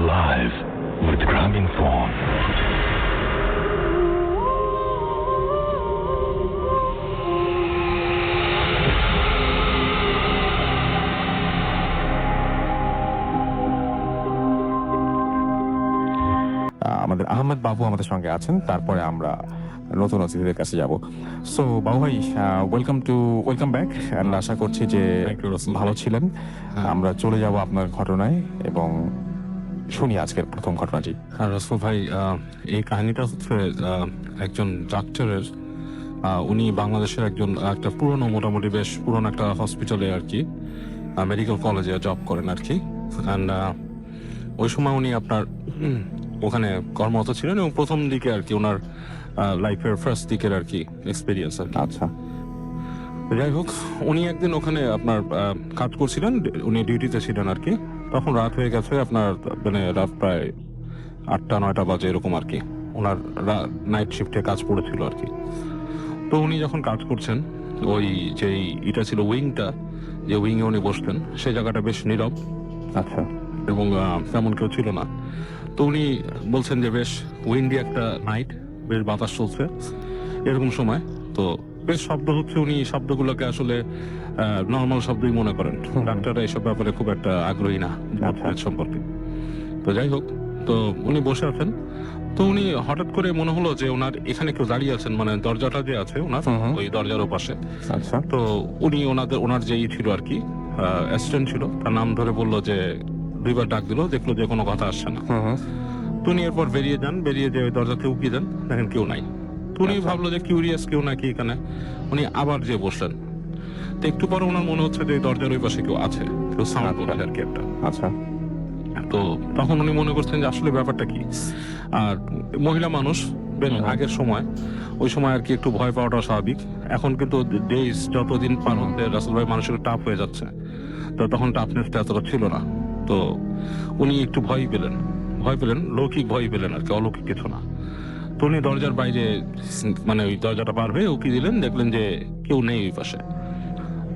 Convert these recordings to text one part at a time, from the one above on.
alive with Grameenphone. আমাদের আহমেদ বাবু আমাদের সঙ্গে আছেন, তারপরে আমরা নতুন অতিথিদের কাছে যাব। সো বাবু ভাই, ওয়েলকাম ব্যাক। আশা করছি যে ভালো ছিলেন। আমরা চলে যাব আপনার ঘটনায় এবং শুনি আজকের প্রথম ঘটনাটি। রাসূল ভাই, এই কাহিনীটা হচ্ছে একজন ডাক্তারের, উনি বাংলাদেশের একটা পুরনো, মোটামুটি বেশ পুরনো একটা হসপিটালে আর কি, মেডিকেল কলেজে জব করেন আর কি। অ্যান্ড ওই সময় উনি আপনার ওখানে কর্মরত ছিলেন এবং প্রথম দিকে আর কি ওনার লাইফের ফার্স্ট দিকের আর কি এক্সপিরিয়েন্স আর কি। আচ্ছা, যাই হোক, উনি একদিন ওখানে আপনার কাজ করছিলেন, উনি ডিউটিতে ছিলেন আর কি। তখন রাত হয়ে গেছে আপনার, মানে রাত প্রায় 8টা-9টা বাজে এরকম আর কি। ওনার নাইট শিফটে কাজ পড়েছিল আর কি। তো উনি যখন কাজ করছেন, ওই যেই এটা ছিল উইংটা, যে উইংয়ে উনি বসতেন, সেই জায়গাটা বেশ নীরব। আচ্ছা, এবং তেমন কেউ ছিল না। তো উনি বলছেন যে বেশ উইন্ডি একটা নাইট, বেশ বাতাস চলছে এরকম সময়। তো বেশ শব্দ হচ্ছে, উনি শব্দগুলোকে আসলে নর্মাল শব্দই মনে করেন। ডাক্তাররা এইসব ব্যাপারে খুব একটা আগ্রহী না সম্পর্কে। তো যাই হোক, তো উনি বসে আছেন। তো উনি হঠাৎ করে মনে হলো যে ওনার এখানে কেউ দাঁড়িয়ে আছেন, মানে দরজাটা যে আছে ওনার, ওই দরজার ওপাশে। আচ্ছা। তো উনি ওনার যেই ছিল আর কি, অ্যাসিস্ট্যান্ট ছিল, তার নাম ধরে বললো যে, দুইবার ডাক দিল, দেখলো যে কোনো কথা আসছে না। তো উনি এরপর বেরিয়ে যান, বেরিয়ে যে ওই দরজাতে উকিয়ে দেন, দেখেন কেউ নাই। তো উনি ভাবলো যে কিউরিয়াস কেউ নাকি এখানে, উনি আবার যে বসলেন। তো একটু পরে ওনার মনে হচ্ছে যে দরজার ওই পাশে কেউ আছে, কেউ সাউন্ড করছে আর কি একটা। আচ্ছা। তো তখন উনি মনে করছেন যে আসলে ব্যাপারটা কি। আর মহিলা মানুষ, আগের সময়, ওই সময় আর কি একটু ভয় পাওয়াটা স্বাভাবিক। এখন কিন্তু ডেজ যতদিন পার হচ্ছে রাসূল ভাই, মানুষের টাফ হয়ে যাচ্ছে। তো তখন টাফনেসটা এতটা ছিল না। তো উনি একটু ভয় পেলেন, লৌকিক ভয় পেলেন আর কি, অলৌকিক কিছু না। তো উনি দরজার বাইরে, মানে ওই দরজাটা পার হয়ে উকি দিলেন, দেখলেন যে কেউ নেই ওই পাশে।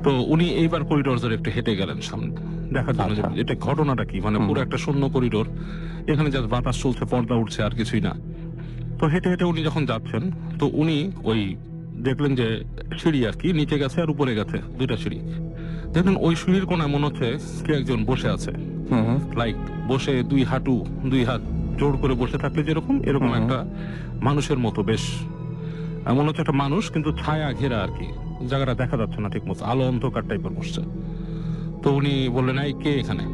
তো উনি এইবার করিডোর ধরে একটু হেঁটে গেলেন সামনে, দেখার জন্য যে এটা ঘটনাটা কি। মানে পুরো একটা শূন্য করিডোর, এখানে যা বাতাস চলছে, পর্দা উঠছে, আর কিছুই না। তো হেঁটে হেঁটে উনি যখন যাচ্ছেন, তো উনি ওই দেখলেন যে সিঁড়ি আর কি, নিচে গেছে আর উপরে গেছে, দুইটা সিঁড়ি। দেখলেন ওই সিঁড়ির কোণায় মনে হচ্ছে কে একজন বসে আছে, লাইক বসে দুই হাত জোর করে বসে থাকলে যেরকম, এরকম একটা মানুষের মতো, বেশ মনে হচ্ছে একটা মানুষ, কিন্তু ছায়া ঘেরা আর কি, জায়গাটা দেখা যাচ্ছে না ঠিক মতো, আলো অন্ধকার টাইপের বসছে। তো উনি বললেন, এই কে এখানে,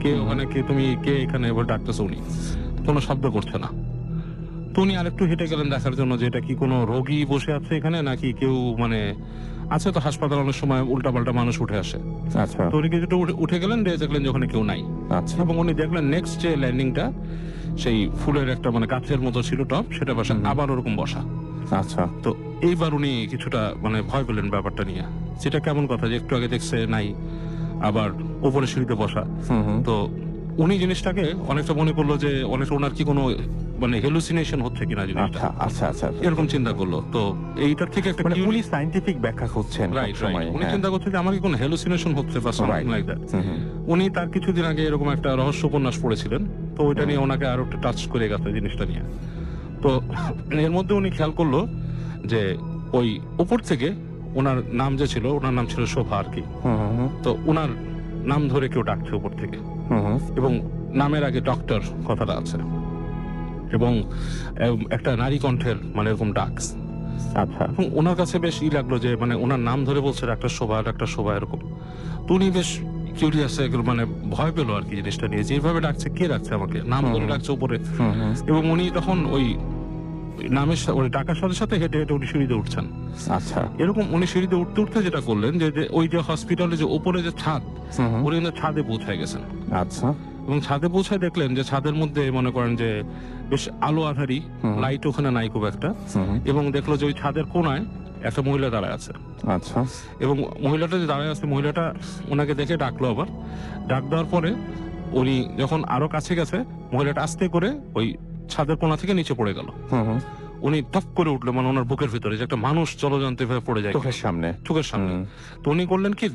কে ওখানে, কে তুমি, কে এখানে, এবার ডাকতেছে। উনি কোনো শব্দ করছে না। তো উনি আরেকটু হেঁটে গেলেন দেখার জন্য যে এটা কি কোনো রোগী বসে আছে এখানে, নাকি কেউ, মানে আছে তো হাসপাতাল অনেক সময় উল্টাপাল্টা মানুষ উঠে আসে। আচ্ছা। তো উনি কিছুটা উঠে গেলেন, দেখলেন যে ওখানে কেউ নাই। আচ্ছা। এবং উনি দেখলেন নেক্সট যে ল্যান্ডিংটা, সেই ফুলের একটা, মানে কাছের মতো ছিল টপ, সেটা পাশে আবার ওরকম বসা। আচ্ছা। তো এইবার উনি কিছুটা মানে ভয় পেলেন ব্যাপারটা নিয়ে। সেটা কেমন কথা যে একটু আগে দেখছে নাই, আবার উপরে সিঁড়িতে বসা। তো উনি জিনিসটাকে অনেকটা মনে করলো যে অনেকটা ওনার কি কোনো, মানে হেলুসিনেশন হচ্ছে কিনা জিনিসটা, আচ্ছা, আচ্ছা, এরকম চিন্তা করলো। তো এইটার থেকে একটা, মানে উনি সায়েন্টিফিক ব্যাখ্যা খুঁজছেন রাইট, উনি চিন্তা করছে যে আমার কি কোনো হেলুসিনেশন হচ্ছে বা সামথিং লাইক দ্যাট। উনি তার কিছুদিন আগে এরকম একটা রহস্য উপন্যাস পড়েছিলেন, তো ওইটা নিয়ে ওনাকে আরো একটু টাচ করে গেছে জিনিসটা নিয়ে। তো এর মধ্যে উনি খেয়াল করলো যে ওই উপর থেকে ওনার নাম যে ছিল, ওনার নাম ছিল শোভা আর কি। তো ওনার নাম ধরে কেউ ডাকছে উপর থেকে, এবং নামের আগে ডক্টর কথাটা আছে, এবং একটা নারী কণ্ঠের, মানে এরকম ডাকস। আচ্ছা। এবং ওনার কাছে বেশ লাগলো যে, মানে ওনার নাম ধরে বলছে ডাক্তার শোভা এরকম। তো উনি বেশ কিউরিয়াস হয়ে গেল, মানে ভয় পেলো আর কি জিনিসটা নিয়ে, যেভাবে ডাকছে, কে ডাকছে আমাকে, নাম ধরে ডাকছে উপরে। এবং উনি তখন ওই নামের ওই ডাকার সাথে সাথে হেঁটে হেঁটে উনি সিঁড়িতে উঠছেন। আচ্ছা। এরকম উনি সিঁড়িতে উঠতে উঠতে যেটা করলেন, যে ওই যে হসপিটালে যে উপরে যে ছাদ, উনি কিন্তু ছাদে পৌঁছায় গেছেন। আচ্ছা। এবং ছাদে পৌঁছায় দেখলেন যে ছাদের মধ্যে মনে করেন যে বেশ আলো আধারি, লাইট ওখানে নাই খুব একটা। এবং দেখলো যে ওই ছাদের কোনায় একটা মহিলা দাঁড়ায় আছে। আচ্ছা। এবং মহিলাটা যে দাঁড়ায় আছে, মহিলাটা ওনাকে দেখে ডাকলো। আবার ডাক দেওয়ার পরে উনি যখন আরো কাছে গেছে, মহিলাটা আস্তে করে ওই ছাদের কোনা থেকে নিচে পড়ে গেল। উনি টপ করে উঠলো, মানে ওনার বুকের ভিতরে যে একটা মানুষ জলযন্ত্র ভাবে পড়ে যায় চোখের সামনে। তো উনি করলেন কি,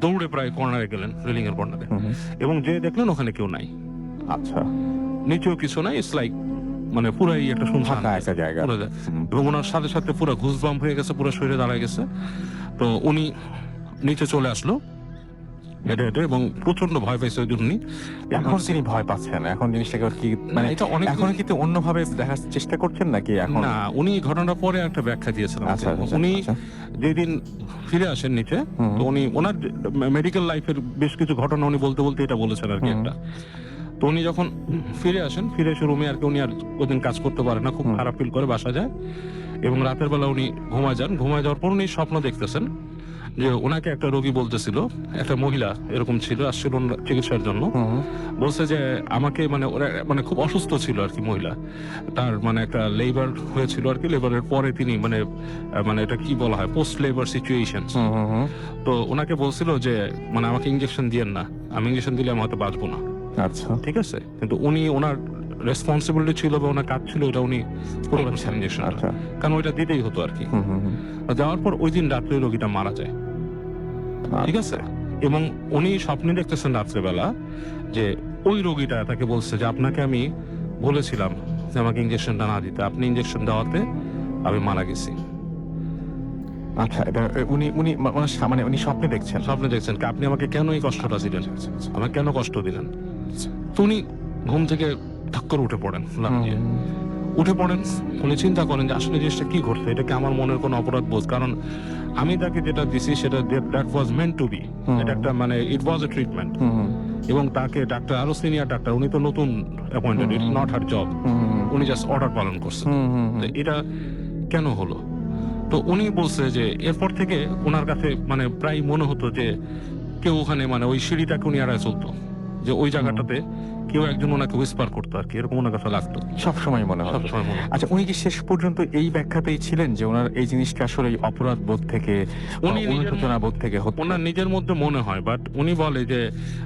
দৌড়ে প্রায় কর্নারে গেলেন, রেলিং এর কর্নারে, এবং যে দেখলেন ওখানে কেউ নাই। আচ্ছা, নিচেও কিছু নাই, ইটস লাইক মানে পুরাই একটা শুনশান ফাঁকা একটা জায়গা। পুরো এবং ওনার সাথে সাথে পুরো ঘুসবাম হয়ে গেছে, পুরো শরীরে দাঁড়ায় গেছে। তো উনি নিচে চলে আসলো হেঁটে হেঁটে এবং প্রচন্ড ভয় পাইছে ওই জন্য। এখন তিনি ভয় পাচ্ছেন, এখন জিনিসটাকে কি মানে এটা অনেক এখন কি অন্যভাবে দেখার চেষ্টা করছেন নাকি এখন? না, উনি ঘটনার পরে একটা ব্যাখ্যা দিয়েছেন আমাকে। আচ্ছা, আচ্ছা, উনি আচ্ছা। যেদিন ফিরে আসেন নিচে, তো উনি ওনার মেডিকেল লাইফের বেশ কিছু ঘটনা উনি বলতে বলতে এটা বলেছেন আর কি একটা। তো উনি যখন ফিরে আসেন, ফিরে এসে রুমে আর কি উনি আর ওদিন কাজ করতে পারে না, খুব খারাপ ফিল করে বাসা যায় এবং রাতের বেলা উনি ঘুমায় যান। ঘুমায় যাওয়ার পর উনি স্বপ্ন দেখতেছেন যে ওনাকে একটা রোগী বলতেছিল, একটা মহিলা এরকম ছিল, আসছিল ওনার চিকিৎসার জন্য। বলছে যে আমাকে মানে ওরা মানে খুব অসুস্থ ছিল আর কি মহিলা, তার মানে একটা লেবার হয়েছিল আর কি, লেবারের পরে তিনি মানে মানে এটা কি বলা হয়, পোস্ট লেবার সিচুয়েশন। তো ওনাকে বলছিল যে মানে আমাকে ইঞ্জেকশন দিয়েন না, আমি ইঞ্জেকশন দিলে আমি হয়তো বাঁচবো না। আচ্ছা, ঠিক আছে, কিন্তু উনি ওনার রেসপন্সিবিলিটি ছিল বা ওনার কাজ ছিল এটা উনি করে করছেন ইঞ্জেকশন, আচ্ছা। কারণ ওইটা দিতেই হতো আর কি। যাওয়ার পর ওই দিন রাত্রে রোগীটা মারা যায়, ঠিক আছে। এবং উনি স্বপ্নে দেখতেছেন রাত্রেবেলা যে ওই রোগীটা তাকে বলছে যে আপনাকে আমি বলেছিলাম যে আমাকে ইঞ্জেকশনটা না দিতে, আপনি ইঞ্জেকশন দেওয়াতে আমি মারা গেছি। আচ্ছা, এটা উনি উনি মানে উনি স্বপ্নে দেখছেন? স্বপ্নে দেখছেন কি আপনি আমাকে কেন এই কষ্টটা দিলেন, আমাকে কেন কষ্ট দিলেন। তো উনি ঘুম থেকে ঠাক করে উঠে পড়েন, লাফ দিয়ে উঠে পড়েন। উনি চিন্তা করেন যে আসলে জিনিসটা কি ঘটছে, এটা কি আমার মনের কোনো অপরাধ বোধ, কারণ আমি তাকে যেটা দিছি সেটা that was meant to be, এটা একটা মানে ইট ওয়াজ এ ট্রিটমেন্ট। এবং তাকে ডাক্তার, আরো সিনিয়র ডাক্তার, উনি তো নতুন appointed, it's not her job, উনি জাস্ট অর্ডার পালন করছেন। তো এটা কেন হলো? তো উনি বলছে যে এরপর থেকে ওনার কাছে মানে প্রায় মনে হতো যে কেউ ওখানে মানে ওই সিঁড়িটাকে উনি এড়ায় চলতো, যে ওই জায়গাটাতে কেউ একজন ওনাকে হুইসপার করতো আর কি, এরকম ওনার কাছে লাগতো সবসময় মনে হয়। সবসময় মনে হতো। আচ্ছা, উনি কি শেষ পর্যন্ত এই ব্যাখ্যাতেই ছিলেন যে ওনার এই জিনিসটা আসলে এই অপরাধ বোধ থেকে, উনি অনুশোচনা বোধ থেকে হচ্ছে? ওনার নিজের মধ্যে মনে হয়, বাট উনি বলে যে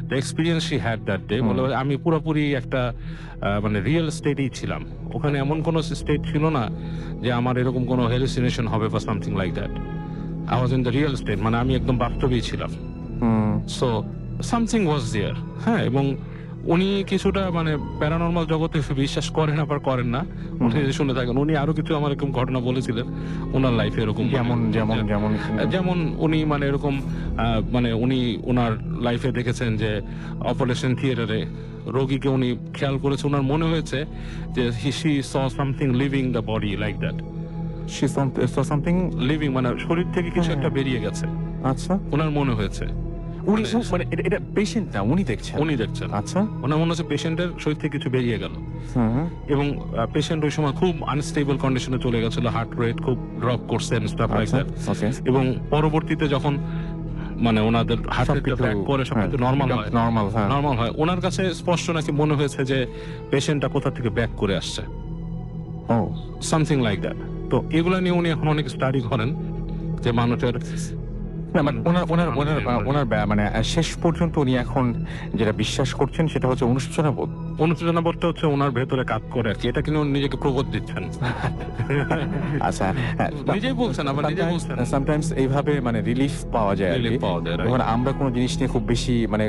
the experience she had that day, বলে আমি পুরোপুরি একটা মানে রিয়েল স্টেটেই ছিলাম, ওখানে এমন কোনো স্টেট ছিল না যে আমার এরকম কোনো হ্যালুসিনেশন হবে বা something like that. I was in the real estate, মানে আমি একদম বাস্তবেই ছিলাম। সো সামথিং ওয়াজ দেয়ার। হ্যাঁ, এবং উনি কিছুটা মানে প্যারানর্মাল জগতে বিশ্বাস করেন আবার করেন না, উনি শুনে থাকেন। উনি আরো কিছু আমার এরকম ঘটনা বলেছিলেন ওনার লাইফে, এরকম যেমন যেমন যেমন যেমন উনি মানে এরকম মানে উনি ওনার লাইফে দেখেছেন যে অপারেশন থিয়েটারে রোগীকে উনি খেয়াল করেছে, ওনার মনে হয়েছে যে he saw something leaving the body like that, she saw something। Leaving মানে শরীর থেকে কিছু একটা বেরিয়ে গেছে, আচ্ছা, ওনার মনে হয়েছে। উনি মানে এটা পেশেন্ট না, উনি দেখছেন? উনি দেখছেন। আচ্ছা, ওনার মনে হচ্ছে পেশেন্টের শরীর থেকে কিছু বেরিয়ে গেল, এবং পেশেন্ট ওই সময় খুব আনস্টেবল কন্ডিশনে চলে গেছিল, হার্ট রেট খুব ড্রপ করছে স্টাফ লাইক দ্যাট। ওকে। এবং পরবর্তীতে যখন মানে ওনাদের হার্ট রেট ব্যাক করে সবকিছু নরমাল হয়, নরমাল হয়, ওনার কাছে স্পষ্ট নাকি মনে হয়েছে যে পেশেন্টটা কোথা থেকে ব্যাক করে আসছে, ও সামথিং লাইক দ্যাট। তো এগুলা নিয়ে উনি এখন অনেক স্টাডি করেন যে মানুষের না, মানে ওনার মানে শেষ পর্যন্ত উনি এখন যেটা বিশ্বাস করছেন সেটা হচ্ছে অনুশোচনা বোধ। অনুশোচনাবোধটা হচ্ছে ওনার ভেতরে কাজ করে আর কি, এটা কিন্তু উনি নিজেকে প্রবোধ দিচ্ছেন। আচ্ছা, নিজেই বলছেন, আবার নিজেই বলছেন সামটাইমস এইভাবে মানে রিলিফ পাওয়া যায় আর কি। Relief পাওয়া যায়, right. যখন আমরা কোনো জিনিস নিয়ে খুব বেশি মানে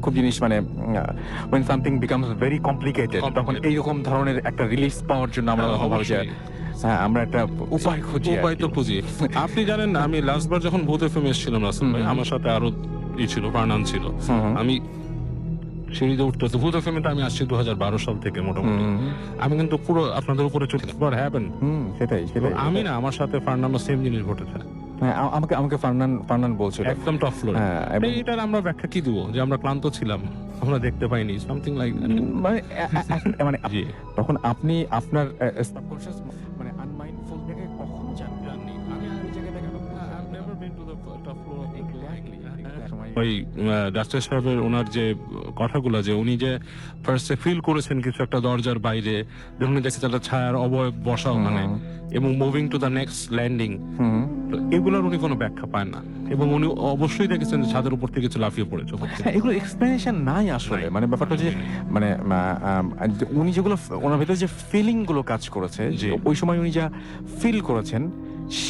খুব জিনিস মানে when something becomes very complicated, তখন এইরকম ধরনের একটা রিলিফ পাওয়ার জন্য আমরা ভাবি যে হ্যাঁ আমরা একটা উপায় খুঁজি আর উপায় কি। তো খুঁজি। আপনি জানেন না, আমি লাস্টবার যখন ভূত এফএম এসেছিলাম রাসেল ভাই, আমার সাথে আরো ছিল, ফারনান ছিল, আমি সিঁড়িতে উঠতে হতো। ভূত এফএম আমি আসছি 2012 সাল থেকে মোটামুটি। আমি কিন্তু পুরো আপনাদের উপরে চলে হ্যাপেন। সেটাই আমি না, আমার সাথে ফারনানও সেম জিনিস ঘটেছে। হ্যাঁ, আমাকে ফারনান বলছিল একদম টপ ফ্লোরে। হ্যাঁ, এটার আমরা ব্যাখ্যা কি দিব, যে আমরা ক্লান্ত ছিলাম, আমরা দেখতে পাইনি, সামথিং লাইক মানে মানে জি। তখন আপনি আপনার সাবকনশিয়াস মানে আনমাইন্ডফুল থেকে কখনো জানবেন। ওই ডাক্তার সাহেবের ওনার যে কথাগুলো, যে উনি যে ফার্স্টে ফিল করেছেন কিছু একটা দরজার বাইরে, যখন দেখছেন একটা ছায়ার অবয়ব বসা ওখানে এবং moving to the next landing, এগুলোর উনি কোনো ব্যাখ্যা পায় না। এবং উনি অবশ্যই দেখেছেন যে ছাদের উপর থেকে কিছু লাফিয়ে পড়েছে। হ্যাঁ, এগুলো এক্সপ্লেনেশন নাই আসলে। মানে ব্যাপারটা যে মানে উনি যেগুলো ওনার ভেতরে যে ফিলিং গুলো কাজ করেছে, যে ওই সময় উনি যা ফিল করেছেন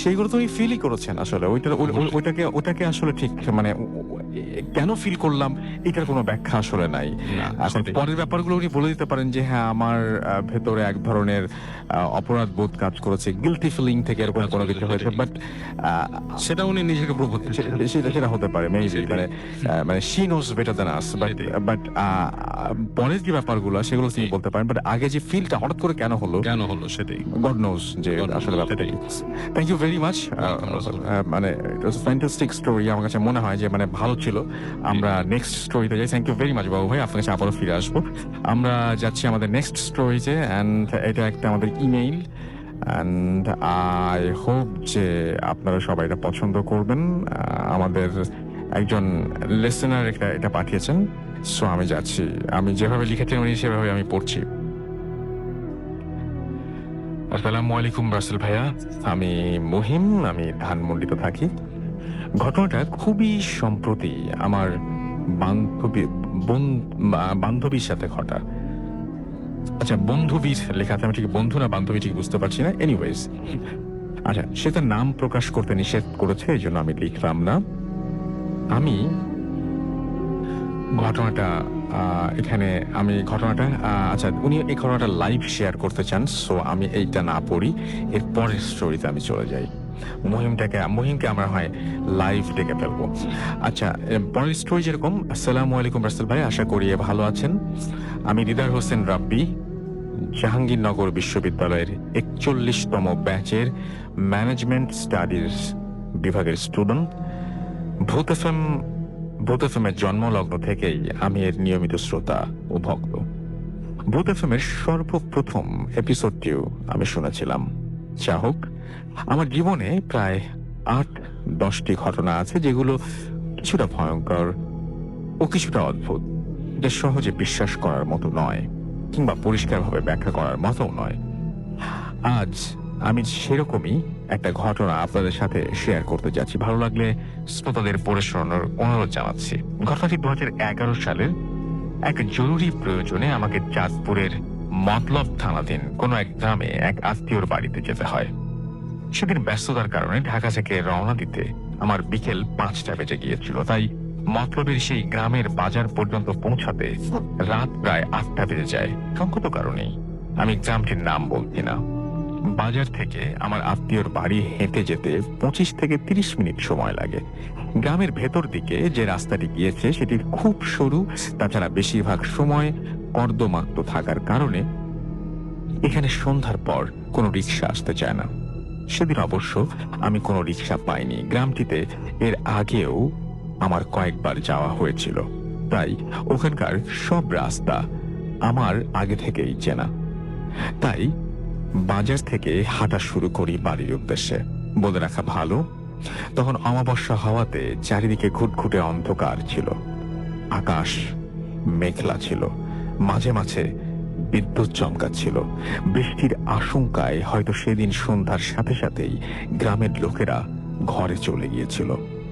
সেগুলো তো উনি ফিলই করেছেন আসলে। ওইটাকে আসলে ঠিক মানে কেন ফিল করলাম এটার কোনো ব্যাখ্যা আসলে নাই। না, এখন সেটাই। পরের ব্যাপারগুলো উনি বলে দিতে পারেন যে হ্যাঁ আমার ভেতরে এক ধরনের অপরাধ বোধ কাজ করেছে, গিলটি ফিলিং থেকে এরকম কাজ কোনো করেছে, কিছু হয়েছে, সেটাই। বাট সেটা উনি নিজেকে প্রুভ করতে সেটা সেটা হতে পারে মেবি, সেটাই। মানে শি নোজ বেটার দ্যান আস, সেটাই। বাট পরের যে ব্যাপারগুলো সেগুলো তিনি বলতে পারেন, বাট আগে যে ফিলটা হঠাৎ করে কেন হলো, কেন হলো সেটাই। গড নোজ যে God knows, আসলে ব্যাপারটা সেটাই। কি। Thank you very much. মানে ইট ওয়াজ ফ্যান্টাস্টিক স্টোরি, আমার কাছে মনে হয় যে মানে ভালো ছিল। আমরা নেক্সট স্টোরিতে যাই। থ্যাংক ইউ ভেরি মাচ বাবু ভাই, আপনার কাছে আবারও ফিরে আসবো। আমরা যাচ্ছি আমাদের নেক্সট স্টোরিতে, অ্যান্ড এটা একটা আমাদের ইমেইল, অ্যান্ড আই হোপ যে আপনারা সবাই এটা পছন্দ করবেন। আমাদের একজন লিসেনার এটা পাঠিয়েছেন, সো আমি যাচ্ছি, আমি যেভাবে লিখেছেন উনি সেভাবে আমি পড়ছি। আসসালামু আলাইকুম রাসেল ভাইয়া, আমি মহিম, আমি ধানমন্ডিতে থাকি। ঘটনাটা খুবই সম্প্রতি আমার বান্ধবীর সাথে ঘটা। আচ্ছা, বন্ধুবীর লেখা আছে, আমি ঠিক বন্ধু না বান্ধবী ঠিক বুঝতে পারছি না। এনিওয়েজ, আচ্ছা, সে তার নাম প্রকাশ করতে নিষেধ করেছে, এই জন্য আমি লিখলাম না। আমি ঘটনাটা আচ্ছা, উনি এই ঘটনাটা লাইভ শেয়ার করতে চান, সো আমি এইটা না পড়ি, এর পরের স্টোরিতে আমি চলে যাই। মহিমকে আমরা হয় লাইভ ডেকে ফেলবো। আচ্ছা, পরের স্টোরি যেরকম। আসসালামু আলাইকুম রাসেল ভাই, আশা করি ভালো আছেন। আমি দিদার হোসেন রাব্বি, জাহাঙ্গীরনগর বিশ্ববিদ্যালয়ের 41তম ব্যাচের ম্যানেজমেন্ট স্টাডিজ বিভাগের স্টুডেন্ট। ভূত এফএম এর জন্মলগ্ন থেকেই আমি এর নিয়মিত শ্রোতা ও ভক্ত। ভূত এফএম এর সর্বপ্রথম এপিসোডটিও আমি শুনেছিলাম। যা হোক, আমার জীবনে প্রায় 8-10টি ঘটনা আছে যেগুলো কিছুটা ভয়ঙ্কর ও কিছুটা অদ্ভুত, যা সহজে বিশ্বাস করার মতো নয়, কিংবা পরিষ্কারভাবে ব্যাখ্যা করার মতো নয়। আজ আমি সেরকমই একটা ঘটনা আপনাদের সাথে শেয়ার করতে যাচ্ছি। ভালো লাগলে শ্রোতাদের পড়ে শোনানোর অনুরোধ জানাচ্ছি। ঘটনাটি 2011 সালের এক জরুরি প্রয়োজনে আমাকে চাঁদপুরের মতলব থানাধীন কোনো এক গ্রামে এক আত্মীয়র বাড়িতে যেতে হয়। সেদিন ব্যস্ততার কারণে ঢাকা থেকে রওনা দিতে আমার বিকেল 5টা বেজে গিয়েছিল, তাই মতলবের সেই গ্রামের বাজার পর্যন্ত পৌঁছাতে রাত প্রায় 8টা বেজে যায়। সঙ্গত কারণেই আমি গ্রামটির নাম বলছি না। বাজার থেকে আমার আত্মীয়র বাড়ি হেঁটে যেতে 25 থেকে 30 মিনিট সময় লাগে। গ্রামের ভেতর দিকে যে রাস্তাটি গিয়েছে সেটি খুব সরু, তাছাড়া বেশিরভাগ সময় কর্দমাক্ত থাকার কারণে এখানে সন্ধ্যার পর কোনো রিক্সা আসতে চায় না। সেদিন অবশ্য আমি কোনো রিক্সা পাইনি। গ্রামটিতে এর আগেও আমার কয়েকবার যাওয়া হয়েছিল, তাই ওখানকার সব রাস্তা আমার আগে থেকেই চেনা। তাই বাজার থেকে হাঁটা শুরু করি বাড়ির উদ্দেশ্যে। বলে রাখা ভালো, তখন অমাবস্যা হওয়াতে চারিদিকে ঘুটঘুটে অন্ধকার ছিল। আকাশ মেঘলা ছিল, মাঝে মাঝে বিদ্যুৎ চমকাচ্ছিল। বৃষ্টির আশঙ্কায় হয়তো সেদিন সন্ধ্যার সাথে সাথেই গ্রামের লোকেরা ঘরে চলে গিয়েছিল।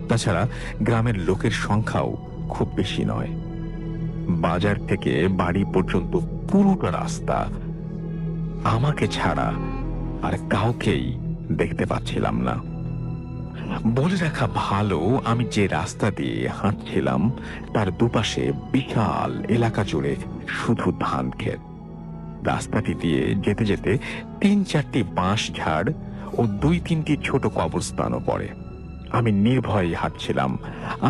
তাছাড়া গ্রামের লোকের সংখ্যাও খুব বেশি নয়। বাজার থেকে বাড়ি পর্যন্ত পুরোটা রাস্তা আমাকে ছাড়া আর কাউকেই দেখতে পাচ্ছিলাম না। বলে রাখা ভালো, আমি যে রাস্তা দিয়ে হাঁটছিলাম তার দুপাশে বিশাল এলাকা জুড়ে শুধু ধান ক্ষেত। রাস্তাটি দিয়ে যেতে যেতে 3-4টি বাঁশ ঝাড় ও 2-3টি ছোট কবরস্থানও পড়ে। আমি নির্ভয়ে হাঁটছিলাম।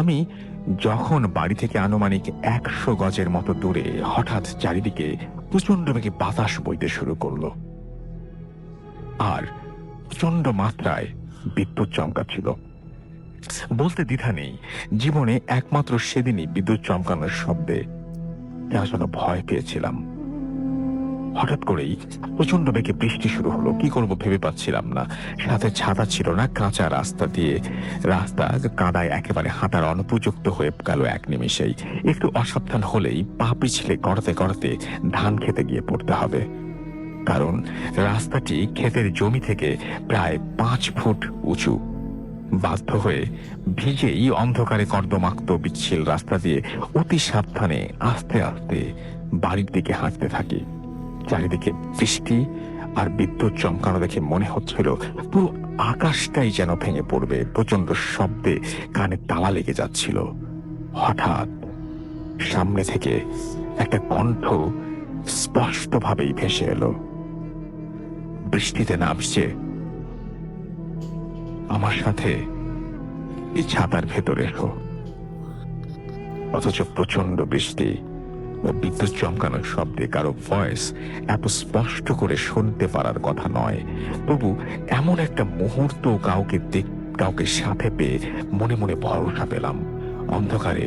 আমি যখন বাড়ি থেকে আনুমানিক 100 গজের মতো দূরে হঠাৎ চারিদিকে প্রচন্ড বেগে বাতাস বইতে শুরু করলো, আর প্রচন্ড মাত্রায় বিদ্যুৎ চমকাচ্ছিল। বলতে দ্বিধা নেই, জীবনে একমাত্র সেদিনই বিদ্যুৎ চমকানোর শব্দে যেন ভয় পেয়েছিলাম। হঠাৎ করেই প্রচন্ড বেগে বৃষ্টি শুরু হলো। কি করব ভেবে পাচ্ছিলাম না। সাথে ছাতা ছিল না। কাঁচা রাস্তা কাদায় একেবারে হাঁটার অনুপযুক্ত হয়ে গেল এক নিমেষেই। একটু অসাবধান হলেই পা পিছলে গড়াতে গড়াতে ধান খেতে গিয়ে পড়তে হবে, কারণ রাস্তাটি ক্ষেতের জমি থেকে প্রায় 5 ফুট উঁচু। বাধ্য হয়ে ভিজেই অন্ধকারে কর্দমাক্ত বিচ্ছিল রাস্তা দিয়ে অতি সাবধানে আস্তে আস্তে বাড়ির দিকে হাঁটতে থাকি। চারিদিকে বৃষ্টি আর বিদ্যুৎ চমকানো দেখে মনে হচ্ছিল পুরো আকাশটাই যেন ভেঙে পড়বে। প্রচন্ড শব্দে কানে তালা লেগে যাচ্ছিল। হঠাৎ সামনে থেকে একটা কণ্ঠ স্পষ্টভাবেই ভেসে এলো, বৃষ্টিতে নামছে, আমার সাথে এই ছাতার ভেতরে এসো। অথচ প্রচন্ড বৃষ্টি ও বিদ্যুৎ চমকানোর শব্দে কারো ভয়েস এত স্পষ্ট করে শুনতে পারার কথা নয়, তবু এমন একটা মুহূর্ত কাউকে সাথে পেয়ে মনে মনে ভরসা পেলাম। অন্ধকারে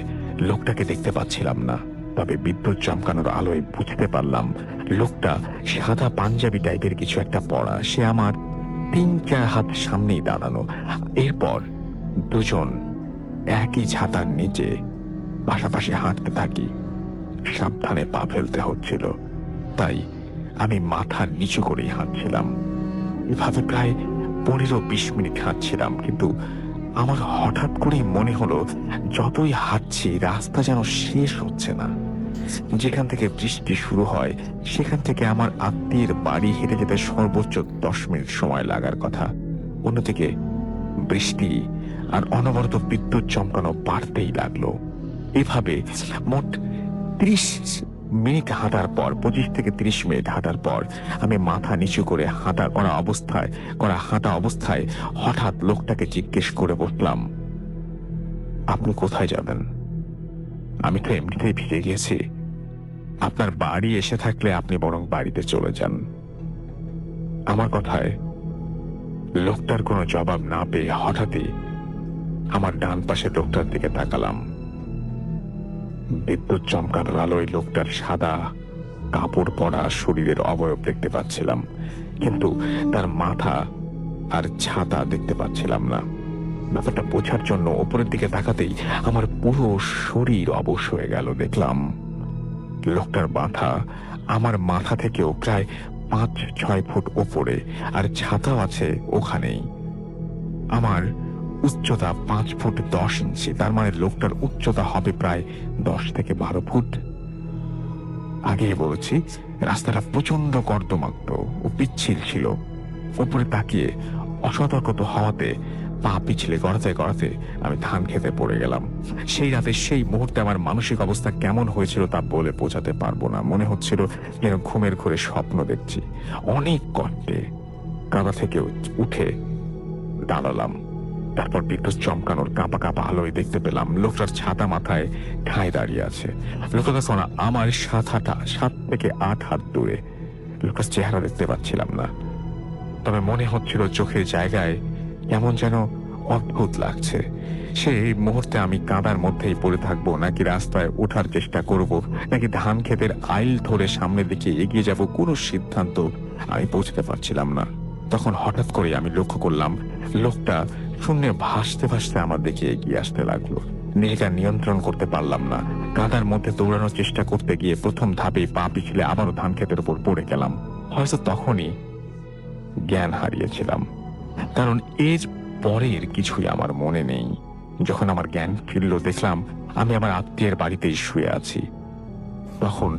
লোকটাকে দেখতে পাচ্ছিলাম না, তবে বিদ্যুৎ চমকানোর আলোয় বুঝতে পারলাম লোকটা সাদা পাঞ্জাবি টাইপের কিছু একটা পরা। সে আমার 3-4 হাত সামনেই দাঁড়ানো। এরপর দুজন একই ছাতার নিচে পাশাপাশি হাঁটতে থাকি। সাবধানে পা ফেলতে হচ্ছিল, তাই আমি মাথা নিচু করেই হাঁটছিলাম। এভাবে প্রায় 15-20 মিনিট হাঁটছিলাম, কিন্তু আমার হঠাৎ করেই মনে হলো যতই হাঁটছি রাস্তা যেন শেষ হচ্ছে না। যেখান থেকে বৃষ্টি শুরু হয় সেখান থেকে আমার আত্মীয়ের বাড়ি হেঁটে যেতে সর্বোচ্চ 10 মিনিট সময় লাগার কথা। অন্যদিকে বৃষ্টি আর অনবরত বিদ্যুৎ চমকানো বাড়তেই লাগলো। এভাবে মোট 30 মিনিট হাঁটার পর, 25 থেকে 30 মিনিট হাঁটার পর আমি মাথা নিচু করে হাঁটা অবস্থায় হঠাৎ লোকটাকে জিজ্ঞেস করে বসলাম, আপনি কোথায় যাবেন? আমি তো এমনিতেই ভিজে গিয়েছি, আপনার বাড়ি এসে থাকলে আপনি বরং বাড়িতে চলে যান। আমার কথায় লোকটার কোনো জবাব না পেয়ে হঠাৎই আমার ডান পাশে লোকটার দিকে তাকালাম। বিদ্যুৎ চমকানোর আলোয় লোকটার সাদা কাপড় পরা শরীরের অবয়ব দেখতে পাচ্ছিলাম, কিন্তু তার মাথা আর ছাতা দেখতে পাচ্ছিলাম না। ব্যাপারটা বোঝার জন্য উপরের দিকে তাকাতেই আমার পুরো শরীর অবশ হয়ে গেল। দেখলাম লোকটার মাথা আমার মাথা থেকেও প্রায় 5-6 ফুট ওপরে, আর ছাতাও আছে ওখানেই। আমার উচ্চতা 5 ফুট 10 ইঞ্চি, তার মানে লোকটার উচ্চতা হবে প্রায় 10 থেকে 12 ফুট। আগেই বলেছি রাস্তাটা প্রচন্ড কর্দমাক্ত ও পিচ্ছিল ছিল। উপরে তাকিয়ে অসতর্কত হওয়াতে পা পিছলে গড়াতে আমি ধান খেতে পড়ে গেলাম। সেই রাতে সেই মুহূর্তে আমার মানসিক অবস্থা কেমন হয়েছিল তা বলে বোঝাতে পারবো না। মনে হচ্ছিল যেন ঘুমের ঘোরে স্বপ্ন দেখছি। অনেক কষ্টে কাঁদা থেকে উঠে দাঁড়ালাম। তারপর বিদ্যুৎ চমকানোর কাঁপা আলোয় দেখতে পেলাম লোকটার ছাতা মাথায় ঠাঁই দাঁড়িয়ে আছে। লোকটা আমার 7 থেকে 8 হাত দূরে। লোকটার চেহারা দেখতে পাচ্ছিলাম না, তবে মনে হচ্ছিল চোখের জায়গায় কেমন যেন অদ্ভুত লাগছে। সেই মুহূর্তে আমি কাঁদার মধ্যেই পড়ে থাকবো, নাকি রাস্তায় ওঠার চেষ্টা করব, নাকি ধান ক্ষেতের আইল ধরে সামনের দিকে এগিয়ে যাব, কোনো সিদ্ধান্ত আমি পৌঁছতে পারছিলাম না। তখন হঠাৎ করে আমি লক্ষ্য করলাম লোকটা শূন্যে ভাসতে ভাসতে আমার দিকে এগিয়ে আসতে লাগলো। নিজেকে নিয়ন্ত্রণ করতে পারলাম না। কাঁদার মধ্যে দৌড়ানোর চেষ্টা করতে গিয়ে প্রথম ধাপে পা পিছলে আবারও ধান ক্ষেতের উপর পড়ে গেলাম। হয়তো তখনই জ্ঞান হারিয়েছিলাম, কারণ এর পরের কিছুই আমার মনে নেই। যখন আমার জ্ঞান ফিরল দেখলাম আমি আমার আত্মীয়ের বাড়িতেই শুয়ে আছি। তখন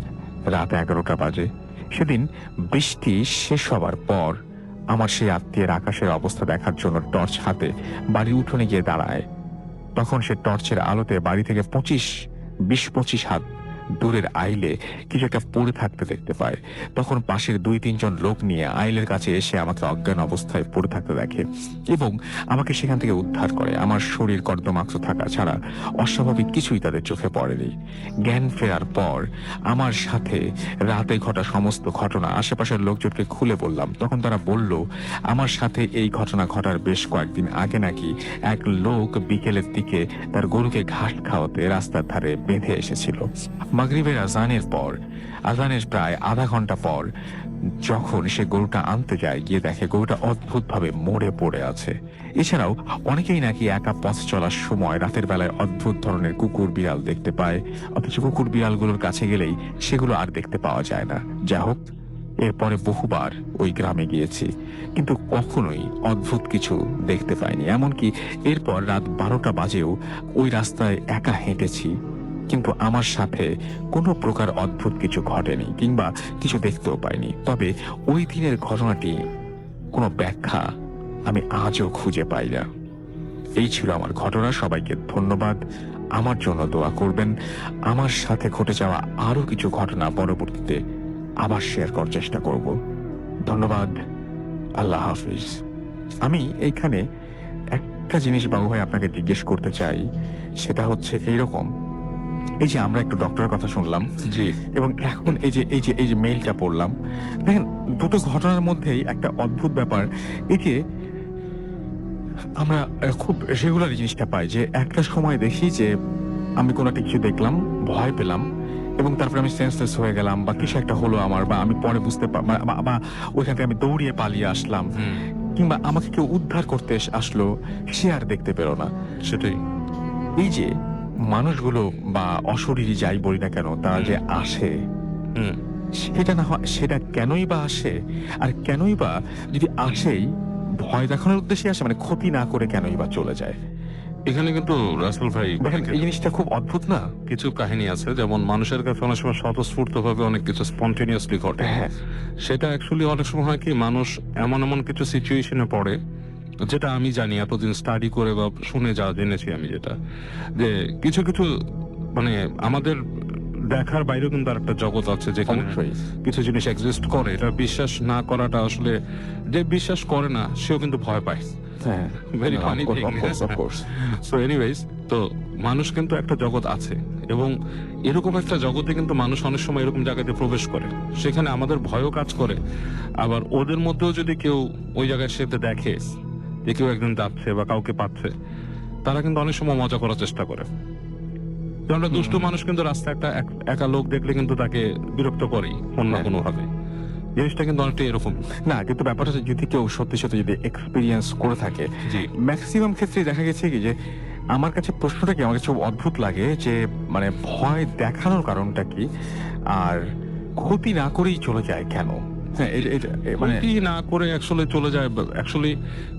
রাত 11টা বাজে। সেদিন বৃষ্টি শেষ হবার পর আমার সেই আত্মীয়ের আকাশের অবস্থা দেখার জন্য টর্চ হাতে বাড়ির উঠোনে গিয়ে দাঁড়ায়। তখন সে টর্চের আলোতে বাড়ি থেকে 20-25 হাত দূরের আইলে কিছু একটা পড়ে থাকতে দেখতে পায়। তখন পাশের 2-3 জন লোক নিয়ে আইলের কাছে এসে আমাকে অজ্ঞান অবস্থায় পড়ে থাকতে দেখে এবং আমাকে সেখান থেকে উদ্ধার করে। আমার শরীর কর্দমাক্ত থাকা ছাড়া অস্বাভাবিক কিছুই তাদের চোখে পড়েনি। জ্ঞান ফেরার পর আমার সাথে রাতে ঘটা সমস্ত ঘটনা আশেপাশের লোকজনকে খুলে বললাম। তখন তারা বলল আমার সাথে এই ঘটনা ঘটার বেশ কয়েকদিন আগে নাকি এক লোক বিকেলের দিকে তার গরুকে ঘাস খাওয়াতে রাস্তার ধারে বেঁধে এসেছিল। মাগরিবের আজানের প্রায় আধা ঘন্টা পর যখন সে গরুটা আনতে যায়, গিয়ে দেখে গরুটা অদ্ভুতভাবে মরে পড়ে আছে। এছাড়াও অনেকেই নাকি একা পথ চলার সময় রাতের বেলায় অদ্ভুত ধরনের কুকুর বিড়াল দেখতে পায়, অথচ কুকুর বিড়ালগুলোর কাছে গেলেই সেগুলো আর দেখতে পাওয়া যায় না। যা হোক, এরপরে বহুবার ওই গ্রামে গিয়েছি, কিন্তু কখনোই অদ্ভুত কিছু দেখতে পাইনি। এমনকি এরপর রাত 12টা বাজেও ওই রাস্তায় একা হেঁটেছি, কিন্তু আমার সাথে কোনো প্রকার অদ্ভুত কিছু ঘটেনি কিংবা কিছু দেখতেও পাইনি। তবে ওই দিনের ঘটনাটি কোনো ব্যাখ্যা আমি আজও খুঁজে পাই না। এই ছিল আমার ঘটনা। সবাইকে ধন্যবাদ। আমার জন্য দোয়া করবেন। আমার সাথে ঘটে যাওয়া আরো কিছু ঘটনা পরবর্তীতে আবার শেয়ার করার চেষ্টা করব। ধন্যবাদ। আল্লাহ হাফিজ। আমি এইখানে একটা জিনিস বাবু ভাই আপনাকে জিজ্ঞেস করতে চাই, সেটা হচ্ছে এইরকম, এই যে আমরা একটু ডক্টরের কথা শুনলাম জি এবং এখন এই যে মেইলটা পড়লাম, দেখেন দুটো ঘটনার মধ্যেই একটা অদ্ভুত ব্যাপার। এই যে আমরা খুব রেগুলার জিনিসটা পাই যে একটা সময় দেখি যে আমি কোনো একটা কিছু দেখলাম, ভয় পেলাম এবং তারপরে আমি সেন্সলেস হয়ে গেলাম বা কিছু একটা হলো আমার, বা আমি পরে বুঝতে বা ওইখান থেকে আমি দৌড়িয়ে পালিয়ে আসলাম, কিংবা আমাকে কেউ উদ্ধার করতে আসলো, সে আর দেখতে পেল না। সেটাই। এই যে মানুষগুলো বা অশরীরী যাই বলি না কেন, তারা যে আসে, হুম সেটা না হয় সেটা কেনই বা আসে, আর কেনই বা যদি আসেই ভয় দেখানোর উদ্দেশ্যে আসে, মানে ক্ষতি না করে কেনই বা চলে যায়? এখানে কিন্তু রাসেল ভাই দেখেন এই জিনিসটা খুব অদ্ভুত না? কিছু কাহিনী আছে, যেমন মানুষের কাছে অনেক সময় স্বতঃস্ফূর্ত ভাবে অনেক কিছু স্পন্টেনিয়াসলি ঘটে। হ্যাঁ, সেটা অ্যাকচুয়ালি অনেক সময় হয় কি, মানুষ এমন এমন কিছু সিচুয়েশনে পড়ে, যেটা আমি জানি এতদিন স্টাডি করে বা শুনে যা জেনেছি আমি, যেটা যে কিছু কিছু মানে আমাদের দেখার বাইরেও কিন্তু আর একটা জগৎ আছে যেখানে অবশ্যই। কিছু জিনিস এক্সিস্ট করে। এটা বিশ্বাস না করাটা আসলে, যে বিশ্বাস করে না সেও কিন্তু ভয় পায়। হ্যাঁ, Very funny of course, thing. of course, of course. So anyways, তো মানুষ কিন্তু একটা জগৎ আছে, এবং এরকম একটা জগতে কিন্তু মানুষ অনেক সময় এরকম জায়গাতে প্রবেশ করে, সেখানে আমাদের ভয়ও কাজ করে। আবার ওদের মধ্যেও যদি কেউ ওই জায়গায় সেতে দেখে যে কেউ একজন যাচ্ছে বা কাউকে পাচ্ছে, তারা কিন্তু অনেক সময় মজা করার চেষ্টা করে। তো আমরা দুষ্টু মানুষ কিন্তু রাস্তায় একটা একা লোক দেখলে কিন্তু তাকে বিরক্ত করেই কোনো না হ্যাঁ। কোনো ভাবে। জিনিসটা কিন্তু অনেকটা এরকম। না, কিন্তু ব্যাপারটা হচ্ছে যদি কেউ সত্যি সত্যি যদি এক্সপিরিয়েন্স করে থাকে, জি ম্যাক্সিমাম ক্ষেত্রে দেখা গেছে কি যে আমার কাছে প্রশ্নটা কি, আমার কাছে খুব অদ্ভুত লাগে যে মানে ভয় দেখানোর কারণটা কি, আর ক্ষতি না করেই চলে যায় কেন? হ্যাঁ, মানে ক্ষতি না করে আসলে চলে যায়, অ্যাকচুয়ালি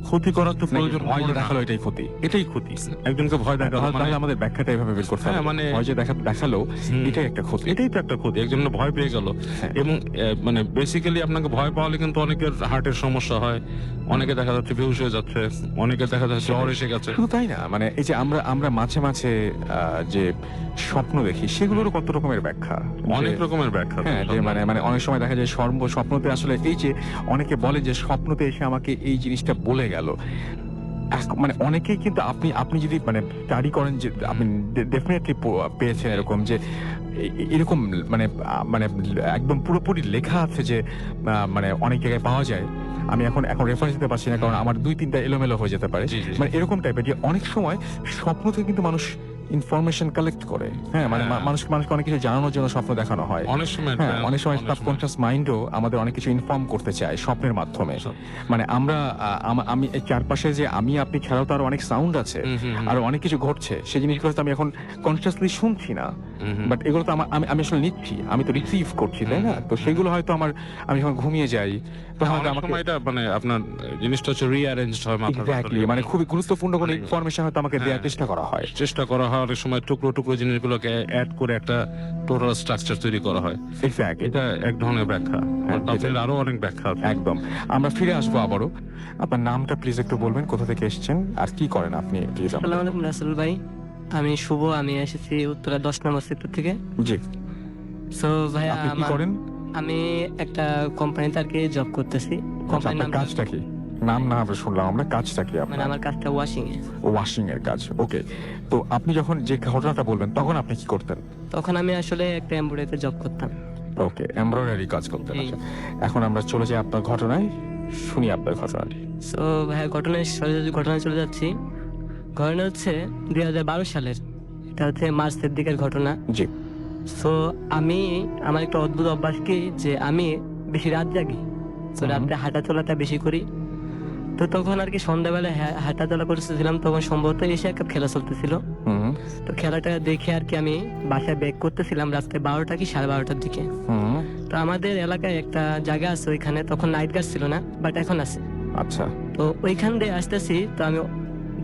ক্ষতি করার তো প্রয়োজন ভয় যে পড়ে না। দেখালো এটাই ক্ষতি। এটাই ক্ষতি। একজনকে ভয় দেখালো মানে, তাহলে আমাদের ব্যাখ্যাটা এভাবে বের করতে হ্যাঁ, হবে, মানে- ভয় যে দেখালো এটাই একটা ক্ষতি। এটাই তো একটা ক্ষতি। একজন ভয় পেয়ে গেল, হ্যাঁ। এবং মানে বেসিক্যালি আপনাকে ভয় পাওয়ালে কিন্তু অনেকের হার্টের সমস্যা হয়, অনেকে দেখা যাচ্ছে বেহুশ হয়ে যাচ্ছে, অনেকে দেখা যাচ্ছে জ্বর এসে গেছে। শুধু তাই না, মানে এই যে আমরা মাঝে মাঝে যে স্বপ্ন দেখি, সেগুলোরও কত রকমের ব্যাখ্যা, অনেক রকমের ব্যাখ্যা। হ্যাঁ, যে মানে অনেক সময় দেখা যায় স্বপ্নতে আসলে এই যে অনেকে বলে যে স্বপ্নতে এসে আমাকে এই জিনিসটা বলে গেল, মানে অনেকেই কিন্তু আপনি যদি মানে স্টাডি করেন যে আপনি ডেফিনেটলি পেয়েছেন এরকম যে এরকম মানে মানে একদম পুরোপুরি লেখা আছে যে মানে অনেক জায়গায় পাওয়া যায়। আমি এখন রেফারেন্স দিতে পারছি না, কারণ আমার 2-3টা এলোমেলো হয়ে যেতে পারে। জি, জি, জি। মানে এরকম টাইপের যে অনেক সময় স্বপ্ন থেকে কিন্তু মানুষ ইনফরমেশন কালেক্ট করে। হ্যাঁ, মানে হ্যাঁ। মানুষকে অনেক কিছু জানানোর জন্য স্বপ্ন দেখানো হয়। অনেক সময় হ্যাঁ, অনেক সময় সাবকনশিয়াস মাইন্ডও আমাদের অনেক কিছু ইনফর্ম করতে চায় স্বপ্নের মাধ্যমে। মানে আমরা আমি এই চারপাশে যে আমি আপনি ছাড়াও তো আরো অনেক সাউন্ড আছে, আর অনেক কিছু ঘটছে, সেই জিনিসগুলো তো আমি এখন কনসিয়াসলি শুনছি না, বাট এগুলো তো আমি আসলে নিচ্ছি, আমি তো রিসিভ করছি, তাই না? তো সেগুলো হয়তো আমি যখন ঘুমিয়ে যাই তখন হয়তো অনেক আমাকে সময় এটা মানে আপনার জিনিসটা হচ্ছে রিঅ্যারেঞ্জড হয় মাথার এক্স্যাক্টলি, ভেতরে। মানে খুবই গুরুত্বপূর্ণ কোনো ইনফরমেশন হয়তো আমাকে দেওয়ার চেষ্টা করা হয়। চেষ্টা করা হয় অনেক সময়, টুকরো টুকরো জিনিসগুলোকে অ্যাড করে একটা টোটাল স্ট্রাকচার তৈরি করা হয়। এক্স্যাক্টলি, এটা এক ধরনের ব্যাখ্যা। হ্যাঁ, তাদের আরো অনেক ব্যাখ্যা আছে। একদম। আমরা ফিরে আসবো আবারও। আপনার নামটা প্লিজ একটু বলবেন, কোথা থেকে এসেছেন আর কি করেন আপনি, প্লিজ? আসসালামু আলাইকুম রাসেল ভাই, আমি শুভ, আমি এসেছি উত্তরা 10 নম্বর সেক্টর থেকে। জি, সো ভাই আপনি কি করেন? আমি একটা কোম্পানিতে আর কি জব করতেছি। কোম্পানির আপনার নামটা কাজটা কি? নাম না আমরা শুনলাম, আমরা কাজটা কি মানে আপনার? আমার কাজটা ওয়াশিং এ। ওয়াশিং এর কাজ, ওকে। তো আপনি যখন যে ঘটনাটা বলবেন তখন আপনি কি করতেন? তখন আমি আসলে একটা এমব্রয়ডারিতে জব করতাম। ওকে, এমব্রয়ডারি কাজ করতেন। জি। আচ্ছা, এখন আমরা চলে যাই আপনার ঘটনায়, শুনি আপনার ঘটনাটি। সো ভাই ঘটনায় চলে যাচ্ছি। ঘটনা হচ্ছে 2012 সালের, এটা হচ্ছে মার্চের দিকের ঘটনা। জি। সো আমার একটা অদ্ভুত অভ্যাস কি, যে আমি বেশি রাত জাগি, তো রাত্রে হাঁটা চলাটা বেশি করি। তো তখন আর কি সন্ধ্যাবেলা হাঁটা চলা করতেছিলাম, তখন সম্ভবত এশিয়া কাপ খেলা চলতেছিল। হুম তো খেলাটা দেখে আর কি আমি বাসায় ব্যাক করতেছিলাম রাত্রে 12টা কি 12:30টার দিকে। হুম তো আমাদের এলাকায় একটা জায়গা আছে, ওইখানে তখন নাইট গার্ড ছিল না, বাট এখন আছে। আচ্ছা তো ওইখান দিয়ে আসতেছি, তো আমি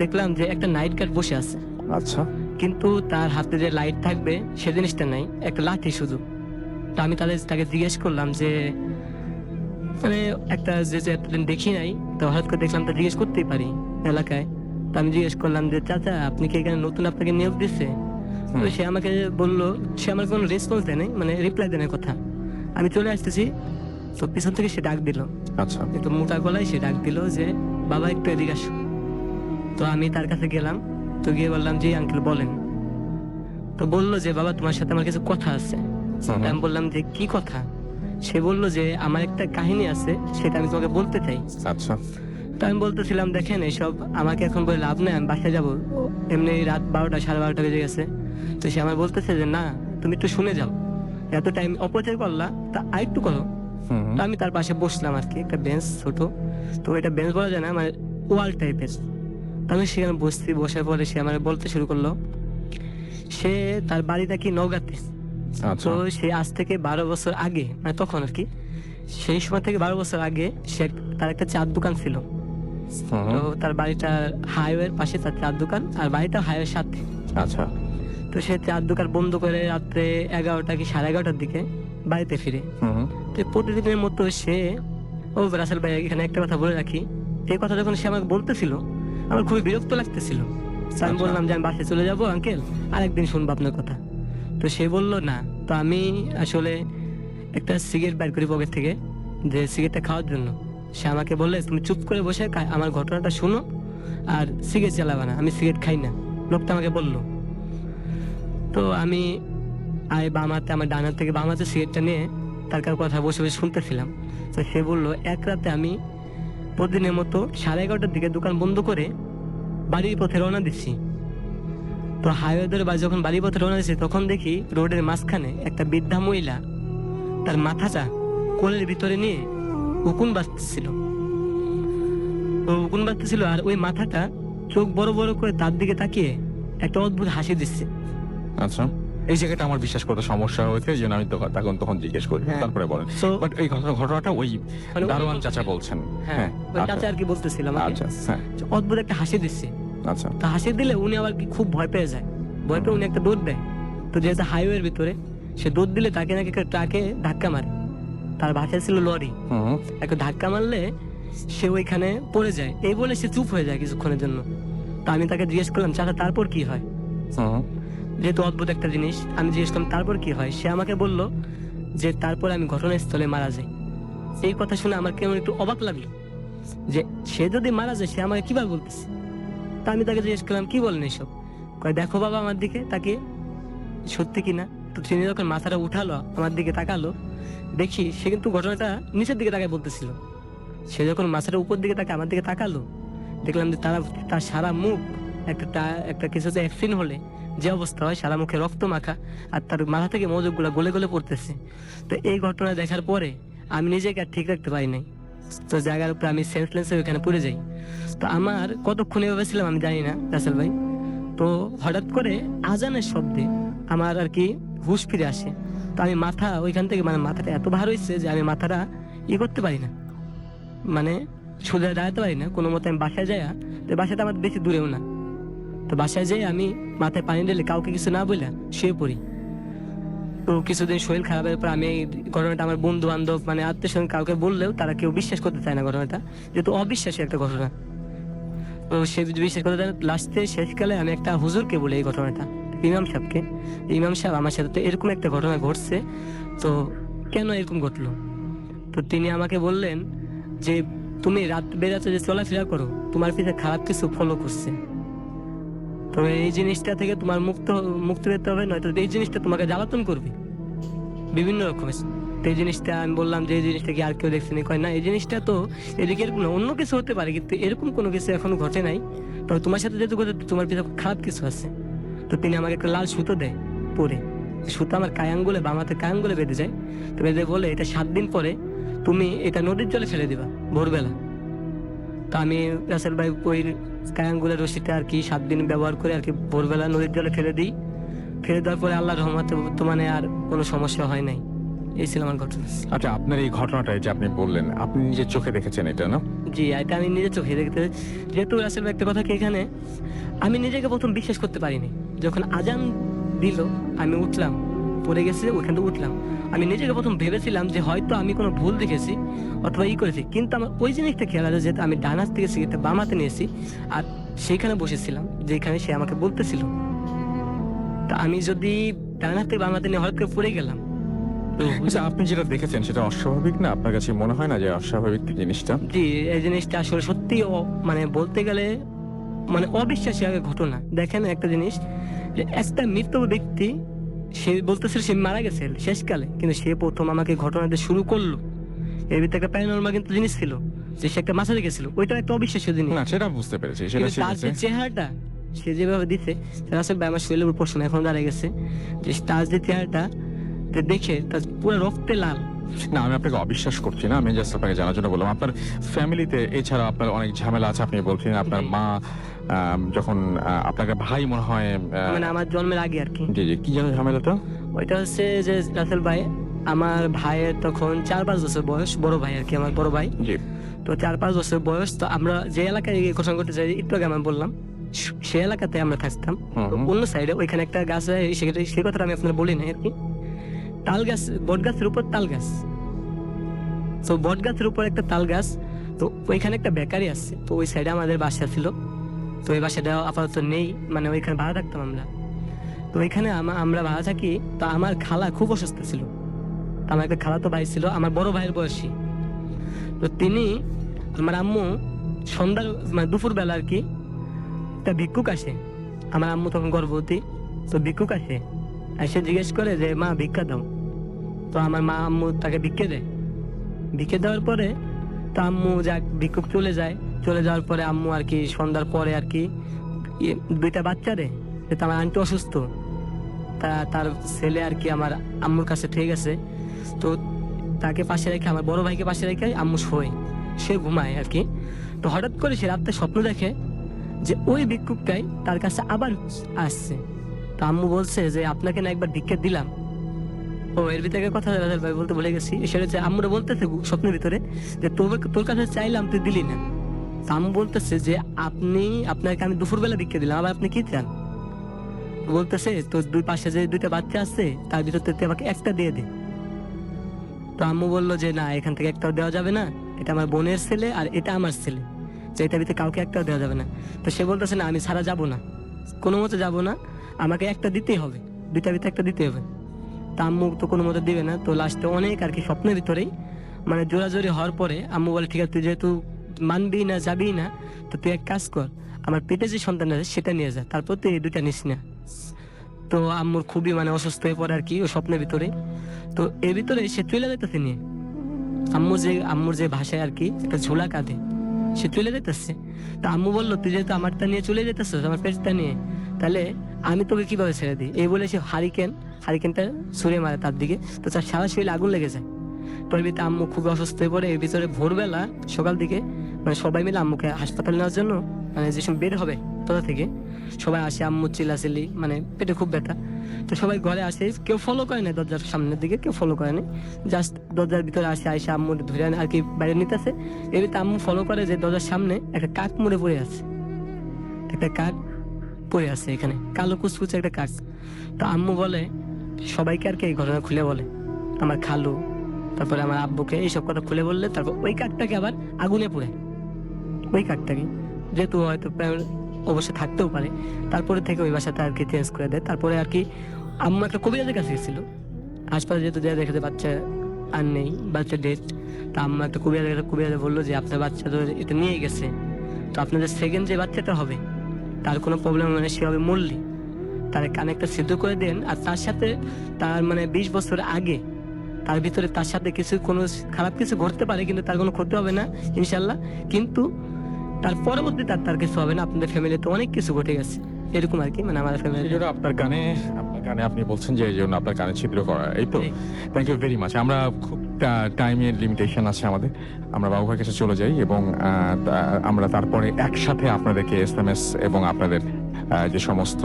দেখলাম যে একটা নাইট গার্ড বসে আছে, আচ্ছা কিন্তু তার হাতে যে লাইট থাকবে সে জিনিসটা নাই, একটা লাঠি শুধু। তো আমি তাকে জিজ্ঞেস করলাম যে মানে একটা যে এতদিন দেখি নাই, তো হঠাৎ করে দেখলাম, তো জিজ্ঞেস করতেই পারি এলাকায়। তো আমি জিজ্ঞেস করলাম যে চাচা, আপনি কি এখানে নতুন, আপনাকে নিয়োগ দিচ্ছে? তো সে আমাকে বললো, সে আমার কোনো রেসপন্স দেয় নাই, মানে রিপ্লাই দেয় নাই কথা। আমি চলে আসতেছি, তো পিছন থেকে সে ডাক দিল, আচ্ছা একটু মোটা গলায় সে ডাক দিল যে বাবা একটু এদিকে আসো। তো আমি তার কাছে গেলাম, তো গিয়ে বললাম জি আঙ্কেল বলেন। তো বললো যে বাবা তোমার সাথে আমার কিছু কথা আছে। আমি বললাম যে কি কথা? সে বললো যে আমার একটা কাহিনী আছে, সেটা আমি তোমাকে বলতে চাই। আচ্ছা তো আমি বলতেছিলাম দেখেন এইসব আমাকে এখন বলে লাভ নেই, আমি বাসায় যাবো, এমনি রাত 12টা 12:30 বেজে গেছে। তো সে আমার বলতেছে যে না তুমি একটু শুনে যাও, এত টাইম অপচয় করলা, তা আরেকটু করো। তো আমি তার পাশে বসলাম আর কি, একটা বেঞ্চ ছোট, তো এটা বেঞ্চ বলা যায় না, মানে ওয়াল টাইপের। তো আমি সেখানে বসছি, বসার পরে সে আমার বলতে শুরু করলো সে তার বাড়িটা কি নওগাঁতে। আচ্ছা তো সে আজ থেকে 12 বছর আগে, মানে তখন আর কি, সেই সময় থেকে 12 বছর আগে সে তার একটা চার দোকান ছিল। তো তার বাড়িটা হাইওয়ের পাশে, তার চার দোকান, আর বাড়িটা হাইওয়ের সাথে। আচ্ছা তো সে চার দোকান বন্ধ করে রাত্রে 11টা কি 11:30টার দিকে বাড়িতে ফিরে। তো প্রতিদিনের মতো সে, ও রাসেল ভাই এখানে একটা কথা বলে রাখি, এই কথা যখন সে আমাকে বলতেছিল আমার খুবই বিরক্ত লাগতেছিল। তো আমি বললাম যে আমি বাসায় চলে যাবো আঙ্কেল, আরেকদিন শুনবো আপনার কথা। তো সে বললো না। তো আমি আসলে একটা সিগারেট বাইর করি পকেট থেকে, যে সিগারেটটা খাওয়ার জন্য। সে আমাকে বললে তুমি চুপ করে বসে আমার ঘটনাটা শুনো, আর সিগারেট চালাবে না, আমি সিগারেট খাই না, লোকটা আমাকে বললো। তো আমি বাম হাতে, আমার ডান হাত থেকে বাম হাতে সিগারেটটা নিয়ে তার কথা বসে বসে শুনতেছিলাম। তো সে বললো এক রাতে আমি প্রতিদিনের মতো 11:30টার দিকে দোকান বন্ধ করে বাড়ির পথে রওনা দিচ্ছি। তো হাইওয়ে ধরে যখন বাড়ির পথে রওনা দিচ্ছি, তখন দেখি রোডের মাঝখানে একটা বৃদ্ধা মহিলা তার মাথাটা কোলের ভিতরে নিয়ে উকুন বাজতেছিল। তো উকুন বাজতেছিল, আর ওই মাথাটা চোখ বড় বড় করে তার দিকে তাকিয়ে একটা অদ্ভুত হাসি দিচ্ছে। আচ্ছা এই জায়গাটা আমার বিশ্বাস করতে সমস্যা হয়েছে, যে আমি তখন জিজ্ঞেস করি, হ্যাঁ। তারপরে বলেন। So- বাট এই ঘটনাটা ওই মানে দারোয়ান চাচা বলছেন। হ্যাঁ, ওই আচ্ছা। চাচা আর কি বলতেছিল আমাকে, আচ্ছা হ্যাঁ অদ্ভুত একটা হাসি দিচ্ছে। আচ্ছা তো হাসি দিলে উনি আবার কি খুব ভয় পেয়ে যায়, ভয় পেয়ে উনি একটা দৌড় দেয়। তো যেহেতু হাইওয়ের ভিতরে, সে দৌড় দিলে তাকে নাকি একটা ট্রাকে ধাক্কা মারে, তার ভাষায় ছিল লরি। একটা ধাক্কা মারলে সে ওইখানে পড়ে যায়, এই বলে সে চুপ হয়ে যায় কিছুক্ষণের জন্য। তো আমি তাকে জিজ্ঞেস করলাম চাচা তারপর কি হয়, যেহেতু অদ্ভুত একটা জিনিস। আমি জিজ্ঞেস করলাম তারপর কি হয়, সে আমাকে বলল যে তারপর আমি ঘটনাস্থলে মারা যাই। এই কথা শুনে আমার কেমন একটু অবাক লাগলো, যে সে যদি মারা যায় সে আমাকে কিভাবে বলতেছে। তা আমি তাকে জিজ্ঞেস করলাম কি বলেন এসব? কয় দেখো বাবা আমার দিকে তাকে, সত্যি কিনা। তো তিনি যখন মাথাটা উঠালো আমার দিকে তাকালো, দেখি সে কিন্তু ঘটনাটা নিচের দিকে তাকায় বলতেছিল। সে যখন মাথাটা উপর দিকে তাকে আমার দিকে তাকালো, দেখলাম যে তার সারা মুখ একটা কিছুতে অ্যাক্সিডেন্ট হলে যে অবস্থা হয়, সারা মুখে রক্ত মাখা, আর তার মাথা থেকে মজকগুলো গলে গলে পড়তেছে। তো এই ঘটনা দেখার পরে আমি নিজেকে আর ঠিক রাখতে পারি নাই। তো জায়গার উপরে আমি সেন্সলেন্সে ওইখানে পড়ে যাই। তো আমার কতক্ষণ এভাবে ছিলাম আমি জানি না রাসেল ভাই। তো হঠাৎ করে আজানের শব্দে আমার আর কি হুঁশ ফিরে আসে। তো আমি মাথা ওইখান থেকে, মানে মাথাটা এত ভার হয়েছে যে আমি মাথাটা করতে পারি না, মানে সোজা দাঁড়াতে পারি না কোনো মতে। আমি বাসায় যাই, তো বাসাটা আমার বেশি দূরেও না। তো বাসায় যাই আমি মাথায় পানি ঢেলে কাউকে কিছু না বলে শুয়ে পড়ি। তো কিছুদিন শরীর খারাপের পর আমি এই ঘটনাটা আমার বন্ধু বান্ধব, মানে আত্মীয় স্বজন কাউকে বললেও তারা কেউ বিশ্বাস করতে চায় না ঘটনাটা, যেহেতু অবিশ্বাসী একটা ঘটনা। তো সে বিশ্বাস করতে চায় না। লাস্টে শেষকালে আমি একটা হুজুরকে বলি এই ঘটনাটা, ইমাম সাহেবকে, ইমাম সাহেব আমার সাথে তো এরকম একটা ঘটনা ঘটছে, তো কেন এরকম ঘটলো? তো তিনি আমাকে বললেন যে তুমি রাত বেরাতে যে চলাফেরা করো, তোমার পিছনে খারাপ কিছু ফলো করছে। তো এই জিনিসটা থেকে তোমার মুক্তি পেতে হবে, নয়তো এই জিনিসটা তোমাকে জ্বালাতন করবে বিভিন্ন রকমের। তো এই জিনিসটা আমি বললাম যে এই জিনিসটা কি আর কেউ দেখছেনি? কয় না, এই জিনিসটা তো এদিকে এরকম না, অন্য কিছু হতে পারে, কিন্তু এরকম কোনো কিছু এখনো ঘটে নাই। তো তোমার সাথে যেহেতু ঘটে, তোমার পিছনে খারাপ কিছু আছে। তো তিনি আমাকে একটা লাল সুতো দেয় পরে, সুতো আমার কায়াঙ্গুলে, বাম হাতের কায়াঙ্গুলে বেঁধে যায়। তো বেঁধে বলে এটা 7 দিন পরে তুমি এটা নদীর জলে ফেলে দিবা ভোরবেলা। তো আমি রাসেল ভাই ওই কায়াঙ্গুলের রশিটা আর কি 7 দিন ব্যবহার করে আর কি ভোরবেলা নদীর জলে ফেলে দিই। ফেলে দেওয়ার পরে আল্লাহর রহমতে বর্তমানে আর কোনো সমস্যা হয় নাই। এই ছিল আমার ঘটনা। আচ্ছা আপনার এই ঘটনাটা যে আপনি বললেন, আপনি নিজের চোখে দেখেছেন এটা না? জি, এটা আমি নিজের চোখে দেখতে, যেহেতু রাসেল ভাই একটা কথা কি, এখানে আমি নিজেকে প্রথম বিশ্বাস করতে পারিনি। যখন আজান দিল আমি উঠলাম, পড়ে গেছে ওইখান থেকে উঠলাম, আমি নিজেকে প্রথম ভেবেছিলাম যে হয়তো আমি কোনো ভুল দেখেছি অথবা করেছি। কিন্তু আমার ওই জিনিসটা খেয়াল আছে, যেহেতু আমি ডান হাত থেকে সিগারেটটা বাম হাতে নিয়েছি আর সেইখানে বসেছিলাম যেখানে সে আমাকে বলতেছিল। তা আমি যদি ডান হাতে বাম হাতে নিয়ে হঠাৎ করে পড়ে গেলাম, তো আচ্ছা, আপনি যেটা দেখেছেন সেটা অস্বাভাবিক না? আপনার কাছে মনে হয় না যে অস্বাভাবিক জিনিসটা? জি এই জিনিসটা আসলে সত্যি মানে বলতে গেলে মানে অবিশ্বাসী আগে ঘটনা। দেখেন একটা জিনিস, যে একটা মৃত ব্যক্তি, সে বলতেছিল সে মারা গেছে শেষকালে, কিন্তু সে প্রথম আমাকে ঘটনাটা শুরু করলো। এর ভিতরে একটা প্যারানর্মাল কিন্তু জিনিস ছিল, যে সে একটা মাথা রেখেছিল, ওইটা একটা অবিশ্বাসীয় জিনিস। না, সেটা বুঝতে পেরেছি, সেটা কিন্তু ঠিক তার আছে। যে চেহারাটা সে যেভাবে দিছে, সেটা আসলে আমার শরীরের উপর প্রশ্ন এখন দাঁড়িয়ে গেছে, যে তার যে চেহারাটা যে দেখে তার পুরো রক্তে লাল। না, আমি আপনাকে অবিশ্বাস করছি না, আমি জাস্ট আপনাকে জানার জন্য বললাম। আপনার ফ্যামিলিতে এছাড়া আপনার অনেক ঝামেলা আছে, আপনি বলছিলেন আপনার জি। মা যখন আপনাকে ভাই মনে হয় মানে আমার জন্মের আগে আর কি। জি জি, কি যেন ঝামেলাটা? ওইটা হচ্ছে যে রাসেল ভাই, আমার ভাইয়ের তখন 4-5 বছর বয়স, বড় ভাই আর কি, আমার বড় ভাই। জি। তো 4-5 বছর বয়স, তো আমরা যে এলাকায় ঘোষণা করতে চাই একটু আগে আমি বললাম, সে এলাকাতে আমরা থাকতাম। তো অন্য সাইডে ওইখানে একটা গাছ হয়, সেই কথাটা আমি আপনার বলি না আর কি। তাল গাছ, বট গাছের উপর তাল গাছ, তো বট গাছের উপর একটা তাল গাছ, তো ওইখানে একটা বেকারি আছে, তো ওই সাইডে আমাদের বাসা ছিল। তো ওই বাসাটা আপাতত নেই, মানে ওইখানে ভাড়া থাকতাম আমরা। তো ওইখানে আমরা ভাড়া থাকি। তো আমার খালা খুব অসুস্থ ছিল, তো আমার একটা খালাতো ভাই ছিল আমার বড় ভাইয়ের বয়সী। তো তিনি, আমার আম্মু সন্ধ্যার মানে দুপুর বেলা আর কি, একটা ভিক্ষুক আসে। আমার আম্মু তখন গর্ভবতী, তো ভিক্ষুক আসে, এসে জিজ্ঞেস করে যে মা ভিক্ষা দাও। তো আমার মা আম্মু তাকে ভিক্ষে দেয়। ভিক্ষে দেওয়ার পরে তো আম্মু ভিক্ষুক চলে যায়। চলে যাওয়ার পরে আম্মু আর কি সন্ধ্যার পরে আর কি দুইটা বাচ্চারে, যেহেতু আমার আন্টি অসুস্থ, তার ছেলে আর কি আমার আম্মুর কাছে ঠিক আছে, তো তাকে পাশে রেখে, আমার বড় ভাইকে পাশে রেখে আম্মু শোয়, সে ঘুমায় আর কি। তো হঠাৎ করে সে রাত্রে স্বপ্ন দেখে যে ওই ভিক্ষুকটাই তার কাছে আবার আসছে। তো আম্মু বলছে যে আপনাকে না একবার ভিক্ষা দিলাম। ও এর ভিতরে কথা রাজার ভাই বলতে ভুলে গেছি, সেটা হচ্ছে আম্মুরা বলতেছে স্বপ্নের ভিতরে যে তোর কাছে চাইলাম তুই দিলি না। তো আম্মু বলতেছে যে আপনাকে আমি দুপুরবেলা ভিক্ষা দিলাম, আবার আপনি কি চান? বলতেছে তো দুই পাশে যে দুইটা বাচ্চা আছে তার ভিতর থেকে আমাকে একটা দিয়ে দে। তো আম্মু বললো যে না, এখান থেকে একটাও দেওয়া যাবে না, এটা আমার বোনের ছেলে আর এটা আমার ছেলে, যে এটার ভিতরে কাউকে একটাও দেওয়া যাবে না। তো সে বলতেছে না, আমি ছাড়া যাবো না, কোনো মতে যাবো না, আমাকে একটা দিতেই হবে, দুইটার ভিতরে একটা দিতে হবে। তা আম্মু তো কোনো মতে দিবে না। তো লাস্টে অনেক আর কি স্বপ্নের ভিতরেই মানে জোরাজোরি হওয়ার পরে আম্মু বলে ঠিক আছে, তুই যেহেতু মানবি না, যাবি না, তো তুই এক কাজ কর, আমার পেটে যে সন্তান আছে সেটা নিয়ে যা, তারপর তুই এই দুইটা নিস না। তো আম্মুর খুবই মানে অসুস্থ হয়ে পড়ে আর কি ওই স্বপ্নের ভিতরে। তো এর ভিতরে সে চলে যেতেছে নিয়ে, আম্মুর যে ভাষায় আর কি একটা ঝোলা কাঁধে, সে চলে যেতেছে। তো আম্মু বললো তুই যেহেতু আমারটা নিয়ে চলে যেতেছিস, আমার পেটটা নিয়ে, তাহলে আমি তোকে কিভাবে ছেড়ে দিই? এই বলে সে হারিকেনটা ছুঁড়ে মারে তার দিকে। তো তার সারা শরীরে আগুন লেগে যায়। তো এর ভিতরে আম্মু খুবই অসুস্থ হয়ে পড়ে। এর ভিতরে ভোরবেলা সকাল দিকে মানে সবাই মিলে আম্মুকে হাসপাতালে নেওয়ার জন্য, মানে যে সময় বের হবে কোথা থেকে সবাই আসে, আম্মু চিল্লাচিল্লি, মানে পেটে খুব ব্যথা। তো সবাই ঘরে আসে, কেউ ফলো করে না দরজার সামনের দিকে, কেউ ফলো করে না, জাস্ট দরজার ভিতরে আসে আম্মু ধরে আর কি বাইরে নিতেছে। এর ভিতরে আম্মু ফলো করে যে দরজার সামনে একটা কাক মরে পড়ে আছে, একটা কাক পড়ে আছে এখানে, কালো কুচকুচে একটা কাক। তো আম্মু বলে সবাইকে আর কি এই ঘটনা খুলে বলে, আমার খালু, তারপরে আমার আব্বুকে এইসব কথা খুলে বললে, তারপর ওই কাকটাকে আবার আগুনে পুড়ে, ওই কাকটাকে, যেহেতু হয়তো অবশ্যই থাকতেও পারে, তারপরে থেকে ওই বাসাটা আর কি চেঞ্জ করে দেয়। তারপরে আর কি আম্মু একটা কবিরাজের কাছে গেছিল, আশপাশে যেহেতু দেখে বাচ্চা আর নেই, বাচ্চা ডেট। তা আম্মু একটা কবিরাজে বললো যে আপনার বাচ্চা তো এটা নিয়ে গেছে, তো আপনাদের সেকেন্ড যে বাচ্চাটা হবে তার কোনো প্রবলেম মানে সে হবে মল্লি, তার কানে একটা সিদ্ধ করে দেন। আর তার সাথে তার মানে 20 বছর আগে তার ভিতরে তার সাথে কোনো খারাপ কিছু ঘটতে পারে, কিন্তু তার কোনো ক্ষতি হবে না ইনশাল্লাহ। কিন্তু তার পরবর্তী তার কিছু হবে না। আপনাদের ফ্যামিলিতে অনেক কিছু ঘটে গেছে এরকম আর কি, মানে আমার ফ্যামিলি। এই জন্য আপনার কানে আপনি বলছেন যে এই জন্য আপনার কানে ছিদ্র করা, এই তো? Thank you very much. আমরা খুব টাইমের লিমিটেশন আছে আমাদের, আমরা বাবু ভাইয়ের কাছে চলে যাই এবং আমরা তারপরে একসাথে আপনাদেরকে SMS এবং আপনাদের যে সমস্ত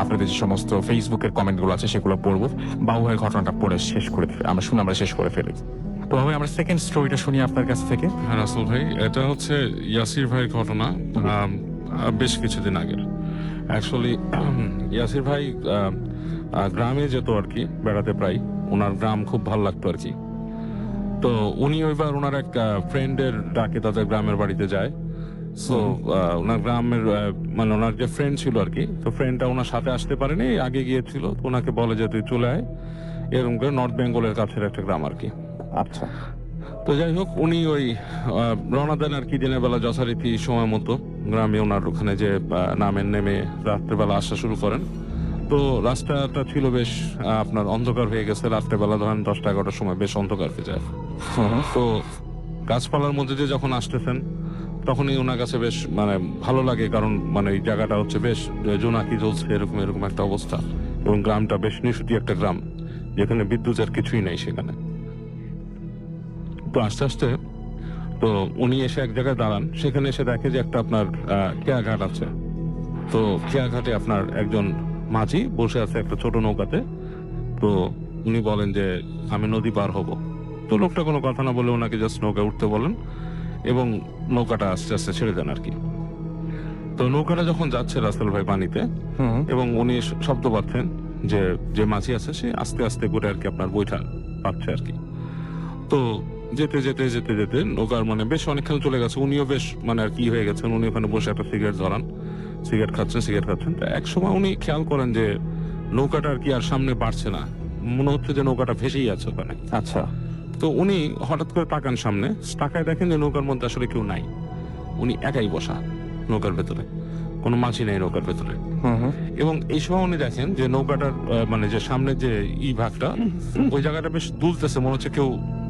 আপনাদের যে সমস্ত ফেসবুকের কমেন্টগুলো আছে সেগুলো পড়বো। বাবু ভাইয়ের ঘটনাটা পড়ে আমরা শেষ করে ফেলি। তো ভাই আমরা সেকেন্ড স্টোরিটা শুনি আপনার কাছ থেকে। হ্যাঁ রাসেল ভাই, এটা হচ্ছে ইয়াসির ভাইয়ের ঘটনা, বেশ কিছুদিন আগের। অ্যাকচুয়ালি ইয়াসির ভাই গ্রামে যেত আর কি বেড়াতে, প্রায় ওনার গ্রাম খুব ভালো লাগতো আর কি। তো উনি ওইবার ওনার এক ফ্রেন্ডের ডাকে তাদের গ্রামের বাড়িতে যায়। সো ওনার গ্রামের মানে ওনার যে ফ্রেন্ড ছিল আর কি, তো ফ্রেন্ডটা ওনার সাথে আসতে পারেনি, আগে গিয়েছিল। তো ওনাকে বলে যে তুই চলে আয়, এরকম করে নর্থ বেঙ্গলের কাছের একটা গ্রাম আর কি। আচ্ছা। তো যাই হোক, উনি ওই রওনা দেন আর কি দিনের বেলা যথারীতি সময় মতো গ্রামে। ওনার ওখানে যে নামেন, নেমে রাত্রেবেলা আসা শুরু করেন। তো রাস্তাটা ছিল বেশ আপনার অন্ধকার হয়ে গেছে। রাত্রেবেলা ধরেন 10টা-11টার সময় বেশ অন্ধকার হয়ে যায়। তো গাছপালার মধ্যে দিয়ে যখন আসতেছেন তখনই ওনার কাছে বেশ মানে ভালো লাগে, কারণ মানে এই জায়গাটা হচ্ছে বেশ জোনাকি জ্বলছে, এরকম এরকম একটা অবস্থা। এবং গ্রামটা বেশ নিশুতি একটা গ্রাম, যেখানে বিদ্যুতের কিছুই নেই সেখানে। তো আস্তে আস্তে তো উনি এসে এক জায়গায় দাঁড়ান। সেখানে এসে দেখে যে একটা আপনার কেয়া ঘাট আছে। তো কেয়া ঘাটে আপনার একজন মাঝি বসে আছে একটা ছোট নৌকাতে। তো উনি বলেন যে আমি নদী পার হব। তো লোকটা কোনো কথা না বলে ওনাকে জাস্ট নৌকা উঠতে বলেন এবং নৌকাটা আস্তে আস্তে ছেড়ে দেন আর কি। তো নৌকাটা যখন যাচ্ছে রাসেল ভাই পানিতে, এবং উনি শব্দ পাচ্ছেন যে যে মাঝি আছে সে আস্তে আস্তে করে আর কি আপনার বৈঠা পাচ্ছে আর কি। তো যেতে যেতে যেতে যেতে নৌকার মানে বেশ অনেকক্ষণ চলে গেছে। উনিও বেশ মানে আর কি হয়ে গেছেন। উনি ওখানে বসে একটা সিগারেট ধরান, সিগারেট খাচ্ছেন। তো এক সময় উনি খেয়াল করেন যে নৌকাটা আর কি আর সামনে বাড়ছে না, মনে হচ্ছে যে নৌকাটা ভেসেই আছে ওখানে। আচ্ছা। তো উনি হঠাৎ করে তাকান সামনে, তাকায় দেখেন যে নৌকার মধ্যে আসলে কেউ নাই। উনি একাই বসা নৌকার ভেতরে, কোনো মাঝি নেই নৌকার ভেতরে। এবং এই সময় উনি দেখেন যে নৌকাটার মানে যে সামনে যে ভাগটা, ওই জায়গাটা বেশ দুলতেছে, মনে হচ্ছে কেউ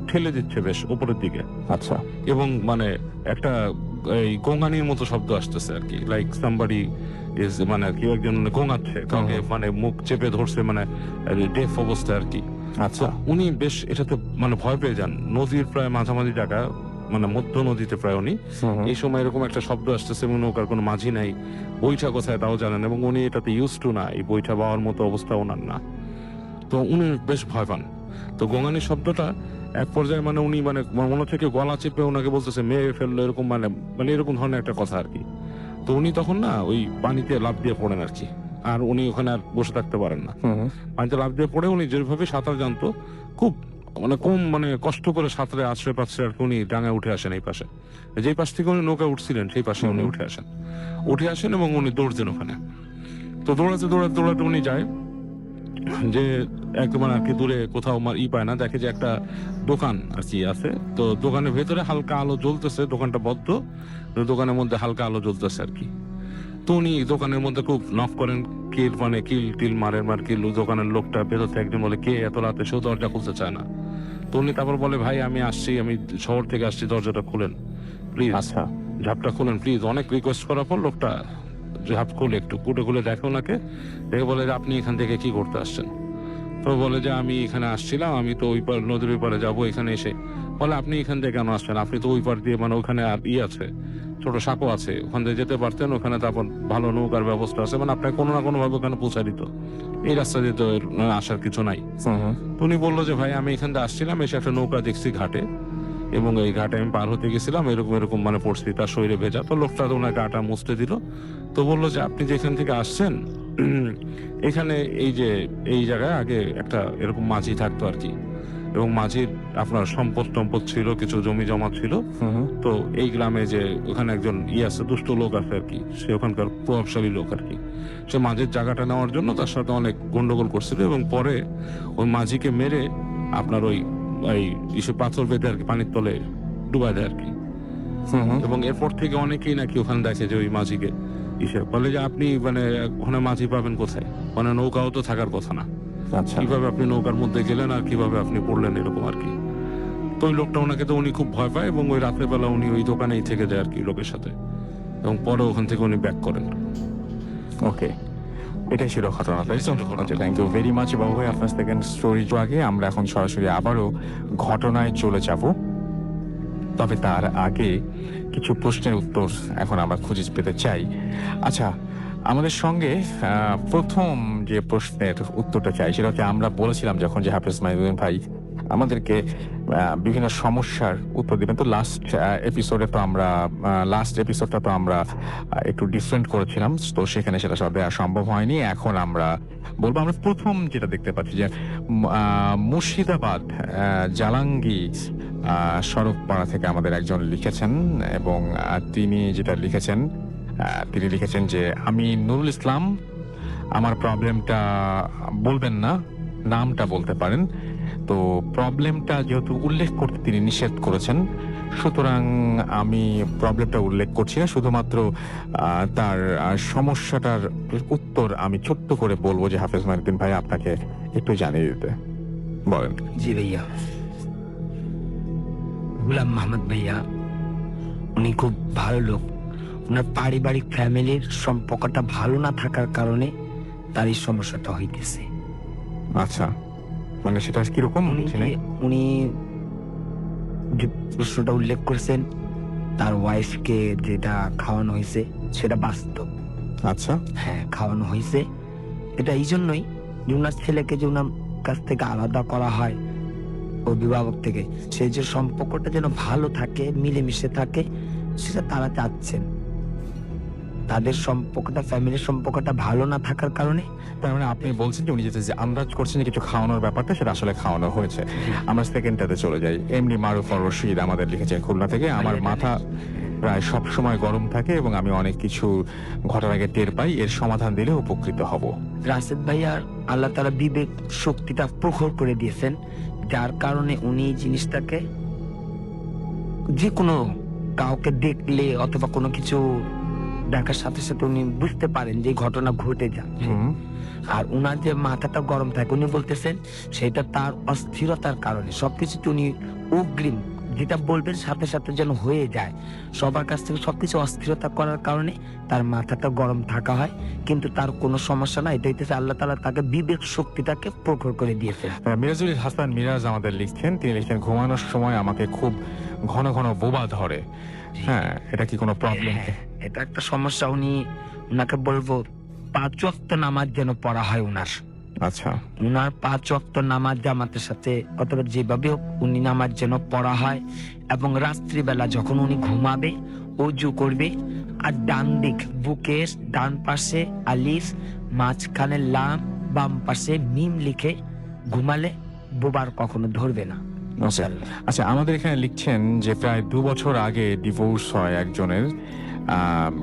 ঠেলে দিচ্ছে বেশ উপরের দিকে। আচ্ছা। এবং মানে একটা এই গোঙানির মতো শব্দ আসতেছে আর কি, লাইক সামবাডি ইজ মানে কেউ একজন গোঙাচ্ছে কাউকে, মানে মুখ চেপে ধরছে, মানে ডেফ অবস্থা আর কি। আচ্ছা। উনি বেশ এটাতে মানে ভয় পেয়ে যান। নদীর প্রায় মাঝামাঝি জায়গা, মানে মধ্য নদীতে প্রায় উনি। এই সময় এরকম একটা শব্দ আসতেছে এবং নৌকার কোনো মাঝি নাই, বইটা কোথায় তাও জানেন, এবং উনি এটাতে ইউজ টু না, এই বইটা পাওয়ার মতো অবস্থা ওনার না। তো উনি বেশ ভয় পান। তো গোঙানির শব্দটা এক পর্যায়ে মানে উনি মানে মনে থেকে গলা চেপে ওনাকে বলতেছে মেরে ফেললো, এরকম মানে মানে এরকম ধরনের একটা কথা আর কি। তো উনি তখন না ওই পানিতে লাফ দিয়ে পড়েন আর কি। আর উনি ওখানে আর বসে থাকতে পারেন না, পানিতে লাফ দিয়ে পড়ে উনি যেভাবে সাঁতার জানতো, খুব মানে কম মানে কষ্ট করে সাঁতারে আছড়ে পাচ্ছে আর কি, উনি ডাঙায় উঠে আসেন। এই পাশে যেই পাশ থেকে উনি নৌকা উঠছিলেন সেই পাশে উনি উঠে আসেন এবং উনি দৌড়ছেন ওখানে। তো দৌড়াতে দৌড়াতে দৌড়াতে উনি যায় যে একদম আর কি দূরে কোথাও পায় না, দেখে যে একটা দোকান আর কি আছে। তো দোকানের ভেতরে হালকা আলো জ্বলতেছে, দোকানটা বদ্ধ, দোকানের মধ্যে হালকা আলো জ্বলতেছে আর কি। তো উনি দোকানের মধ্যে খুব নক করেন, কিল মানে কিল টিল মারেন আর কি। দোকানের লোকটা ভেতর থেকে একজন বলে কে এত রাতে, সেও দরজা খুলতে চায় না। তো উনি তারপর বলে ভাই আমি আসছি, আমি শহর থেকে আসছি, দরজাটা খুলেন প্লিজ। আচ্ছা। ঝাপটা খুলেন প্লিজ। অনেক রিকোয়েস্ট করার পর লোকটা ঝাপ খুলে একটু খুলে দেখে ওনাকে, দেখে বলে যে আপনি এখান থেকে কি করতে আসছেন? তো বলে যে আমি এখানে আসছিলাম, আমি তো ওই পার নদীর ওই পারে যাবো, এখানে এসে। বলে আপনি এখান থেকে কেন আসছেন? আপনি তো ওই পার দিয়ে মানে ওখানে আর আছে, ছোট সাঁকো আছে, ওখান থেকে যেতে পারতেন, ওখানে তারপর ভালো নৌকার ব্যবস্থা আছে, মানে আপনাকে কোনো না কোনো ভাবে ওখানে পৌঁছা দিত, এই রাস্তা দিয়ে তো আসার কিছু নাই। তো উনি বললো যে ভাই আমি এখান থেকে আসছিলাম, এসে একটা নৌকা দেখছি ঘাটে, এবং এই ঘাটে আমি পার হতে গেছিলাম, এরকম এরকম মানে পড়ছি, তার শরীরে ভেজা। তো লোকটা তো ওনার গাটা মুছতে দিল। তো বললো যে আপনি যেখান থেকে আসছেন এখানে এই যে এই জায়গায় আগে একটা এরকম মাঝি থাকতো আর কি, এবং মাঝির আপনার সম্পদ ছিল, কিছু জমি জমা ছিল। তো এই গ্রামে যে ওখানে একজন আছে, দুষ্ট লোক আছে আর কি, সে ওখানকার প্রভাবশালী লোক আর কি, সে মাঝির জায়গাটা নেওয়ার জন্য তার সাথে অনেক গন্ডগোল করছিল, এবং পরে ওই মাঝিকে মেরে আপনার ওই পাথর বেঁধে আর কি পানির তলে ডুবাই দেয় আর কি। এবং এরপর থেকে অনেকেই নাকি ওখানে দেখে যে ওই মাঝিকে বলে যে আপনি মানে ওখানে মাঝি পাবেন কোথায়, মানে নৌকাও তো থাকার কথা না, কিভাবে আপনি নৌকার মধ্যে গেলেন আর কিভাবে আপনি পড়লেন, এরকম আর কি। তো ওই লোকটা ওনাকে, তো উনি খুব ভয় পায়, এবং ওই রাতের বেলা উনি ওই দোকানেই থেকে যায় আর কি লোকের সাথে, এবং পরে ওখান থেকে উনি ব্যাক করেন। ওকে, এটাই ছিল ঘটনা, তাই তো? থ্যাংক ইউ ভেরি মাচ বাবু ভাই আপনার সেকেন্ড স্টোরি। আগে আমরা এখন সরাসরি আবারও ঘটনায় চলে যাব, তবে তার আগে কিছু প্রশ্নের উত্তর এখন আমরা খুঁজে পেতে চাই। আচ্ছা, আমাদের সঙ্গে প্রথম যে প্রশ্নের উত্তরটা চাই সেটা হচ্ছে, আমরা বলেছিলাম যখন যে হাফেজ মাইনুদ্দিন ভাই আমাদেরকে বিভিন্ন সমস্যার উত্তর দিবেন। তো লাস্ট এপিসোডটা তো আমরা একটু ডিফারেন্ট করেছিলাম, তো সেখানে সেটা সব দেওয়া সম্ভব হয়নি। এখন আমরা বলবো, আমরা প্রথম যেটা দেখতে পাচ্ছি যে মুর্শিদাবাদ জালাঙ্গি সড়কপাড়া থেকে আমাদের একজন লিখেছেন, এবং তিনি যেটা লিখেছেন, তিনি লিখেছেন যে আমি নুরুল ইসলাম, আমার প্রবলেমটা বলবেন না, নামটা বলতে পারেন। তো প্রবলেমটা যেহেতু উল্লেখ করতে তিনি নিষেধ করেছেন, সুতরাং আমি প্রবলেমটা উল্লেখ করছি না, শুধুমাত্র তার সমস্যাটার উত্তর আমি ছোট্ট করে বলবো যে হাফেজ মাইনুদ্দিন ভাই আপনাকে একটু জানিয়ে দিতে বলেন। জি ভাইয়া, গুলাম মোহাম্মদ ভাইয়া উনি খুব ভালো লোক। ওনার পারিবারিক ফ্যামিলির সম্পর্কটা ভালো না থাকার কারণে তার এই সমস্যাটা হইতেছে। আচ্ছা, মানে সেটা কিরকম? উনি যে প্রশ্নটা উল্লেখ করেছেন, তার ওয়াইফকে যেটা খাওয়ানো হয়েছে সেটা বাস্তব। আচ্ছা, হ্যাঁ, খাওয়ানো হয়েছে। এটা এই জন্যই যে ওনার ছেলেকে যে ওনার কাছ থেকে আলাদা করা হয় অভিভাবক থেকে, সেই যে সম্পর্কটা যেন ভালো থাকে, মিলেমিশে থাকে, সেটা তারা চাচ্ছেন। তাদের সম্পর্কটা, ফ্যামিলির সম্পর্কটা ভালো না থাকার কারণে। তার মানে আপনি বলছেন যে উনি যেটা যে আন্দাজ করছেন যে কিছু খাওয়ানোর ব্যাপারটা, সেটা আসলে খাওয়ানো হয়েছে। আমরা সেকেন্ডটাতে চলে যাই। এমনি মারুফ আর রশিদ আমাদের লিখেছেন খুলনা থেকে, আমার মাথা প্রায় সব সময় গরম থাকে এবং আমি অনেক কিছু ঘটার আগে টের পাই, এর সমাধান দিলে উপকৃত হব। রাশেদ ভাইয়ার আল্লাহ তাআলা বিবেক শক্তিটা প্রখর করে দিয়েছেন, যার কারণে উনি এই জিনিসটাকে যে কোনো কাউকে দেখলে অথবা কোনো কিছু দেখার সাথে সাথে উনি বুঝতে পারেন যে ঘটনা ঘটে যাচ্ছে। আর উনার যে মাথাটা গরম থাকে, উনি বলতেছেন সেটা তার অস্থিরতার কারণে। সবকিছুতে উনি অগ্রিম যেটা বলবেন সাথে সাথে যেন হয়ে যায়, সবার কাছ থেকে সবকিছু অস্থিরতা করার কারণে তার মাথাটা গরম থাকা হয়। কিন্তু তার কোনো সমস্যা না, এটা হইতেছে আল্লাহ তাআলা তাকে বিবেক শক্তিটাকে প্রখর করে দিয়েছে। মিরাজুল হাসান মিরাজ আমাদের লিখছেন, তিনি লিখছেন ঘুমানোর সময় আমাকে খুব ঘন ঘন বোবা ধরে। হ্যাঁ, এটা কি কোনো প্রবলেম? এটা একটা সমস্যা। উনাকে বলবো 5 ওয়াক্ত নামাজ যেন পড়া হয় উনার। আচ্ছা, উনার 5 ওয়াক্ত নামাজ জামাতের সাথে অথবা যেভাবে হোক উনি নামাজ যেন পড়া হয়, এবং রাত্রিবেলা যখন উনি ঘুমাবে ওযু করবে, আর ডান দিক বুকের ডান পাশে আলিফ, মাঝখানে লাম, বাম পাশে মিম লিখে ঘুমালে বোবার কখনো ধরবে না। আচ্ছা, আমাদের এখানে লিখছেন যে প্রায় 2 বছর আগে ডিভোর্স হয় একজনের,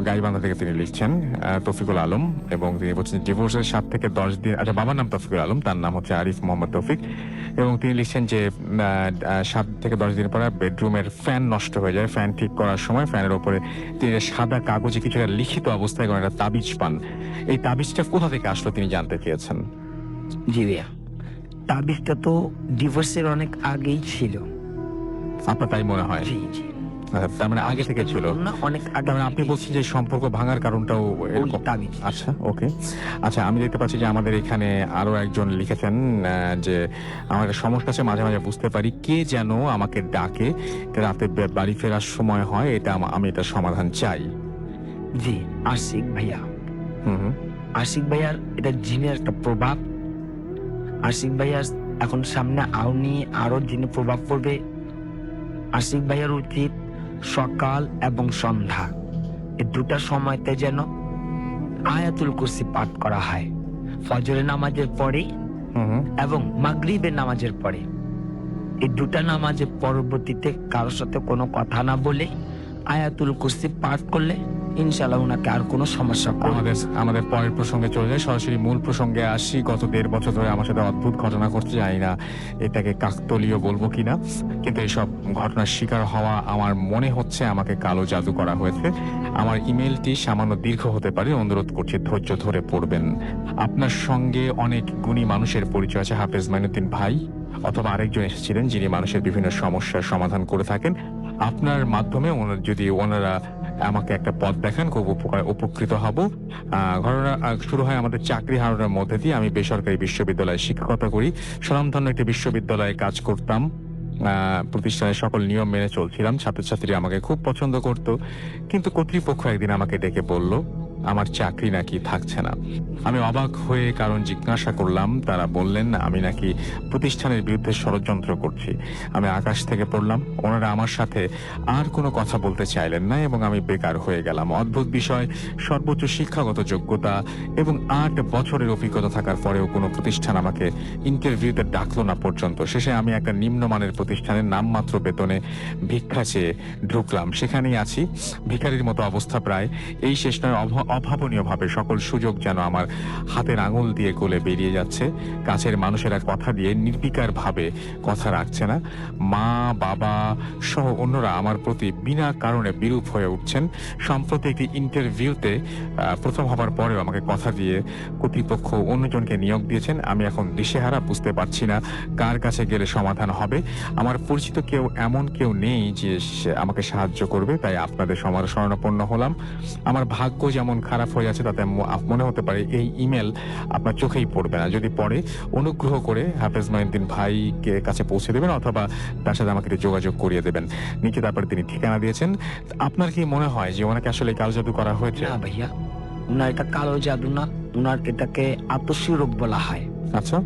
গাইবান্ধা থেকে তিনি লিখছেন, তৌফিকুল আলম, এবং তিনি বলছেন ডিভোর্সের 7 থেকে 10 দিন। আচ্ছা, বাবার নাম তৌফিকুল আলম, তার নাম হচ্ছে আরিফ মোহাম্মদ তৌফিক, এবং তিনি লিখছেন যে 7 থেকে 10 দিন পরে বেডরুমের ফ্যান নষ্ট হয়ে যায়। ফ্যান ঠিক করার সময় ফ্যানের উপরে তিনি সাদা কাগজে কিছু একটা লিখিত অবস্থায় কোনো একটা তাবিজ পান। এই তাবিজটা কোথা থেকে আসলো তিনি জানতে চেয়েছেন। জি ভাইয়া, তাবিজটা তো ডিভোর্সের অনেক আগেই ছিল। আপনার তাই মনে হয়? জি জি, তার মানে আগে থেকে ছিল না, অনেক আগে। তার মানে আপনি বলছেন যে সম্পর্ক ভাঙার কারণটাও এরকম? তাবিজ। আচ্ছা, ওকে। আচ্ছা, আমি দেখতে পাচ্ছি যে আমাদের এখানে আরো একজন লিখেছেন যে আমার একটা সমস্যা আছে, মাঝে মাঝে বুঝতে পারি কে যেন আমাকে ডাকে, রাতে বাড়ি ফেরার সময় হয়, এটা আমি এটা সমাধান চাই। জি, আশিক ভাইয়া। আশিক ভাইয়ার এটা জিনের একটা প্রভাব। আশিক ভাইয়ার এখন সামনে আরো জিনের প্রভাব পড়বে। আশিক ভাইয়ার উচিত সকাল এবং সন্ধ্যা এই দুটা সময়তে যেন আয়াতুল কুরসি পাঠ করা হয়, ফজরের নামাজের পরে এবং মাগরিবের নামাজের পরে। এই দুটা নামাজের পরবর্তীতে কারোর সাথে কোনো কথা না বলে আয়াতুল কুরসি পাঠ করলে ইনশাআল্লাহ ওনাকে আর কোনো সমস্যা করবে। আমাদের পরের প্রসঙ্গে চলে যায়, সরাসরি মূল প্রসঙ্গে আসি। গত 1.5 বছর ধরে আমার সাথে অদ্ভুত ঘটনা ঘটছে, জানি না এটাকে কাকতালীয় বলবো কিনা, কিন্তু এইসব ঘটনার শিকার হওয়া আমার মনে হচ্ছে আমাকে কালো জাদু করা হয়েছে। আমার ইমেলটি সামান্য দীর্ঘ হতে পারে, অনুরোধ করছি ধৈর্য ধরে পড়বেন। আপনার সঙ্গে অনেক গুণী মানুষের পরিচয় আছে হাফেজ মাইনুদ্দিন ভাই, অথবা আরেকজন এসেছিলেন যিনি মানুষের বিভিন্ন সমস্যার সমাধান করে থাকেন। আপনার মাধ্যমে যদি ওনারা আমাকে একটা পথ দেখান, খুব উপকৃত হব। ঘটনা শুরু হয় আমাদের চাকরি হারানোর মধ্যে দিয়ে। আমি বেসরকারি বিশ্ববিদ্যালয়ে শিক্ষকতা করি, স্বনামধন্য একটি বিশ্ববিদ্যালয়ে কাজ করতাম। প্রতিষ্ঠানের সকল নিয়ম মেনে চলছিলাম, ছাত্রছাত্রীরা আমাকে খুব পছন্দ করত। কিন্তু কর্তৃপক্ষ একদিন আমাকে ডেকে বলল আমার চাকরি নাকি থাকছে না। আমি অবাক হয়ে কারণ জিজ্ঞাসা করলাম, তারা বললেন আমি নাকি প্রতিষ্ঠানের বিরুদ্ধে ষড়যন্ত্র করছি। আমি আকাশ থেকে পড়লাম। ওনারা আমার সাথে আর কোনো কথা বলতে চাইলেন না এবং আমি বেকার হয়ে গেলাম। অদ্ভুত বিষয়, সর্বোচ্চ শিক্ষাগত যোগ্যতা এবং 8 বছরের অভিজ্ঞতা থাকার পরেও কোনো প্রতিষ্ঠান আমাকে ইন্টারভিউতে ডাকলো না পর্যন্ত। শেষে আমি একটা নিম্নমানের প্রতিষ্ঠানের নামমাত্র বেতনে ভিক্ষা চেয়ে ঢুকলাম। সেখানেই আছি, ভিখারির মতো অবস্থা প্রায়। এই শেষ নয়, অভাবনীয়ভাবে সকল সুযোগ যেন আমার হাতের আঙুল দিয়ে গলে বেরিয়ে যাচ্ছে। কাছের মানুষেরা কথা দিয়ে নির্বিকার ভাবে কথা রাখছে না। মা বাবা সহ অন্যরা আমার প্রতি বিনা কারণে বিরূপ হয়ে উঠছেন। সম্প্রতি একটি ইন্টারভিউতে প্রথম হবার পরেও আমাকে কথা দিয়ে কর্তৃপক্ষ অন্যজনকে নিয়োগ দিয়েছেন। আমি এখন দিশেহারা, বুঝতে পারছি না কার কাছে গেলে সমাধান হবে। আমার পরিচিত এমন কেউ নেই যে আমাকে সাহায্য করবে, তাই আপনাদের শরণাপন্ন হলাম। আমার ভাগ্য যেমন খারাপ হয়ে আছে তাতে মনে হতে পারে এই ইমেল আপনার চোখেই পড়বে না। যদি পড়ে, অনুগ্রহ করে হাফেজ মঈনুদ্দিন ভাইকে কাছে পৌঁছে দেবেন অথবা তার সাথে আমাকে একটু যোগাযোগ করিয়ে দেবেন। নিচে তারপরে তিনি ঠিকানা দিয়েছেন। আপনার কি মনে হয় যে ওনাকে আসলে কালো জাদু করা হয়েছে? না ভাইয়া, উনার এটা কালো জাদু না, উনার এটাকে আতসী রোগ বলা হয়। আচ্ছা,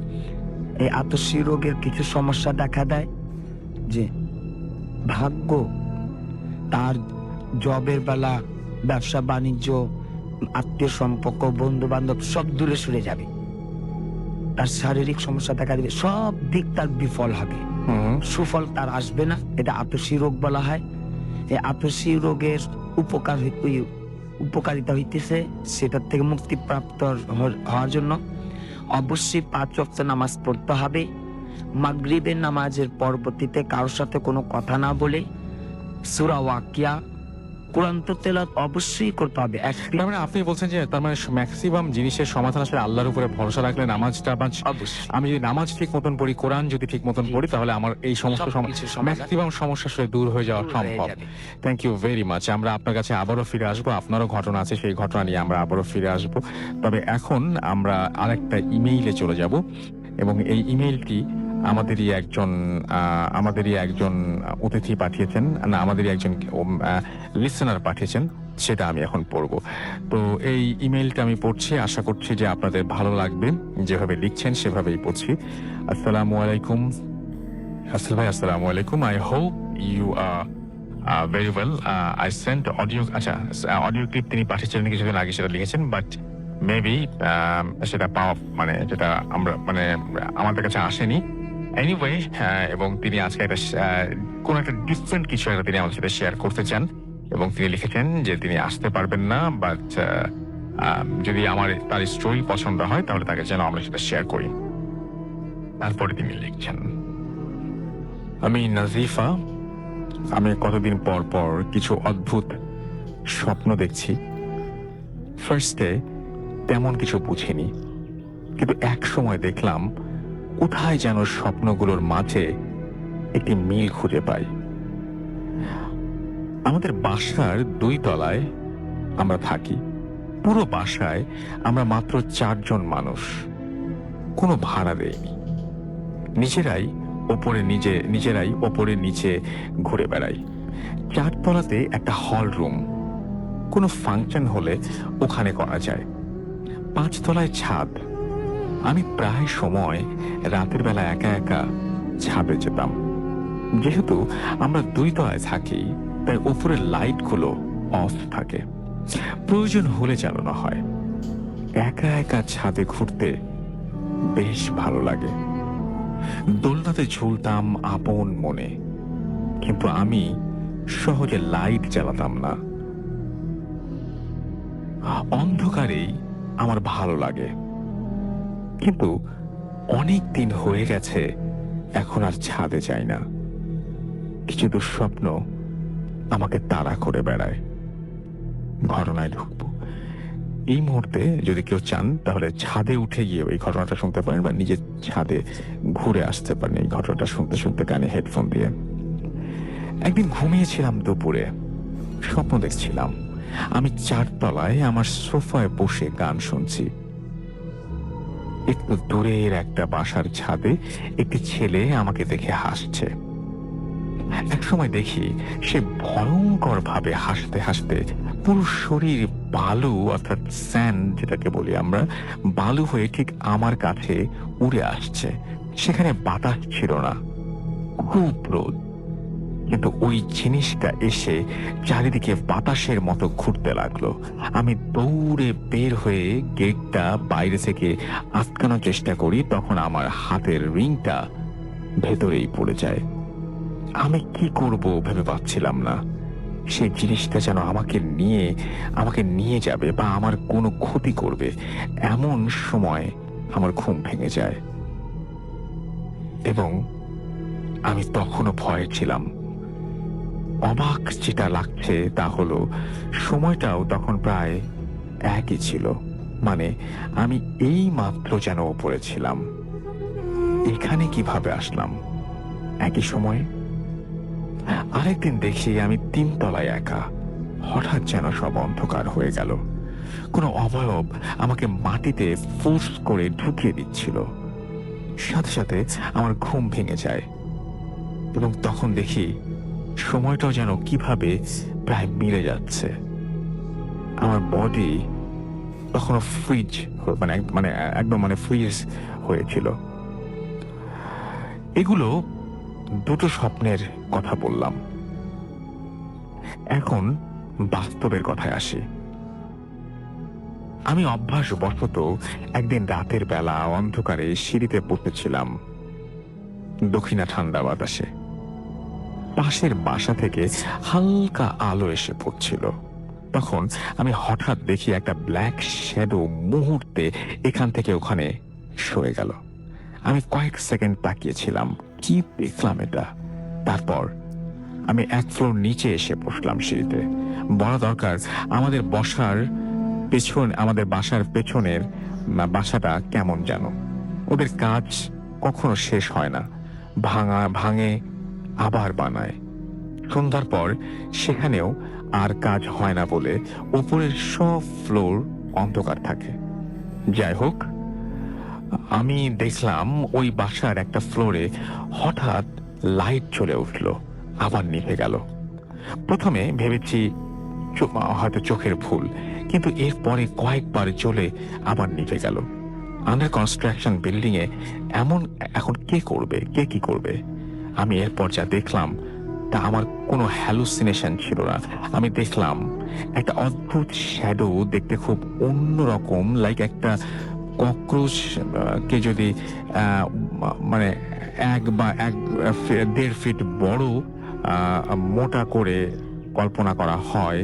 এই আতসী রোগের কিছু সমস্যা দেখা দেয় যে ভাগ্য তার জবের বেলা, ব্যবসা বাণিজ্য, আত্মীয় সম্পর্ক, বন্ধু বান্ধব সব দূরে সরে যাবে। তার শারীরিক সমস্যা দেখা দিবে, সব দিক তার বিফল হবে, সুফল তার আসবে না। এটা আতসী রোগ বলা হয়। এই আতসী রোগের উপকারিতা হইতেছে সেটার থেকে মুক্তিপ্রাপ্ত হওয়ার জন্য অবশ্যই 5 ওয়াক্ত নামাজ পড়তে হবে। মাগরিবের নামাজের পরবর্তীতে কারোর সাথে কোনো কথা না বলে সূরা ওয়াকিয়া, কোরআন তেলাওয়াত অবশ্যই করতে হবে। তার মানে আপনি বলছেন যে তার মানে ম্যাক্সিমাম জিনিসের সমাধান আসলে আল্লাহর উপরে ভরসা রাখলে নামাজটা, অবশ্যই আমি যদি নামাজ ঠিক মতন পড়ি, কোরআন যদি ঠিক মতন পড়ি, তাহলে আমার এই সমস্ত ম্যাক্সিমাম সমস্যা আসলে দূর হয়ে যাওয়া সম্ভব। Thank you very much. আমরা আপনার কাছে আবারও ফিরে আসবো। আপনারও ঘটনা আছে, সেই ঘটনা নিয়ে আমরা আবারও ফিরে আসবো। তবে এখন আমরা আরেকটা ইমেইলে চলে যাব এবং এই ইমেইলটি আমাদেরই একজন অতিথি পাঠিয়েছেন, না আমাদেরই একজন লিসেনার পাঠিয়েছেন, সেটা আমি এখন পড়ব। তো এই ইমেইলটা আমি পড়ছি, আশা করছি যে আপনাদের ভালো লাগবে। যেভাবে লিখছেন সেভাবেই পড়ছি। আসসালামু আলাইকুম আসল ভাই, আসসালামু আলাইকুম। I hope you are very well. I sent audio, আচ্ছা অডিও ক্লিপ তিনি পাঠিয়েছিলেন কিছুদিন আগে, সেটা লিখেছেন, বাট মেবি সেটা পাওয়া মানে যেটা আমরা মানে আমাদের কাছে আসেনি। এনিওয়ে, এবং তিনি আজকে কোন একটা ডিফারেন্ট কিছু একটা তিনি আমাদের সাথে শেয়ার করতে চান এবং তিনি লিখেছেন যে তিনি আসতে পারবেন না, বাট যদি তার স্টোরি পছন্দ হয় তাহলে তাকে যেন আমরা সেটা শেয়ার করি। তারপরে তিনি লিখছেন, আমি নাজিফা। আমি কতদিন পর পর কিছু অদ্ভুত স্বপ্ন দেখছি। ফার্স্টে তেমন কিছু বুঝিনি, কিন্তু এক সময় দেখলাম কোথায় যেন স্বপ্নগুলোর মাঝে একটি মিল খুঁজে পাই। আমাদের বাসার 2 তলায় আমরা থাকি। পুরো বাসায় আমরা মাত্র 4 জন মানুষ, কোনো ভাড়া দেয়নি। নিজেরাই ওপরে নিচে ঘুরে বেড়াই। 4 তলাতে একটা হল রুম, কোনো ফাংশন হলে ওখানে করা যায়। 5 তলায় ছাদ। আমি প্রায় সময় রাতের বেলা একা একা ছাদে যেতাম। যেহেতু আমরা 2 তলায় থাকি, তাই উপরের লাইটগুলো অফ থাকে, প্রয়োজন হলে জ্বালানো হয়। একা একা ছাদে ঘুরতে বেশ ভালো লাগে। দোলনাতে ঝুলতাম আপন মনে, কিন্তু আমি সহজে লাইট জ্বালাতাম না। অন্ধকারেই আমার ভালো লাগে, কিন্তু অনেক দিন হয়ে গেছে এখন আর ছাদে যাই না। কিছু দুঃস্বপ্ন আমাকে তাড়া করে বেড়ায়। ঘটনায় ঢুকবো। এই মুহূর্তে যদি কেউ চান তাহলে ছাদে উঠে গিয়ে এই ঘটনাটা শুনতে পারেন বা নিজের ছাদে ঘুরে আসতে পারেন এই ঘটনাটা শুনতে শুনতে কানে হেডফোন দিয়ে। একদিন ঘুমিয়েছিলাম দুপুরে, স্বপ্ন দেখছিলাম আমি 4 তলায় আমার সোফায় বসে গান শুনছি। একটু দূরের একটা বাসার ছাদে একটি ছেলে আমাকে দেখে হাসছে। এক সময় দেখি সে ভয়ঙ্কর ভাবে হাসতে হাসতে পুরো শরীর বালু অর্থাৎ স্যান্ড যেটাকে বলি আমরা, বালু হয়ে ঠিক আমার কাছে উড়ে আসছে। সেখানে বাতাস ছিল না, খুব রোদ, কিন্তু ওই জিনিসটা এসে চারিদিকে বাতাসের মতো ঘুরতে লাগলো। আমি দৌড়ে বের হয়ে গেটটা বাইরে থেকে আটকানোর চেষ্টা করি, তখন আমার হাতের রিংটা ভেতরেই পড়ে যায়। আমি কি করব ভেবে পাচ্ছিলাম না। সেই জিনিসটা যেন আমাকে নিয়ে যাবে বা আমার কোনো ক্ষতি করবে। এমন সময় আমার ঘুম ভেঙে যায় এবং আমি তখনও ভয়ে ছিলাম। অবাক যেটা লাগছে তা হলো সময়টাও তখন প্রায় একই ছিল, মানে আমি এই মাত্র যেন ওপরে ছিলাম। এখানে কিভাবে আসলাম একই সময়ে? আরেকদিন দেখি আমি 3 তলায় একা। হঠাৎ যেন সব অন্ধকার হয়ে গেল। কোনো অবয়ব আমাকে মাটিতে ফোর্স করে ঢুকিয়ে দিচ্ছিল। সাথে সাথে আমার ঘুম ভেঙে যায় এবং তখন দেখি সময়টাও যেন কিভাবে প্রায় মিলে যাচ্ছে। আমার বডি তখনও ফ্রিজ একদম ফ্রিজ হয়েছিল। এগুলো দুটো স্বপ্নের কথা বললাম। এখন বাস্তবের কথায় আসি। আমি অভ্যাসবশত একদিন রাতের বেলা অন্ধকারে সিঁড়িতে বসেছিলাম, দক্ষিণা ঠান্ডা বাতাসে। পাশের বাসা থেকে হালকা আলো এসে পড়ছিল। তখন আমি হঠাৎ দেখি একটা ব্ল্যাক শ্যাডো মুহূর্তে এখান থেকে ওখানে সরে গেল। আমি কয়েক সেকেন্ড তাকিয়েছিলাম, কি দেখলাম এটা। তারপর আমি 1 ফ্লোর নিচে এসে বসলাম সিঁড়িতে। বলা দরকার, আমাদের বাসার পেছনের বাসাটা কেমন যেন। ওদের কাজ কখনো শেষ হয় না, ভাঙে আবার বানায়। সন্ধ্যার পর সেখানেও আর কাজ হয় না বলে উপরের সব ফ্লোর অন্ধকার থাকে। যাই হোক, আমি দেখলাম ওই বাসার একটা ফ্লোরে হঠাৎ লাইট জ্বলে উঠল, আবার নিভে গেল। প্রথমে ভেবেছি হয়তো চোখের ভুল, কিন্তু এরপরে কয়েকবার জ্বলে আবার নিভে গেল। আন্ডার কনস্ট্রাকশন বিল্ডিং এ এখন কে কি করবে? আমি এরপর যা দেখলাম তা আমার কোনো হ্যালুসিনেশন ছিল না। আমি দেখলাম একটা অদ্ভুত শ্যাডো, দেখতে খুব অন্যরকম, লাইক একটা ককরোচ কে যদি 1.5 ফিট বড় মোটা করে কল্পনা করা হয়,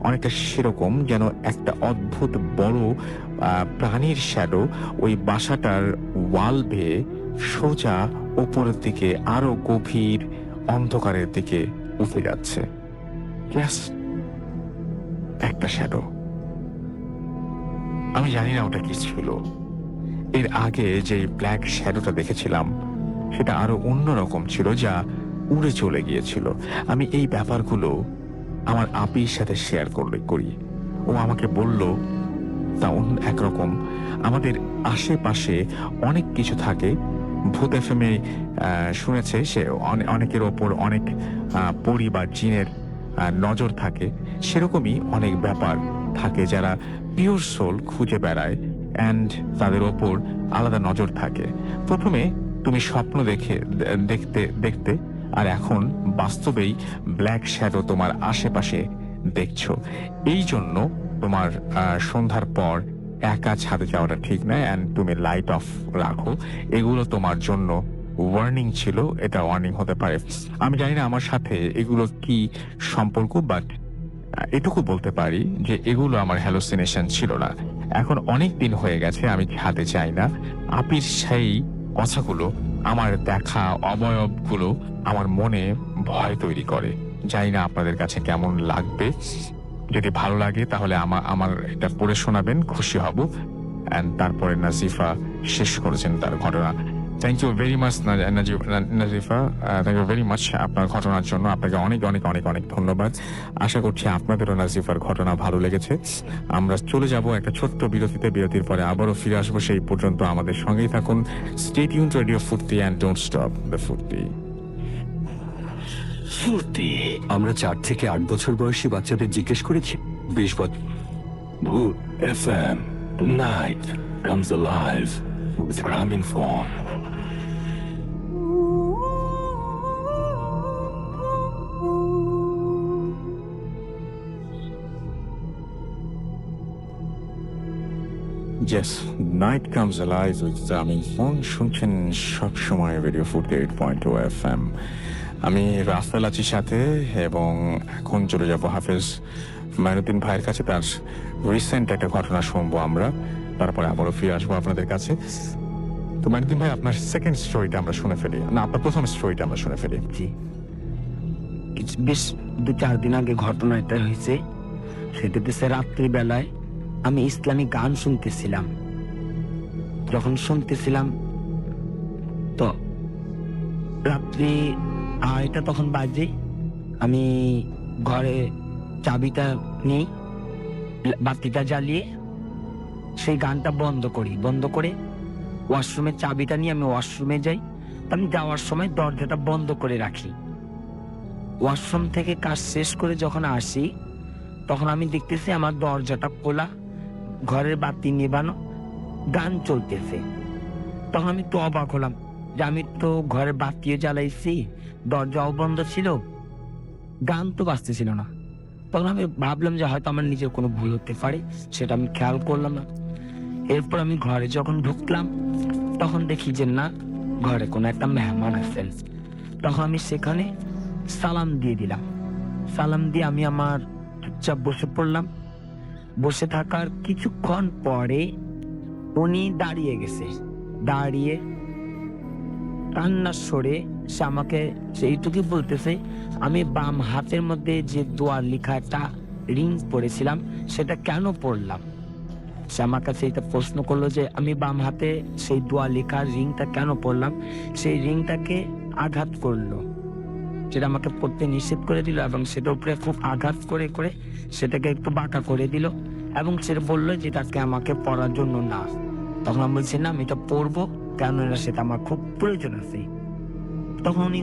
অনেকটা সেরকম যেন একটা অদ্ভুত বড় প্রাণীর শ্যাডো ওই বাসাটার ওয়াল বেয়ে সোজা উপরের দিকে আরো গভীর অন্ধকারের দিকে উঠে যাচ্ছে। একটা শ্যাডো। আমি জানি না ওটা কি ছিল। এর আগে যে ব্ল্যাক শ্যাডোটা দেখেছিলাম সেটা আরো অন্যরকম ছিল, যা উড়ে চলে গিয়েছিল। আমি এই ব্যাপারগুলো আমার আপির সাথে শেয়ার করি। ও আমাকে বলল তা একরকম। আমাদের আশেপাশে অনেক কিছু থাকে। ভূত এফএমে শুনেছে সে অনেকের ওপর অনেক পরি বা জিনের নজর থাকে। সেরকমই অনেক ব্যাপার থাকে যারা পিওর সোল খুঁজে বেড়ায়, অ্যান্ড তাদের ওপর আলাদা নজর থাকে। প্রথমে তুমি স্বপ্ন দেখতে আর এখন বাস্তবেই ব্ল্যাক শ্যাডো তোমার আশেপাশে দেখছো। এই জন্য তোমার সন্ধ্যার পর একা ছাদে যাওয়াটা ঠিক নয়, অ্যান্ড তুমি লাইট অফ রাখো। এগুলো তোমার জন্য ওয়ার্নিং ছিল, এটা ওয়ার্নিং হতে পারে। আমি জানি না আমার সাথে এগুলো কি সম্পর্ক, বাট এটুকু বলতে পারি যে এগুলো আমার হ্যালুসিনেশন ছিল না। এখন অনেক দিন হয়ে গেছে আমি ছাদে যাই না। আপির সেই কথাগুলো, আমার দেখা অবয়বগুলো আমার মনে ভয় তৈরি করে। জানি না আপনাদের কাছে কেমন লাগবে। যদি ভালো লাগে তাহলে আমার এটা পড়ে শোনাবেন, খুশি হব। অ্যান্ড তারপরে নাজিফা শেষ করেছেন তার ঘটনা। Thank you very much Nazifa, thank you very much আপনার ঘটনার জন্য। আপনাকে অনেক অনেক অনেক অনেক ধন্যবাদ। আশা করছি আপনাদেরও নাজিফার ঘটনা ভালো লেগেছে। আমরা চলে যাব একটা ছোট্ট বিরতিতে। বিরতির পরে আবারও ফিরে আসবো। সেই পর্যন্ত আমাদের সঙ্গেই থাকুন। স্টে টিউনড রেডিও ফুর্তি, অ্যান্ড ডোন্ট স্টপ দ্য ফুর্তি। Surti. আমরা 4 থেকে 8 বছর বয়সী বাচ্চাদের জিজ্ঞেস করেছি 20 বছর Wood FM. The night comes alive with gramophone. Yes, night comes alive with Zamin phone শুনছেন সবসময় রেডিও 48.2 FM। আমি রাফেল আছি সাথে এবং এখন চলে যাব হাফেজ মাইনুদ্দিন ভাইয়ের কাছে। তার রিসেন্ট একটা ঘটনা শুনবো আমরা, তারপরে আবারও ফিরে আসবো আপনাদের কাছে। তো মাইনুদ্দিন ভাই, আপনার সেকেন্ড স্টোরিটা আমরা শুনে ফেলি, না আপনার প্রথম স্টোরিটা আমরা শুনে ফেলি। জি, বেশ 2-4 দিন আগে ঘটনা এটা হয়েছে। সেটাতে রাত্রিবেলায় আমি ইসলামিক গান শুনতেছিলাম। যখন শুনতেছিলাম তো রাত্রি 2:30 তখন বাজে। আমি ঘরে চাবিটা নিই, বাতিটা জ্বালিয়ে সেই গানটা বন্ধ করে ওয়াশরুমের চাবিটা নিয়ে আমি ওয়াশরুমে যাই। আমি যাওয়ার সময় দরজাটা বন্ধ করে রাখি। ওয়াশরুম থেকে কাজ শেষ করে যখন আসি তখন আমি দেখতেছি আমার দরজাটা খোলা, ঘরের বাতি নিবানো, গান চলতেছে। তখন আমি তো অবাক হলাম যে আমি তো ঘরের বাতিও জ্বালাইছি, দরজাও বন্ধ ছিল, গান তো বাজতেছিল না। তখন আমি ভাবলাম যে হয়তো আমার নিজের কোনো ভুল হতে পারে, সেটা আমি খেয়াল করলাম না। এরপর আমি ঘরে যখন ঢুকলাম তখন দেখি যে না, ঘরে কোনো একটা মেহমান আছেন। তখন আমি সেখানে সালাম দিয়ে দিলাম। সালাম দিয়ে আমি আমার চুপচাপ বসে পড়লাম। বসে থাকার কিছুক্ষণ পরে উনি দাঁড়িয়ে গেছে। দাঁড়িয়ে কান্নার স্বরে সে আমাকে সেইটুকুই বলতেছে, আমি বাম হাতের মধ্যে যে দোয়া লেখা একটা রিং পরেছিলাম সেটা কেন পরলাম। সে আমার কাছে এটা প্রশ্ন করলো যে আমি বাম হাতে সেই দোয়া লেখার রিংটা কেন পরলাম। সেই রিংটাকে আঘাত করলো, যেটা আমাকে পড়তে নিষেধ করে দিল এবং সেটার উপরে খুব আঘাত করে করে সেটাকে একটু বাঁকা করে দিল এবং সেটা বললো যে এটাকে আমাকে পড়ার জন্য না। তখন আমি বলছি না, আমি এটা পড়বো, কেননা সেটা আমার খুব প্রয়োজন আছে। তখন উনি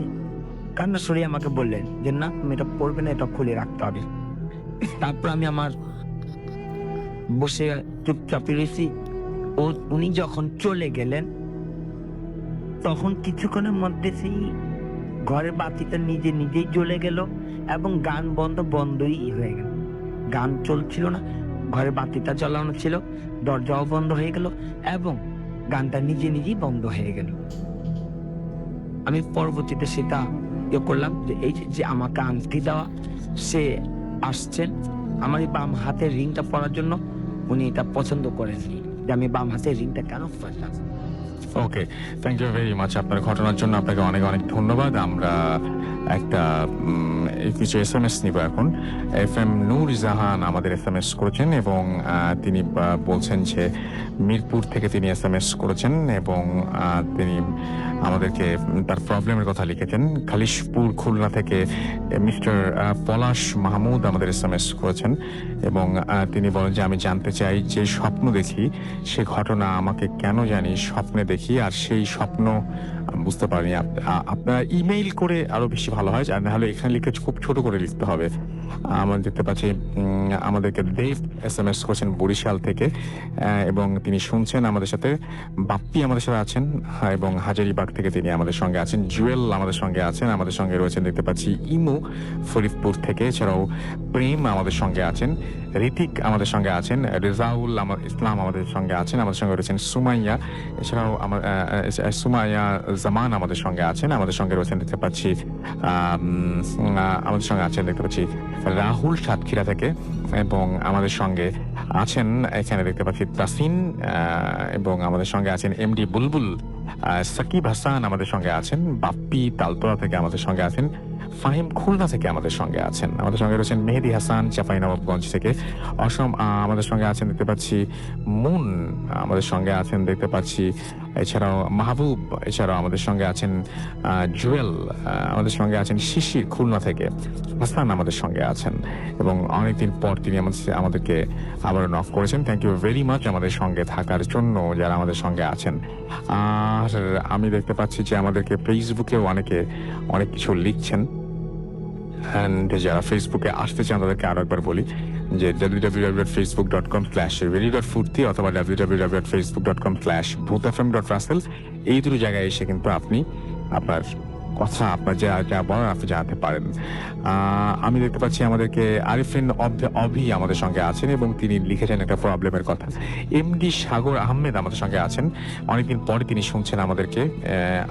কান্না সরিয়ে আমাকে বললেন যে না, তুমি এটা পড়বে না, এটা খুলে রাখতে হবে। তারপর আমি আমার বসে চুপচাপ রয়েছি। উনি যখন চলে গেলেন তখন কিছুক্ষণের মধ্যে সেই ঘরের বাতিটা নিজেই জ্বলে গেল এবং গান বন্ধই হয়ে গেল। গান চলছিল না, ঘরের বাতিটা জ্বালানো ছিল, দরজাও বন্ধ হয়ে গেল এবং গানটা নিজেই বন্ধ হয়ে গেল। আমি পরবর্তীতে সেটা করলাম যে এই যে আমাকে আংটি দেওয়া সে আসছেন আমার এই বাম হাতের রিংটা পরার জন্য। উনি এটা পছন্দ করেননি যে আমি বাম হাতের রিংটা কেন পরলাম। ওকে, থ্যাংক ইউ ভেরি মাচ আপনার ঘটনার জন্য। আপনাকে অনেক অনেক ধন্যবাদ। আমরা একটা কিছু SMS নিব এখন। FM নূর জাহান আমাদের SMS করেছেন এবং তিনি বলছেন যে মিরপুর থেকে তিনি SMS করেছেন এবং তিনি আমাদেরকে তার প্রবলেমের কথা লিখেছেন। খালিশপুর খুলনা থেকে মিস্টার পলাশ মাহমুদ আমাদের SMS করেছেন এবং তিনি বলেন যে আমি জানতে চাই যে স্বপ্ন দেখি সে ঘটনা আমাকে কেন জানি স্বপ্নে দেখি, আর সেই স্বপ্ন বুঝতে পারিনি। আপনারা ইমেইল করে আরো বেশি ভালো হয়, আর নাহলে এখানে লিখে খুব ছোট করে লিখতে হবে। আমরা দেখতে পাচ্ছি আমাদেরকে দেব SMS করেছেন বরিশাল থেকে এবং তিনি শুনছেন আমাদের সাথে। বাপ্পি আমাদের সাথে আছেন এবং হাজারীবাগ থেকে তিনি আমাদের সঙ্গে আছেন। জুয়েল আমাদের সঙ্গে আছেন, আমাদের সঙ্গে রয়েছেন দেখতে পাচ্ছি ইমু ফরিদপুর থেকে। এছাড়াও প্রেম আমাদের সঙ্গে আছেন, ঋতিক আমাদের সঙ্গে আছেন, রেজাউল ইসলাম আমাদের সঙ্গে আছেন, আমাদের সঙ্গে রয়েছেন সুমাইয়া। এছাড়াও সুমাইয়া জামান আমাদের সঙ্গে আছেন, আমাদের সঙ্গে রয়েছেন দেখতে পাচ্ছি আমাদের সঙ্গে আছেন দেখতে পাচ্ছি রাহুল সাতক্ষীরা থেকে এবং আমাদের সঙ্গে আছেন এখানে দেখতে পাচ্ছি তাসিন এবং আমাদের সঙ্গে আছেন MD বুলবুল। সাকিব হাসান আমাদের সঙ্গে আছেন, বাপ্পি তালতলা থেকে আমাদের সঙ্গে আছেন, ফাহিম খুলনা থেকে আমাদের সঙ্গে আছেন, আমাদের সঙ্গে রয়েছেন মেহেদি হাসান চাঁপাইনবাবগঞ্জ থেকে, অসম আমাদের সঙ্গে আছেন দেখতে পাচ্ছি মুন আমাদের সঙ্গে আছেন দেখতে পাচ্ছি, এছাড়াও মাহবুব, এছাড়াও আমাদের সঙ্গে আছেন জুয়েল, আমাদের সঙ্গে আছেন শিশির খুলনা থেকে, হাসান আমাদের সঙ্গে আছেন এবং অনেকদিন পর তিনি আমাদেরকে আবারও নক করেছেন। থ্যাংক ইউ ভেরি মাচ আমাদের সঙ্গে থাকার জন্য যারা আমাদের সঙ্গে আছেন। আর আমি দেখতে পাচ্ছি যে আমাদেরকে ফেসবুকেও অনেকে অনেক কিছু লিখছেন। অ্যান্ড যারা ফেসবুকে আসতে চান তাদেরকে আরো একবার বলি যে www.facebook.com/radio.furti অথবা www.facebook.com/bhutfm.russell এই দুটো জায়গায় এসে কিন্তু আপনি আপনার কথা আপনার যা যা বলার আপনি জানাতে পারেন। আমি দেখতে পাচ্ছি আমাদেরকে আরিফিন অভি আমাদের সঙ্গে আছেন এবং তিনি লিখেছেন একটা প্রবলেমের কথা। এমডি সাগর আহমেদ আমাদের সঙ্গে আছেন, অনেকদিন পরে তিনি শুনছেন আমাদেরকে।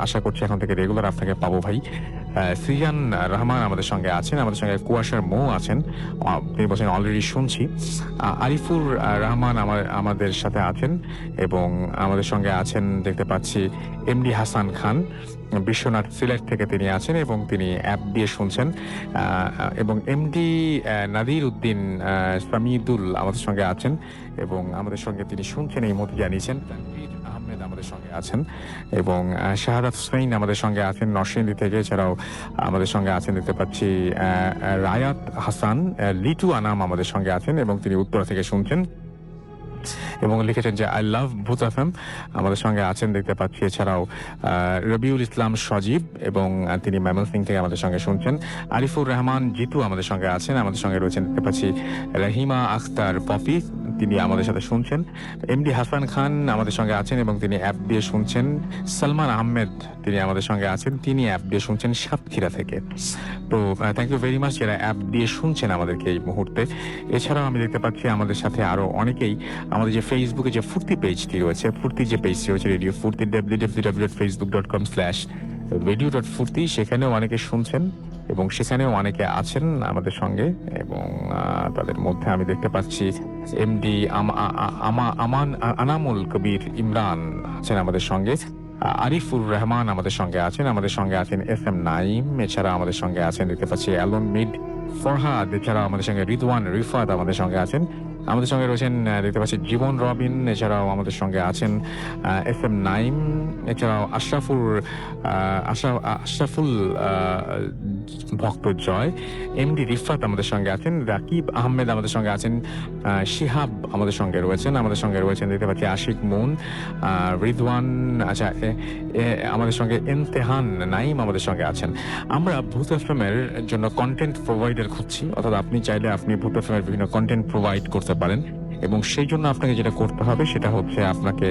আশা করছি এখন থেকে রেগুলার আপনাকে পাবো ভাই। সিয়ান রহমান আমাদের সঙ্গে আছেন, আমাদের সঙ্গে কুয়াশার মৌ আছেন, তিনি বলছেন অলরেডি শুনছি। আরিফুর রহমান আমাদের সাথে আছেন এবং আমাদের সঙ্গে আছেন দেখতে পাচ্ছি এমডি হাসান খান বিশ্বনাথ সিলেট থেকে তিনি আছেন এবং তিনি অ্যাপ দিয়ে শুনছেন। এবং এমডি নাদির উদ্দিন সামিদুল আমাদের সঙ্গে আছেন এবং আমাদের সঙ্গে তিনি শুনছেন এই মতো জানিয়েছেন। তানভীর আহমেদ আমাদের সঙ্গে আছেন এবং শাহাদাত হুসাইন আমাদের সঙ্গে আছেন নরসিংদী থেকে। এছাড়াও আমাদের সঙ্গে আছেন দেখতে পাচ্ছি রায়াত হাসান, লিটু আনাম আমাদের সঙ্গে আছেন এবং তিনি উত্তরা থেকে শুনছেন এবং লিখেছেন যে আই লাভ ভূত এফএম আমাদের সঙ্গে আছেন দেখতে পাচ্ছি। এছাড়াও রবিউল ইসলাম সজীব এবং তিনি ময়মনসিংহ থেকে আমাদের সঙ্গে শুনছেন। আরিফুর রহমান জিতু আমাদের সঙ্গে আছেন, আমাদের সঙ্গে রয়েছেন দেখতে পাচ্ছি রহিমা আখতার পপি, তিনি আমাদের সাথে শুনছেন। এমডি হাসান খান আমাদের সঙ্গে আছেন এবং তিনি অ্যাপ দিয়ে শুনছেন। সালমান আহমেদ তিনি আমাদের সঙ্গে আছেন, তিনি অ্যাপ দিয়ে শুনছেন সাতক্ষীরা থেকে। তো থ্যাংক ইউ ভেরি মাচ যারা অ্যাপ দিয়ে শুনছেন আমাদেরকে এই মুহূর্তে। এছাড়াও আমি দেখতে পাচ্ছি আমাদের সাথে আরো অনেকেই আমাদের যে ফেসবুকে যে ফুর্তি পেজটি রয়েছে, ফুর্তির যে পেজটি রয়েছে রেডিও ফুর্তি www.facebook.com/radio.furti, সেখানেও অনেকে শুনছেন এবং সেখানেও অনেকে আছেন আমাদের সঙ্গে। এবং তাদের মধ্যে আমি দেখতে পাচ্ছি এমডি আনামুল কবির ইমরান আছেন আমাদের সঙ্গে, আরিফুর রহমান আমাদের সঙ্গে আছেন, আমাদের সঙ্গে আছেন এস এম নাইম, এছাড়া আমাদের সঙ্গে আছেন দেখতে পাচ্ছি অ্যালন মিড ফরহাদ, এছাড়া আমাদের সঙ্গে রিদওয়ান রিফাত আমাদের সঙ্গে আছেন, আমাদের সঙ্গে রয়েছেন দেখতে পাচ্ছি জীবন রবিন, এছাড়াও আমাদের সঙ্গে আছেন এস এম নাইম, এছাড়াও আশরাফুল ভক্ত জয়, এমডি রিফাত আমাদের সঙ্গে আছেন, রাকিব আহমেদ আমাদের সঙ্গে আছেন, শিহাব আমাদের সঙ্গে রয়েছেন, আমাদের সঙ্গে রয়েছেন দেখতে পাচ্ছি আশিক মুন, রিদওয়ান, আচ্ছা আমাদের সঙ্গে ইমতেহান নাইম আমাদের সঙ্গে আছেন। আমরা ভূত এফএম এর জন্য কন্টেন্ট প্রোভাইডার খুঁজছি, অর্থাৎ আপনি চাইলে আপনি ভূত এফএম এর বিভিন্ন কন্টেন্ট প্রোভাইড করতে পারেন এবং সেই জন্য আপনাকে যেটা করতে হবে সেটা হচ্ছে আপনাকে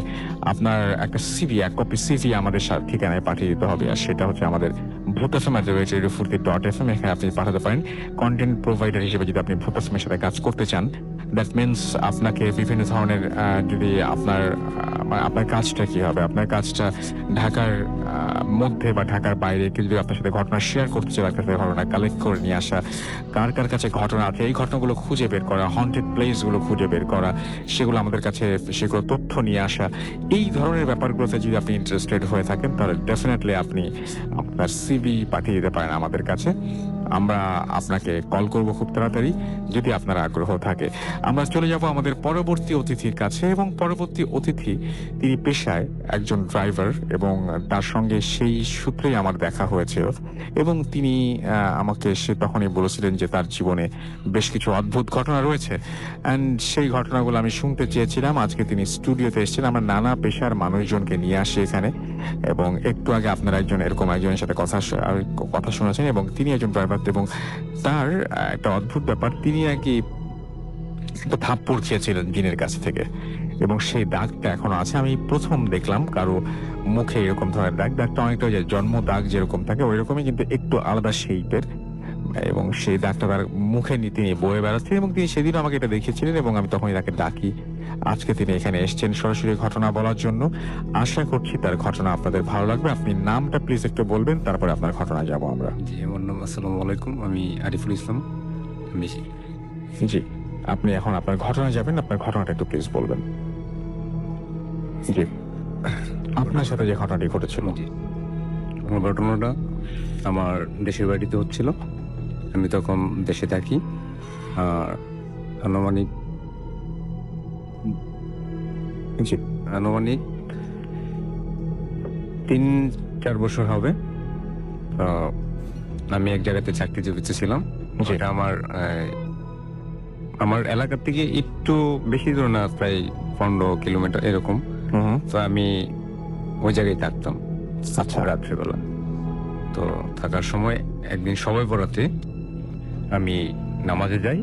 আপনার একটা সিভি, এক কপি সিভি আমাদের ঠিকানায় পাঠিয়ে দিতে হবে। আর সেটা হচ্ছে আমাদের ভূত এফএম @radiofurti.fm, এখানে আপনি পাঠাতে পারেন। কন্টেন্ট প্রোভাইডার হিসেবে যদি আপনি ভূত এফএম এর সাথে কাজ করতে চান, দ্যাট মিনস আপনাকে বিভিন্ন ধরনের যদি আপনার কাজটা কি হবে, আপনার কাজটা ঢাকার মধ্যে বা ঢাকার বাইরে কেউ যদি আপনার সাথে ঘটনা শেয়ার করতে চায়, আপনার সাথে ঘটনা কালেক্ট করে নিয়ে আসা, কার কার কাছে ঘটনা আছে এই ঘটনাগুলো খুঁজে বের করা, হন্টেড প্লেসগুলো খুঁজে বের করা, সেগুলো আমাদের কাছে সেগুলো তথ্য নিয়ে আসা, এই ধরনের ব্যাপারগুলোতে যদি আপনি ইন্টারেস্টেড হয়ে থাকেন তাহলে ডেফিনেটলি আপনি আপনার সিভি পাঠিয়ে দিতে পারেন আমাদের কাছে। আমরা আপনাকে কল করব খুব তাড়াতাড়ি যদি আপনার আগ্রহ থাকে। আমরা চলে যাব আমাদের পরবর্তী অতিথির কাছে এবং পরবর্তী অতিথি তিনি পেশায় একজন ড্রাইভার এবং তার সঙ্গে সেই সূত্রেই আমার দেখা হয়েছিল এবং তিনি আমাকে সে তখনই বলেছিলেন যে তার জীবনে বেশ কিছু অদ্ভুত ঘটনা রয়েছে অ্যান্ড সেই ঘটনাগুলো আমি শুনতে চেয়েছিলাম। আজকে তিনি স্টুডিওতে এসেছেন, আমরা নানা পেশার মানুষজনকে নিয়ে আসি এখানে এবং একটু আগে আপনারা এরকম একজনের সাথে কথা শুনেছেন এবং তিনি একজন ড্রাইভার এবং তার একটা অদ্ভুত ব্যাপার, তিনি নাকি একটা থাপ্পড় খেয়েছিলেন জিনের কাছ থেকে এবং সেই দাগটা এখনো আছে। আমি প্রথম দেখলাম কারো মুখে এরকম ধরনের দাগটা অনেকটা জন্ম দাগ যেরকম থাকে ওই রকমই, কিন্তু একটু আলাদা শেপের এবং সেই দাগটা তার মুখে তিনি বয়ে বেড়াচ্ছেন এবং তিনি সেদিনও আমাকে এটা দেখিয়েছিলেন এবং আমি তখনই তাকে ডাকি। আজকে তিনি এখানে এসেছেন সরাসরি ঘটনা বলার জন্য। আশা করছি তার ঘটনা আপনাদের ভালো লাগবে। আপনি নামটা প্লিজ একটু বলবেন, তারপরে আপনার ঘটনা যাব আমরা। জি, আমার নাম আসসালামু আলাইকুম, আমি আরিফুল ইসলাম। জি, আপনি এখন আপনার ঘটনা যাবেন, আপনার ঘটনাটা একটু প্লিজ বলবেন। জি, আপনার সাথে যে ঘটনাটি ঘটেছিল। জি, আমার ঘটনাটা আমার দেশের বাড়িতে হচ্ছিল। আমি তখন দেশে থাকি, আর আনুমানিক 3-4 বছর হবে। আমি এক জায়গাতে চাকরিজীবীতে ছিলাম, যেটা আমার এলাকা থেকে একটু বেশি দূর না, প্রায় 15 কিলোমিটার এরকম। তো আমি ওই জায়গায় থাকতাম। আচ্ছা, রাত্রিবেলা তো থাকার সময় একদিন সবাই বরাতে আমি নামাজে যাই।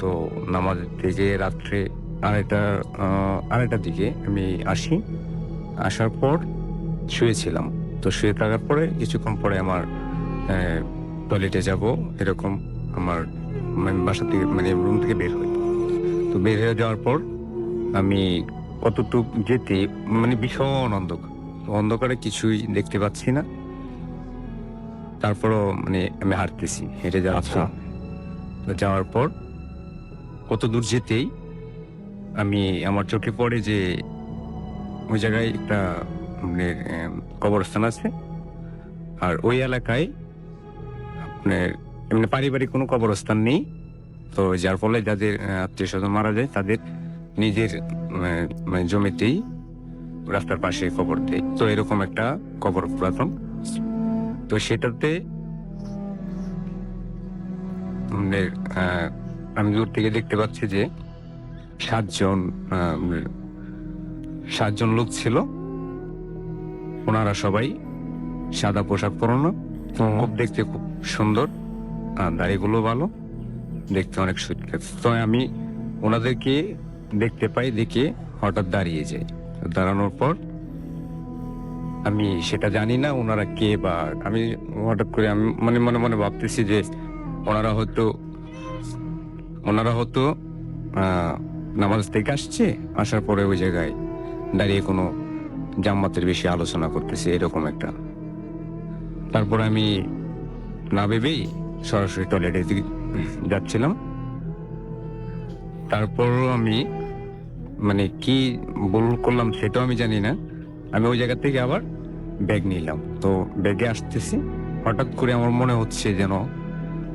তো নামাজ থেকে রাত্রে আড়াইটার দিকে আমি আসি। আসার পর শুয়েছিলাম। তো শুয়ে থাকার পরে কিছুক্ষণ পরে আমার টয়লেটে যাব এরকম আমার বাসা থেকে রুম থেকে বের হই। তো বের হয়ে যাওয়ার পর আমি কতটুক যেতে ভীষণ অন্ধকারে কিছুই দেখতে পাচ্ছি না। তারপরও আমি হাঁটতেছি, হেঁটে যাচ্ছি। তো যাওয়ার পর কত দূর যেতেই আমার চোখে পড়ে যে ওই জায়গায় একটা কবরস্থান আছে। আর ওই এলাকায় আপনার পারিবারিক কোনো কবরস্থান নেই। তো যার ফলে যাদের আত্মীয় স্বজন মারা যায় তাদের নিজের জমিতেই রাস্তার পাশে কবর দেয়। তো এরকম একটা কবর পুরাতন। তো সেটাতে আমি দূর থেকে দেখতে পাচ্ছি যে সাতজন লোক ছিল। ওনারা সবাই সাদা পোশাক পরানো, খুব দেখতে খুব সুন্দর, দাড়িগুলো ভালো, দেখতে অনেক সুন্দর। তো আমি ওনাদেরকে দেখতে পাই, দেখে হঠাৎ দাঁড়িয়ে যাই। দাঁড়ানোর পর আমি সেটা জানি না ওনারা কে, বা আমি হঠাৎ করে আমি মনে মনে ভাবতেছি যে ওনারা হয়তো নামাজ থেকে আসার পরে ওই জায়গায় দাঁড়িয়ে কোনো জামাতের বেশি আলোচনা করতেছে এরকম একটা। তারপর আমি না ভেবেই সরাসরি টয়লেটে যাচ্ছিলাম। তারপরও আমি কি ভুল করলাম সেটাও আমি জানি না। আমি ওই জায়গা থেকে আবার ব্যাগ নিলাম। তো ব্যাগে আসতেছি, হঠাৎ করে আমার মনে হচ্ছে যেন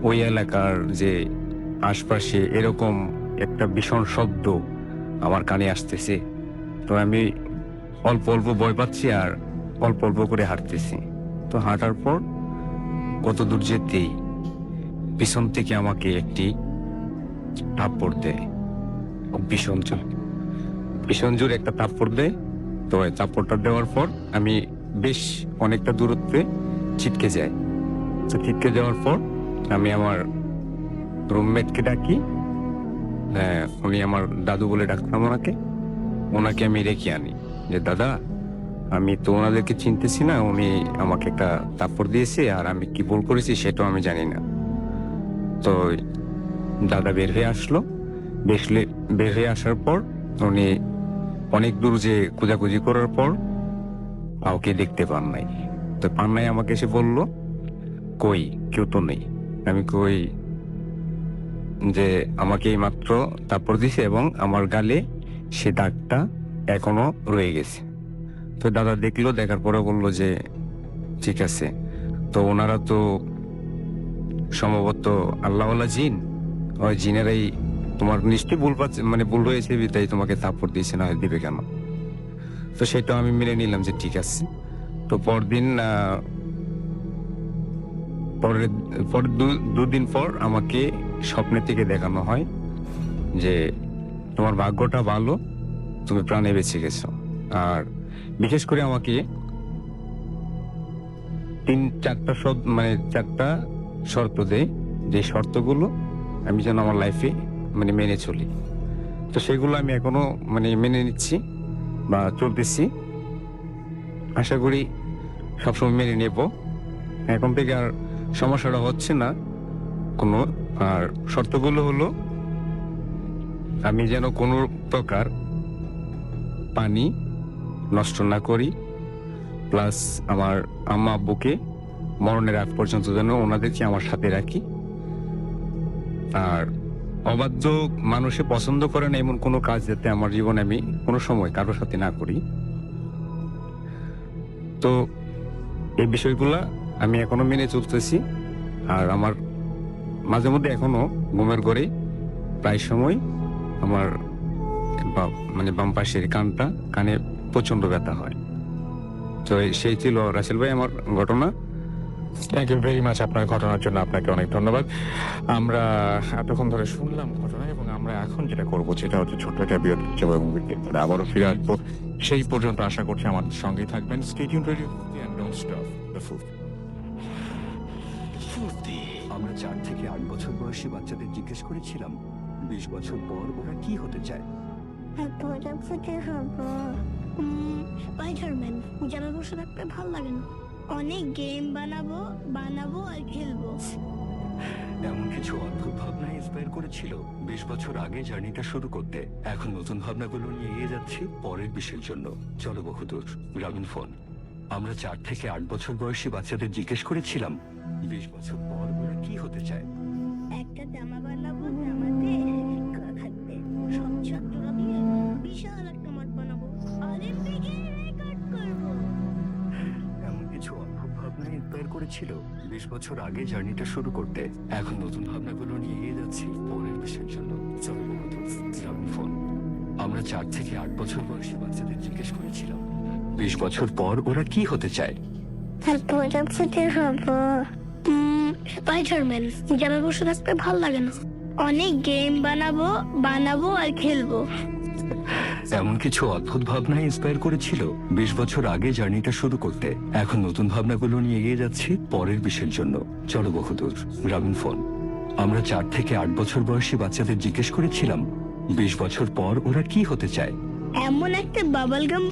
ওই এলাকার যে আশপাশে এরকম একটা ভীষণ শব্দ আমার কানে আসতেছে। তো আমি অল্প অল্প ভয় পাচ্ছি আর অল্প অল্প করে হাঁটতেছি। তো হাঁটার পর কত দূর যেতেই পিছন থেকে আমাকে একটি থাপ্পড় দেয়, ভীষণ জোর একটা থাপ্পড় দেয়। তো এই থাপ্পড়টা দেওয়ার পর আমি বেশ অনেকটা দূরত্বে ছিটকে যাই। তো ছিটকে যাওয়ার পর আমি আমার রুমমেটকে ডাকি। উনি আমার দাদু বলে ডাকতাম ওনাকে আমি রেখে আনি যে দাদা, আমি তো ওনাদেরকে চিনতেছি না, উনি আমাকে একটা থাপ্পড় দিয়েছে আর আমি কি ভুল করেছি সেটাও আমি জানি না। তো দাদা বের হয়ে আসলো। বের হয়ে আসার পর উনি অনেক দূর যে খোঁজাখুঁজি করার পর কাউকে দেখতে পান নাই। তো পান নাই আমাকে এসে বলল, কই কেউ তো নেই। আমি কই যে আমাকে এই মাত্র থাপ্পড় দিছে এবং আমার গালে সে দাগটা এখনো রয়ে গেছে। তো দাদা দেখলো, দেখার পরে বললো যে ঠিক আছে। তো ওনারা তো সম্ভবত আল্লাহওয়ালা জিন, ওই জিনেরাই তোমার নিশ্চয়ই ভুল পাচ্ছে, ভুল হয়েছে তাই তোমাকে থাপ্পড় দিয়েছে, না দিবে কেন। তো সেটা আমি মেনে নিলাম যে ঠিক আছে। তো পরের দুদিন পর আমাকে স্বপ্নে থেকে দেখানো হয় যে তোমার ভাগ্যটা ভালো, তুমি প্রাণে বেঁচে গেছো। আর বিশেষ করে আমাকে 4টা শর্ত দেয়, যে শর্তগুলো আমি যেন আমার লাইফে মেনে চলি। তো সেগুলো আমি এখনো মেনে নিচ্ছি বা চলতেছি। আশা করি সবসময় মেনে নেব। এখন থেকে আর সমস্যাটা হচ্ছে না কোনো। আর শর্তগুলো হলো, আমি যেন কোনো প্রকার পানি নষ্ট না করি, প্লাস আমার আম্মা আব্বুকে মরণের আগ পর্যন্ত যেন ওনাদেরকে আমার সাথে রাখি। আর অবাধ্য মানুষে পছন্দ করে না এমন কোনো কাজ যাতে আমার জীবনে আমি কোনো সময় কারোর সাথে না করি। তো এই বিষয়গুলা আমি এখনো মেনে চলতেছি। আর আমার মাঝে মধ্যে এখনো ঘুমের ঘরে প্রায় সময় আমার বাম পাশের কানে প্রচন্ড ব্যথা হয়। তো সেই ছিল রাসেল ভাই আমার ঘটনা। থ্যাংক ইউ ভেরি মাচ আপনার ঘটনার জন্য, আপনাকে অনেক ধন্যবাদ। আমরা এতক্ষণ ধরে শুনলাম ঘটনা, এবং আমরা এখন যেটা করবো সেটা হচ্ছে ছোট্ট একটা বিরতি যাবো এবং বিরতির আবারও ফিরে আসবো। সেই পর্যন্ত আশা করছি আমাদের সঙ্গেই থাকবেন। Stay tuned radio and don't stop the food. আমরা 4 থেকে 8 বছর বয়সী বাচ্চাদের জিজ্ঞেস করেছিলাম 20 বছর পর ওরা কি হতে চায়। স্পাইডারম্যান। যেন বসে থাকতে ভাল লাগে না, অনেক গেম বানাবো আর খেলবো। এমন কিছু অদ্ভুত ভাবনা ইন্সপায়ার করেছিল 20 বছর আগে জার্নিটা শুরু করতে। এখন নতুন ভাবনাগুলো নিয়ে এগিয়ে যাচ্ছি পরের বিশ্বের জন্য। চলো বহুদূর। গ্রামীণ ফোন। আমরা 4 থেকে 8 বছর বয়সী বাচ্চাদের জিজ্ঞেস করেছিলাম 20 বছর পর ওরা কি হতে চায়। একটা জামা বানাবো, জামাতে শিক্ষা থাকবে, সব ছাত্ররা দিয়ে বিশাল একটা মাঠ বানাবো, অলিম্পিকে রেকর্ড করবো। এমন কিছু অদ্ভুত ভাবনা ইন্সপায়ার করেছিল 20 বছর আগে জার্নিটা শুরু করতে। এখন নতুন ভাবনাগুলো নিয়ে এগিয়ে যাচ্ছি পরের বিশ্বের জন্য। চলো বহুদূর। গ্রামীণ ফোন। আমরা 4 থেকে 8 বছর বয়সী বাচ্চাদের জিজ্ঞেস করেছিলাম 20 বছর পর ওরা কি হতে চায়। স্পাইডারম্যান। যেন বসে থাকতে ভাল লাগে না, অনেক গেম বানাবো আর খেলবো। এমন কিছু অদ্ভুত ভাবনা ইন্সপায়ার করেছিল 20 বছর আগে জার্নিটা শুরু করতে। এখন নতুন ভাবনাগুলো নিয়ে এগিয়ে যাচ্ছি পরের বিশ্বের জন্য। চলো বহুদূর। গ্রামীণ ফোন। আমরা 4 থেকে 8 বছর বয়সী বাচ্চাদের জিজ্ঞেস করেছিলাম 20 বছর পর ওরা কি হতে চায়। এমন একটা বাবল গাম।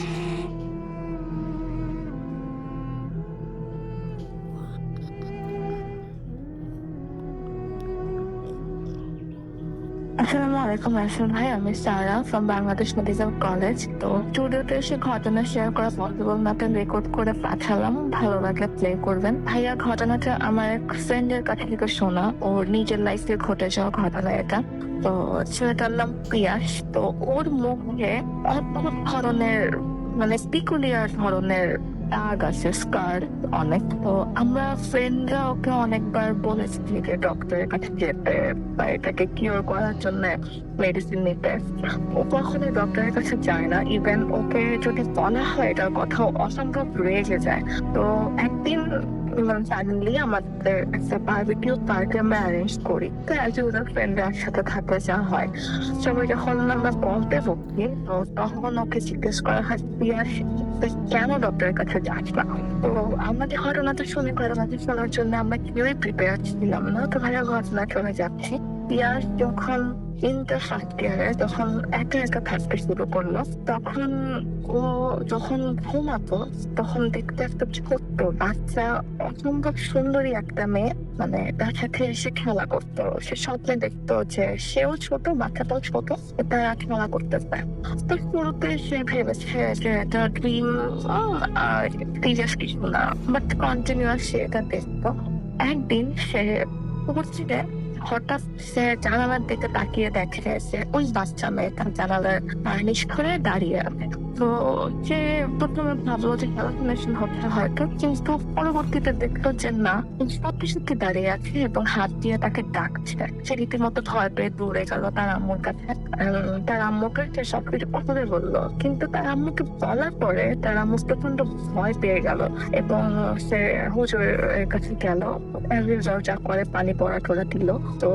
আসসালামু আলাইকুম রাসেল ভাই, আমি সারা ফ্রম বাংলাদেশ মেডিকেল কলেজ। তো স্টুডিওতে এসে ঘটনা শেয়ার করা পসিবল না, রেকর্ড করে পাঠালাম, ভালো লাগলে প্লে করবেন। ভাইয়া, ঘটনাটা আমার এক ফ্রেন্ডের কাছ থেকে শোনা, ওর নিজের লাইফে ঘটে যাওয়া ঘটনা এটা। তো ছেলেটার নাম পিয়াস। তো ওর মুখে অদ্ভুত ধরনের মানে পিকুলিয়ার ধরনের দাগ আছে, স্কার অনেক। তো আমরা ফ্রেন্ডরা ওকে অনেকবার বলেছি যে ডক্টরের কাছে যেতে বা এটাকে কিওর করার জন্য মেডিসিন নিতে। ও কখনোই ডক্টরের কাছে যায় না। ইভেন ওকে যদি বলা হয় এটার কথা অসম্ভব রেগে যায়। তো একদিন সাডেনলি আমাদের একটা বারবিকিউ পার্টি আমরা অ্যারেঞ্জ করি। তো একজন ফ্রেন্ডরা একসাথে থাকতে যাওয়া হয়। সবাই যখন আমরা বলতে বসি, তো তখন ওকে জিজ্ঞেস করা হয় পিয়াস কেন ডক্টরের কাছে যাস না। তো আমাদের ঘটনাটা শোনার জন্য আমরা কেউই প্রিপেয়ার ছিলাম না। তো ভাইয়া, ঘটনা চলে যাচ্ছি। পিয়াস যখন ইন্টার ফার্স্ট ইয়ারে তখন একা একা থাকতে শুরু করলো। তখন ও যখন ঘুমাতো তখন দেখতে একটা ছোট্ট বাচ্চা, অসম্ভব সুন্দরী একটা মেয়ে মানে তার সাথে এসে খেলা করতো। সে স্বপ্নে দেখতো যে সেও ছোট, বাচ্চাটাও ছোট, তারা খেলা করতেছে। তো শুরুতে সে ভেবেছে যে এটা ড্রিম আর সিরিয়াস কিছু না, বাট কন্টিনিউয়াস সে এটা দেখতো। একদিন সে পড়ছিলে, হঠাৎ সে জানালার দিকে তাকিয়ে দেখে যে ওই বাচ্চা মেয়েটা জানালার বার্নিশ করে দাঁড়িয়ে আছে। তো সে প্রথমে ভাবলো যে হ্যালুসিনেশন হচ্ছে হয়তো, কিন্তু পরবর্তীতে দেখলো যে না, সত্যি সত্যি দাঁড়িয়ে আছে এবং হাত দিয়ে তাকে ডাকছে। সে রীতিমতো ভয় পেয়ে দৌড়ে গেল তার আম্মুর কাছে। তার আম্মুকে সে সবকিছু প্রথমে বললো, কিন্তু তার আম্মুকে বলার পরে তার আম্মু প্রচন্ড ভয় পেয়ে গেল এবং সে হুজুরের কাছে গেল। যা করে পানি পড়া টোড়া দিল। তো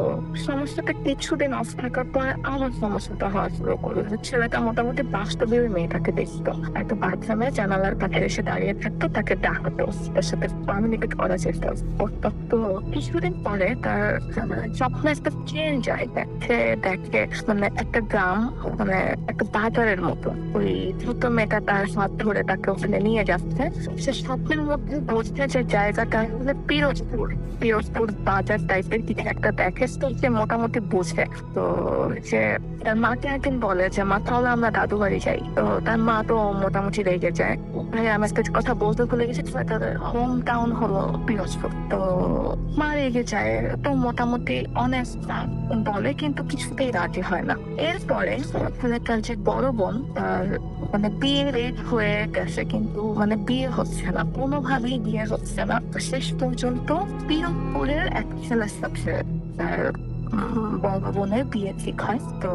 সমস্যাটা কিছুদিন অফ থাকার পর আমার সমস্যাটা হওয়া শুরু করলো। ছেলেটা মোটামুটি বাস্তবে ওই মেয়েটাকে দেখতো, একটা বাচ্চা মেয়ে জানালার কাছে এসে দাঁড়িয়ে থাকতো, তাকে ডাকতো, তার সাথে কমিউনিকেট করার চেষ্টা করতো। তো কিছুদিন পরে তার স্বপ্নে একটা চেঞ্জ হয়। দেখে মানে একটা গ্রাম, মানে একটা বাজারের মতো। ওই ছোট মেয়েটা তার হাত ধরে তাকে ওখানে নিয়ে যাচ্ছে। সে স্বপ্নের মধ্যে বুঝছে যে জায়গাটা আসলে পিরোজপুর বাজার টাইপের কিছু একটা দেখে। তো সে মোটামুটি বুঝে। তো সে তার মাকে একদিন বলে যে মা তাহলে আমরা দাদু বাড়ি যাই। তো তার মা তো মোটামুটি রেগে যায়। ভাই, আমি আজকে কথা বলতে ভুলে গেছি, তাদের হোম টাউন হলো পিরোজপুর। তো মা রেগে যায়। তো মোটামুটি অনেক বলে, কিন্তু কিছুতেই রাজি হয় না। এরপরে তার যে বড় বোন, তার মানে বিয়ে রেট হয়ে গেছে, কিন্তু মানে বিয়ে হচ্ছে না, কোনোভাবেই বিয়ে হচ্ছে না। শেষ পর্যন্ত পিরোজপুরের এক ছেলের সাথে তার বড় বোনের বিয়ে ঠিক হয়। তো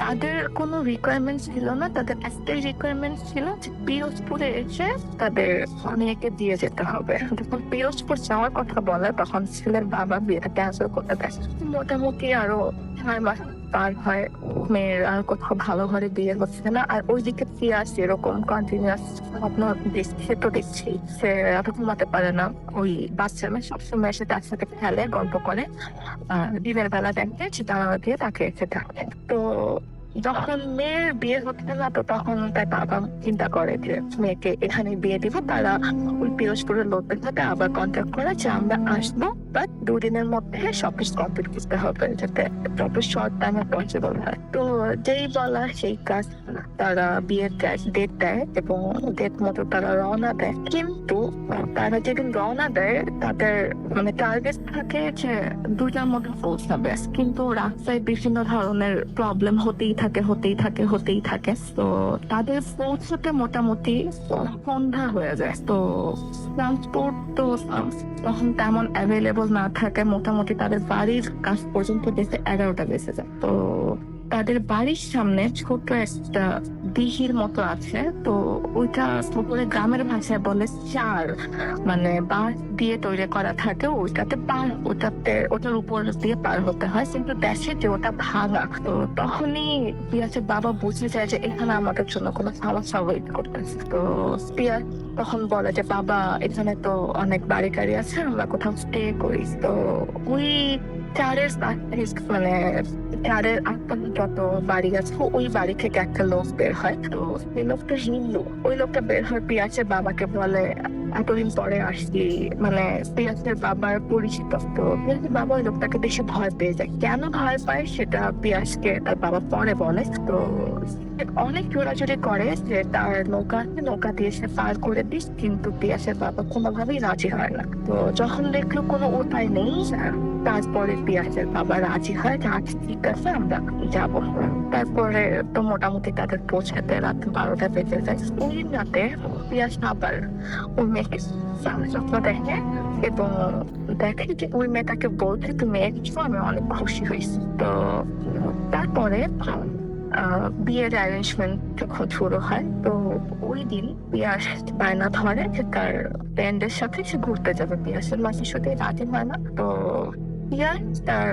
তাদের কোনো রিকোয়ারমেন্ট ছিল না, তাদের একটাই রিকোয়ারমেন্ট ছিল যে পিরোজপুরে এসে তাদের মেয়েকে দিয়ে যেতে হবে। যখন পিরোজপুর যাওয়ার কথা বলে তখন ছেলের বাবা বিয়েটা ক্যান্সেল করতে দেয়। মোটামুটি আরো 6 মাস পার হয়, মেয়ের আর কোথাও ভালো ঘরে বিয়ে হচ্ছে না। আর ওইদিকে পিয়াস এরকম কন্টিনিউয়াস স্বপ্ন দেখছে, তো দেখছি সে রাতে ঘুমাতে পারে না। ওই বাচ্চা মেয়ে সবসময় এসে তার সাথে খেলে, গল্প করে, দিনের বেলা দেখে সেটা দিয়ে তাকে এসে থাকে। তো যখন মেয়ের বিয়ে হচ্ছে না, তো তখন তার বাবা চিন্তা করে যে মেয়েকে এখানে বিয়ে দিব। তারা ওই পিরোজপুরের লোকদের সাথে আবার কন্ট্যাক্ট করে যে আমরা আসবো, বাট 2 দিনের মধ্যে সবকিছু কমপ্লিট করতে হবে, যাতে যত শর্ট টাইমে পসিবল হয়। তো যেই বলা সেই কাজ, তারা বিয়ের ডেট দেয় এবং ডেট মতো তারা রওনা দেয়। কিন্তু তারা যেদিন রওনা দেয় তাদের মানে টার্গেট থাকে যে 2টার মধ্যে পৌঁছাবে, কিন্তু রাস্তায় বিভিন্ন ধরনের প্রবলেম হতেই থাকে। তো তাদের পৌঁছতে মোটামুটি সন্ধ্যা হয়ে যায়। তো ট্রান্সপোর্ট তো তখন তেমন অ্যাভেলেবল না থাকে, মোটামুটি তাদের বাড়ির কাছ পর্যন্ত বেঁচে 11টা বেঁচে যায়। তো তাদের বাড়ির সামনে ছোট একটা দিঘির মতো আছে। তো ওইটা পুকুরে গ্রামের ভাষায় বলে চার, মানে বাঁশ দিয়ে তৈরি করা থাকে। ওটার উপর দিয়ে পার হতে হয়, কিন্তু দেখে যে ওটা ভাঙা। তো তখনই পিয়াসের বাবা বুঝে যায় যে এখানে আমাদের জন্য কোনো সমস্যা ওয়েট করতেছে। তো পিয়াস তখন বলে যে বাবা, এখানে তো অনেক বাড়ি গাড়ি আছে, আমরা কোথাও স্টে করি। তো ওই চারের মানে চারের আশপাশে যত বাড়ি আছে ওই বাড়ি থেকে একটা লোক বের হয়। তো সেই লোকটা হিন্দু। ওই লোকটা বের হয়, পিয়াসের বাবাকে বলে এতদিন পরে আসলি, মানে পিয়াসের বাবার পরিচিত। তো পিয়াসের বাবা ওই লোকটাকে বেশি ভয় পেয়ে যায়। কেন ভয় পায় সেটা পিয়াসকে তার বাবা পরে বলে। তো অনেক জোরাজুরি করে যে তার নৌকা দিয়ে সে পার করে দিস, কিন্তু পিয়াসের বাবা কোনোভাবেই রাজি হয় না। তো যখন দেখলো কোনো উপায় নেই, তারপরে পিয়াসের বাবা রাজি হয় যে আচ্ছা ঠিক আছে আমরা যাব। তারপরে তো মোটামুটি তাদের পৌঁছাতে রাত 12টা বেজে যায়। ওই রাতে পিয়াস আবার ওই মেয়েকে স্বপ্ন দেখে এবং দেখে যে ওই মেয়েটাকে বলছে তুমি এসেছো, আমি অনেক খুশি হয়েছি। তো তারপরে বিয়ের অ্যারেঞ্জমেন্ট যখন শুরু হয়, তো ওই দিন পিয়াস বায়না ধরে যে তার ফ্রেন্ডের সাথে সে ঘুরতে যাবে। পিয়াসের মাসির সাথে রাজি হয় না। তো পিয়াস তার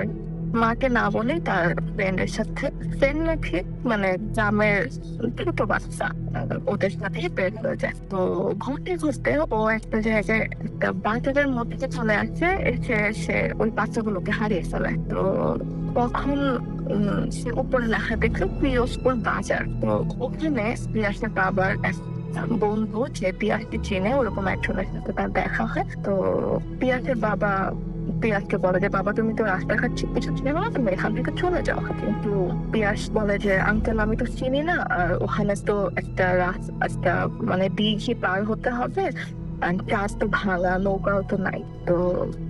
মাকে না বলে তার ফ্রেন্ডের সাথে, ফ্রেন্ড নাকি মানে গ্রামের ছোট বাচ্চা, ওদের সাথে বের হয়ে যায়। তো ঘুরতে ঘুরতে ও একটা জায়গায় একটা বাজারের মধ্যে চলে আসে, এসে সে ওই বাচ্চাগুলোকে হারিয়ে ফেলে। তো তখন সে উপরে লেখা দেখলো পিরোজপুর বাজার। তো ওখানে পিয়াসের বাবার বন্ধু যে পিয়াসকে চেনে, ওরকম একজনের সাথে তার দেখা হয়। তো পিয়াসের বাবা পিয়াসকে বলে যে বাবা তুমি তো রাস্তাঘাট কিছু চিনে না, তুমি এখান থেকে চলে যাও। কিন্তু পিয়াস বলে যে আঙ্কেল আমি তো চিনি না, আর ওখানে তো একটা রাস্তা মানে দিঘি পার হতে হবে, আর চাষ তো ভাঙা, নৌকাও তো নাই। তো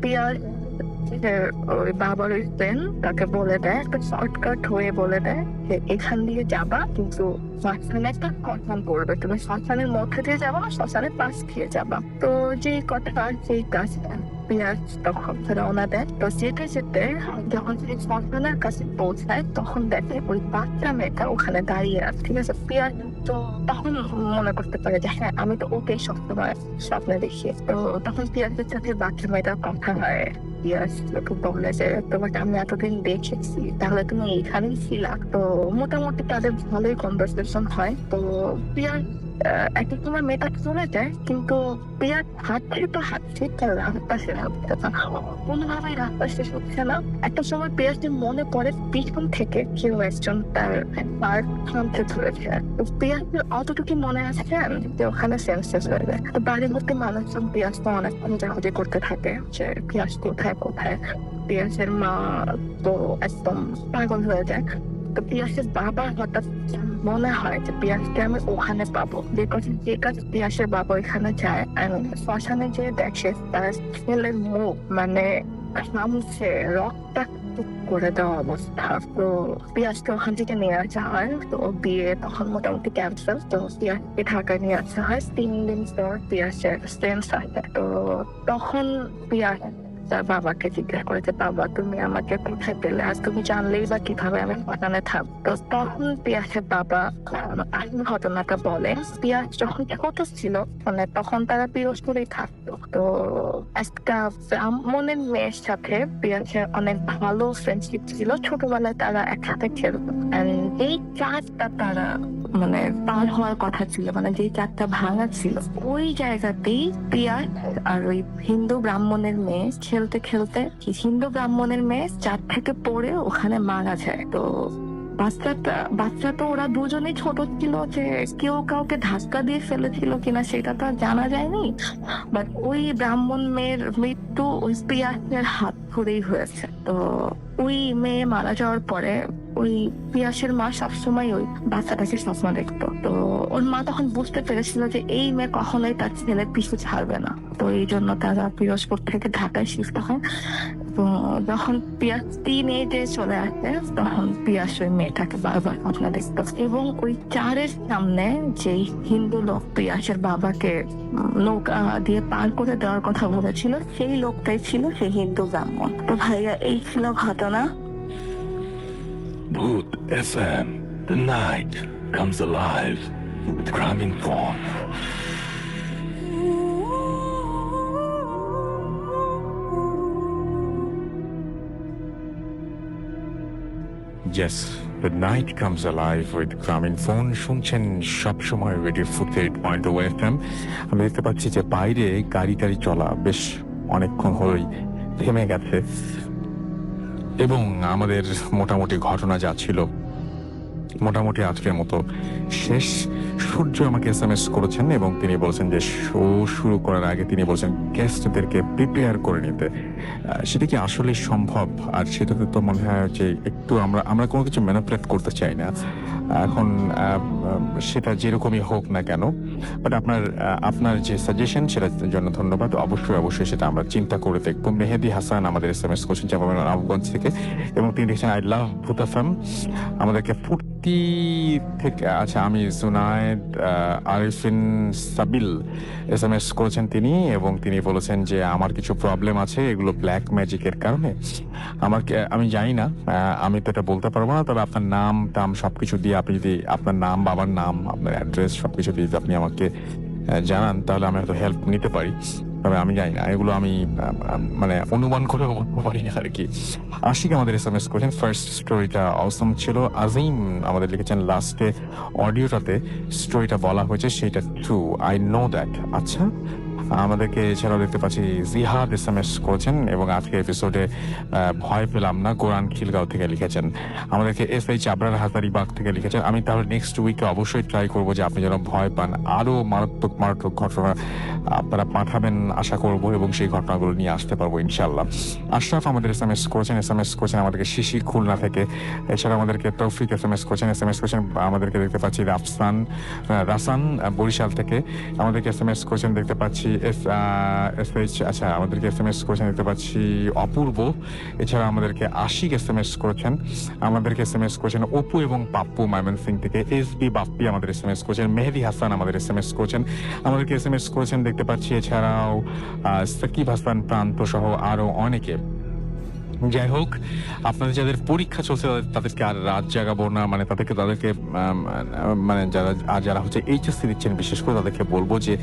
পিয়াস ওই বাবার ওই ফ্রেন্ড তাকে বলে দেয়, একটা শর্টকাট হয়ে বলে দেয় যে এখান দিয়ে যাবা, কিন্তু মাঝখানে একটা শ্মশান পড়বে, তুমি শ্মশানের মধ্যে দিয়ে যাবা না, শ্মশানের পাশ দিয়ে যাবা। তো যেই কথা সেই কাজ পিয়াস তখন রওনা দেয়। তো যেতে যেতে যখন সেই শ্মশানের কাছে পৌঁছায়, তখন দেখে ওই বাচ্চা মেয়েটা ওখানে দাঁড়িয়ে আছে। ঠিক আছে, পিয়াস তো তখন মনে করতে পারে যে হ্যাঁ আমি তো ওকেই সবসময় স্বপ্নে দেখি। তো তখন পিয়াসের সাথে বাচ্চা মেয়েটার কথা হয়। পিয়াস বলে যে তোমাকে আমি এতদিন দেখেছি, তাহলে তুমি এখানেই ছিলা। তো মোটামুটি তাদের ভালোই কনভারসেশন হয়। তো পিয়াস একটা সময় মেয়েটা চলে যায়, কিন্তু পিয়াস হাঁটছে তার রাস্তা শেষ হচ্ছে না, কোনোভাবেই রাস্তা শেষ হচ্ছে না। একটা সময় পিয়াসের মনে পড়ে পিছন থেকে কেউ একজন তার পার থামতে ধরেছে। তো পিয়াসের অতটুকু মনে আছে যে ওখানে সেন্সলেস হয়ে যায়। তো বাড়ির মধ্যে মানুষজন পিয়াস তো অনেক খোঁজাখুঁজি করতে থাকে যে পিয়াস কোথায়। পিয়াসের মা তো একদম পাগল হয়ে যায়। তো পিয়াসের বাবা হঠাৎ মনে হয় যে পিয়াসকে আমি ওখানে পাবো, বিকজ যে কাজ পিয়াসের বাবা ওইখানে যায়, শ্মশানে যে দেখে তার ছেলের মুখ মানে ঘামছে, রক্তাক্ত করে দেওয়া অবস্থা। তো পিয়াসকে ওখান থেকে নিয়ে আসা হয়। তো বিয়ে তখন মোটামুটি ক্যান্সেল। তো পিয়াসকে ঢাকায় নিয়ে আসা হয়। 3 দিন পর পিয়াসের সেন্স আসে। তো তখন পিয়াস তার বাবাকে জিজ্ঞাসা করে যে বাবা তুমি আমাকে কোথায় পেলে, আর তুমি জানলেই বা কিভাবে আমি শ্মশানে থাকবো। তখন পিয়াসের বাবা আসল ঘটনাটা বলে। পিয়াস যখন ছোট ছিল মানে তখন তারা পিরোজপুরেই থাকতো। তো একটা ব্রাহ্মণের মেয়ের সাথে পিয়াসের অনেক ভালো ফ্রেন্ডশিপ ছিল, ছোটবেলায় তারা একসাথে খেলতো। এই চারটা তারা মানে পার হওয়ার কথা ছিল, মানে যে চারটা ভাঙা ছিল ওই জায়গাতেই পিয়াস আর ওই হিন্দু ব্রাহ্মণের মেয়ে খেলতে খেলতে হিন্দু ব্রাহ্মণের মেয়ে চার থেকে পড়ে ওখানে মারা যায়। তো বাচ্চা তো ওরা দুজনেই ছোট ছিল, যে কেউ কাউকে ধাক্কা দিয়ে ফেলেছিল কিনা সেটা তো আর জানা যায়নি। বাট ওই ব্রাহ্মণ মেয়ের মৃত্যু ওই পিয়াসের হাত ধরেই হয়েছে। তো ওই মেয়ে মারা যাওয়ার পরে ওই পিয়াসের মা সবসময় ওই বাচ্চাটাকে স্বপ্ন দেখতো। তো ওর মা তখন বুঝতে পেরেছিল যে এই মেয়ে কখনোই তার ছেলের পিছু ছাড়বে না। তো এই জন্য তারা পিরোজপুর থেকে ঢাকায় শিফট হয়। তো যখন পিয়াস টিনেজে চলে আসে তখন পিয়াস ওই মেয়েটাকে বারবার স্বপ্ন দেখতো। এবং ওই চারের সামনে যে হিন্দু লোক পিয়াসের বাবাকে নৌকা দিয়ে পার করে দেওয়ার কথা বলেছিল সেই লোকটাই ছিল সেই হিন্দু ব্রাহ্মণ। তো ভাইয়া এই ছিল ঘটনা। Bhoot FM. The night comes alive with Crime Fawn. Yes, the night comes alive with Gramin Phone. শুনছেন সবসময় রেডিও 48.0 FM। আমি দেখতে পাচ্ছি যে বাইরে গাড়ি চলা বেশ অনেকক্ষণ হলেই থেমে গেছে এবং আমাদের মোটামুটি ঘটনা যা ছিল মোটামুটি আজকের মতো শেষ। সূর্য আমাকে SMS করেছেন এবং তিনি বলছেন যে শো শুরু করার আগে তিনি বলছেন গেস্টদেরকে প্রিপেয়ার করে নিতে। সেটা কি আসলে সম্ভব? আর সেটাতে তো মনে হয় যে একটু আমরা কোনো কিছু ম্যানিপুলেট করতে চাই না এখন, সেটা যেরকমই হোক না কেন। বাট আপনার যে সাজেশন সেটার জন্য ধন্যবাদ। অবশ্যই সেটা আমরা চিন্তা করে দেখবো। মেহেদি হাসান আমাদের SMS করছেন নবাবগঞ্জ থেকে এবং তিনি লিখছেন আই লাভ ভূত এফএম। আমাদেরকে ফুর্তি থেকে আচ্ছা আমি জুনায়েদ আরিফিন সাবিল SMS করেছেন তিনি এবং তিনি বলেছেন যে আমার কিছু প্রবলেম আছে, এগুলো ব্ল্যাক ম্যাজিকের কারণে। আমি জানি না, আমি তো এটা বলতে পারবো না, তবে আপনার নাম টাম সবকিছু দিয়ে আপনি যদি আপনার নাম, বাবার নাম, আপনার অ্যাড্রেস সবকিছু দিয়ে আপনি আমাকে জানান তাহলে আমি হয়তো হেল্প নিতে পারি। তবে আমি জানি না, এগুলো আমি মানে অনুমান করে বলতে পারি না আর কি। আশিক আমাদের SMS করেছেন ফার্স্ট স্টোরিটা অসম ছিল। আজিম আমাদের লিখেছেন লাস্টে অডিওটাতে স্টোরিটা বলা হয়েছে সেটা ট্রু, আই নো দ্যাট। আচ্ছা, আমাদেরকে এছাড়াও দেখতে পাচ্ছি জিহাদ SMS করেছেন এবং আজকের এপিসোডে ভয় পেলাম না, কোরআন খিলগাঁও থেকে লিখেছেন। আমাদেরকে SH আবরার হাজারিবাগ থেকে লিখেছেন। আমি তাহলে নেক্সট উইকে অবশ্যই ট্রাই করবো যে আপনি যেন ভয় পান, আরো মারাত্মক ঘটনা আপনারা পাঠাবেন আশা করবো এবং সেই ঘটনাগুলো নিয়ে আসতে পারবো ইনশাল্লাহ। আশরাফ আমাদের SMS করেছেন আমাদেরকে শিশি খুলনা থেকে। এছাড়া আমাদেরকে তৌফিক SMS করেছেন আমাদেরকে দেখতে পাচ্ছি রাসান বরিশাল থেকে আমাদেরকে SMS করেছেন দেখতে পাচ্ছি আচ্ছা আমাদেরকে SMS করেছেন দেখতে পাচ্ছি অপূর্ব। এছাড়া আমাদেরকে আশিক SMS করেছেন, আমাদেরকে SMS করেছেন অপু এবং পাপ্পু ময়মনসিং থেকে। SB বাপ্পি আমাদের SMS করেছেন। মেহেদি হাসান আমাদের SMS করেছেন, আমাদেরকে SMS করেছেন দেখতে পাচ্ছি। এছাড়াও সাকিব হাসান প্রান্ত সহ আরো অনেকে। যাই হোক, আপনাদের যাদের পরীক্ষা চলছে তাদেরকে আর রাত জাগাবো না, মানে তাদেরকে মানে যারা হচ্ছে HSC দিচ্ছেন বিশেষ করে তাদেরকে বলবো যে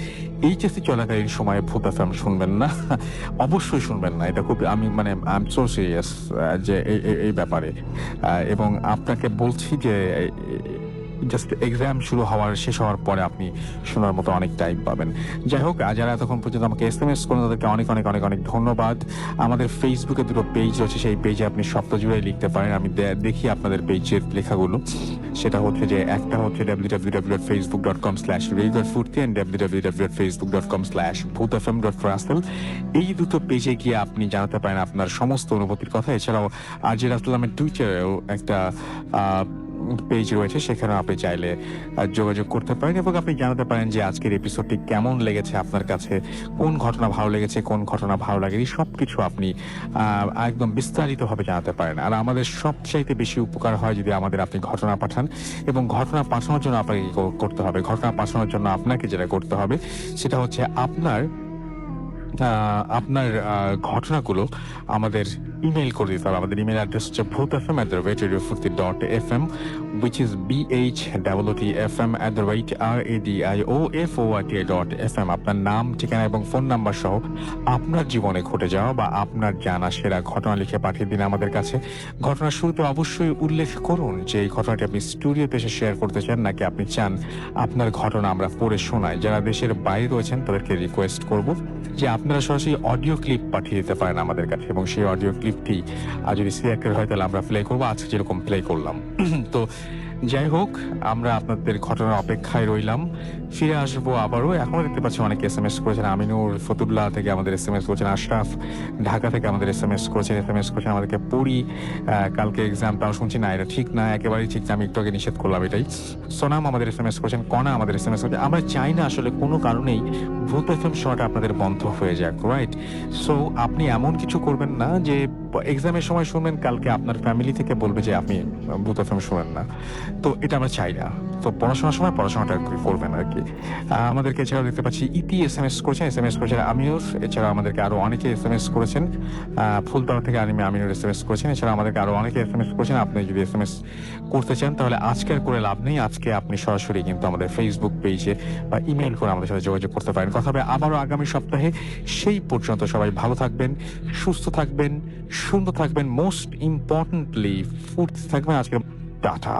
HSC চলাকালীন সময়ে ভূত এফএম শুনবেন না, অবশ্যই শুনবেন না। এটা খুব আই এম সো সিরিয়াস যে এই ব্যাপারে। এবং আপনাকে বলছি যে জাস্ট এক্সাম শেষ হওয়ার পরে আপনি শোনার মতো অনেক টাইম পাবেন। যাই হোক, যারা এতক্ষণ পর্যন্ত আমাকে SMS করেন তাদেরকে অনেক অনেক অনেক অনেক ধন্যবাদ। আমাদের ফেসবুকে দুটো পেজ রয়েছে, সেই পেজে আপনি সপ্তাহ জুড়ে লিখতে পারেন, আমি দেখি আপনাদের পেজের লেখাগুলো। সেটা হচ্ছে যে একটা হচ্ছে www.facebook.com/radio.furti and www.facebook.com/bhutfm.russell। এই দুটো পেজে গিয়ে আপনি জানাতে পারেন আপনার সমস্ত অনুভূতির কথা। এছাড়াও আজি রাসলামের টুইটারেও একটা পেজ রয়েছে, সেখানে আপনি চাইলে যোগাযোগ করতে পারেন এবং আপনি জানাতে পারেন যে আজকের এপিসোডটি কেমন লেগেছে আপনার কাছে, কোন ঘটনা ভালো লেগেছে, কোন ঘটনা ভালো লাগেনি, সবকিছু আপনি একদম বিস্তারিতভাবে জানাতে পারেন। আর আমাদের সবচাইতে বেশি উপকার হয় যদি আপনি ঘটনা পাঠান, এবং ঘটনা পাঠানোর জন্য আপনাকে করতে হবে, ঘটনা পাঠানোর জন্য আপনাকে যেটা করতে হবে সেটা হচ্ছে আপনার আপনার ঘটনাগুলো আমাদের ইমেল করে দিতে হবে। আমাদের ইমেল অ্যাড্রেস হচ্ছে bhuthfm@radiofurti.fm, which is bhwtfm@radiofurti.fm। আপনার নাম, ঠিকানা এবং ফোন নাম্বার সহ আপনার জীবনে ঘটে যাওয়া বা আপনার জানা সেরা ঘটনা লিখে পাঠিয়ে দিন আমাদের কাছে। ঘটনার শুরুতে অবশ্যই উল্লেখ করুন যে এই ঘটনাটি আপনি স্টুডিওতে এসে শেয়ার করতে চান, নাকি আপনি চান আপনার ঘটনা আমরা পড়ে শোনাই। যারা দেশের বাইরে রয়েছেন তাদেরকে রিকোয়েস্ট করব যে আপনারা সরাসরি অডিও ক্লিপ পাঠিয়ে দিতে পারেন আমাদের কাছে, এবং সেই অডিও ক্লিপটি যদি সিলেক্টেড হয় তাহলে আমরা প্লে করবো, আজকে যেরকম প্লে করলাম। তো যাই হোক, আমরা আপনাদের ঘটনার অপেক্ষায় রইলাম। ফিরে আসবো আবারও। এখনো দেখতে পাচ্ছি অনেকে SMS করেছেন। আমিনুর ফতুল্লাহ থেকে আমাদের SMS করেছেন, আশরাফ ঢাকা থেকে আমাদের SMS করেছেন, আমাদেরকে পড়ি কালকে এক্সামটাও শুনছি না, এটা ঠিক না, একেবারেই ঠিক না, আমি একটু আগে নিষেধ করলাম এটাই। সোনাম আমাদের SMS করেছেন, কণা আমাদের SMS করেছেন। আমরা চাই না আসলে কোনো কারণেই ভূত FM শোনাটা আপনাদের বন্ধ হয়ে যাক, রাইট? সো আপনি এমন কিছু করবেন না যে এক্সামের সময় শুনবেন, কালকে আপনার ফ্যামিলি থেকে বলবে যে আপনি ভূত FM শোনেন না। তো এটা আমরা চাই না। তো পড়াশোনার সময় পড়াশোনাটা করবেন আর কি। আমাদেরকে এছাড়াও দেখতে পাচ্ছি ইতি SMS করেছেন, আমিনুর। এছাড়া আমাদেরকে আরো অনেকে SMS করেছেন, ফুলতলা থেকে আমিনুর SMS করেছেন। এছাড়া আমাদেরকে আরো অনেকে SMS করেছেন। আপনি যদি SMS করতে চান তাহলে আজকে আর করে লাভ নেই, আজকে আপনি সরাসরি কিন্তু আমাদের ফেসবুক পেজে বা ইমেল করে আমাদের সাথে যোগাযোগ করতে পারেন। কথা হবে আবারও আগামী সপ্তাহে। সেই পর্যন্ত সবাই ভালো থাকবেন, সুস্থ থাকবেন, সুন্দর থাকবেন, মোস্ট ইম্পর্টেন্টলি ফুর্তি থাকবেন। আজকে টাটা।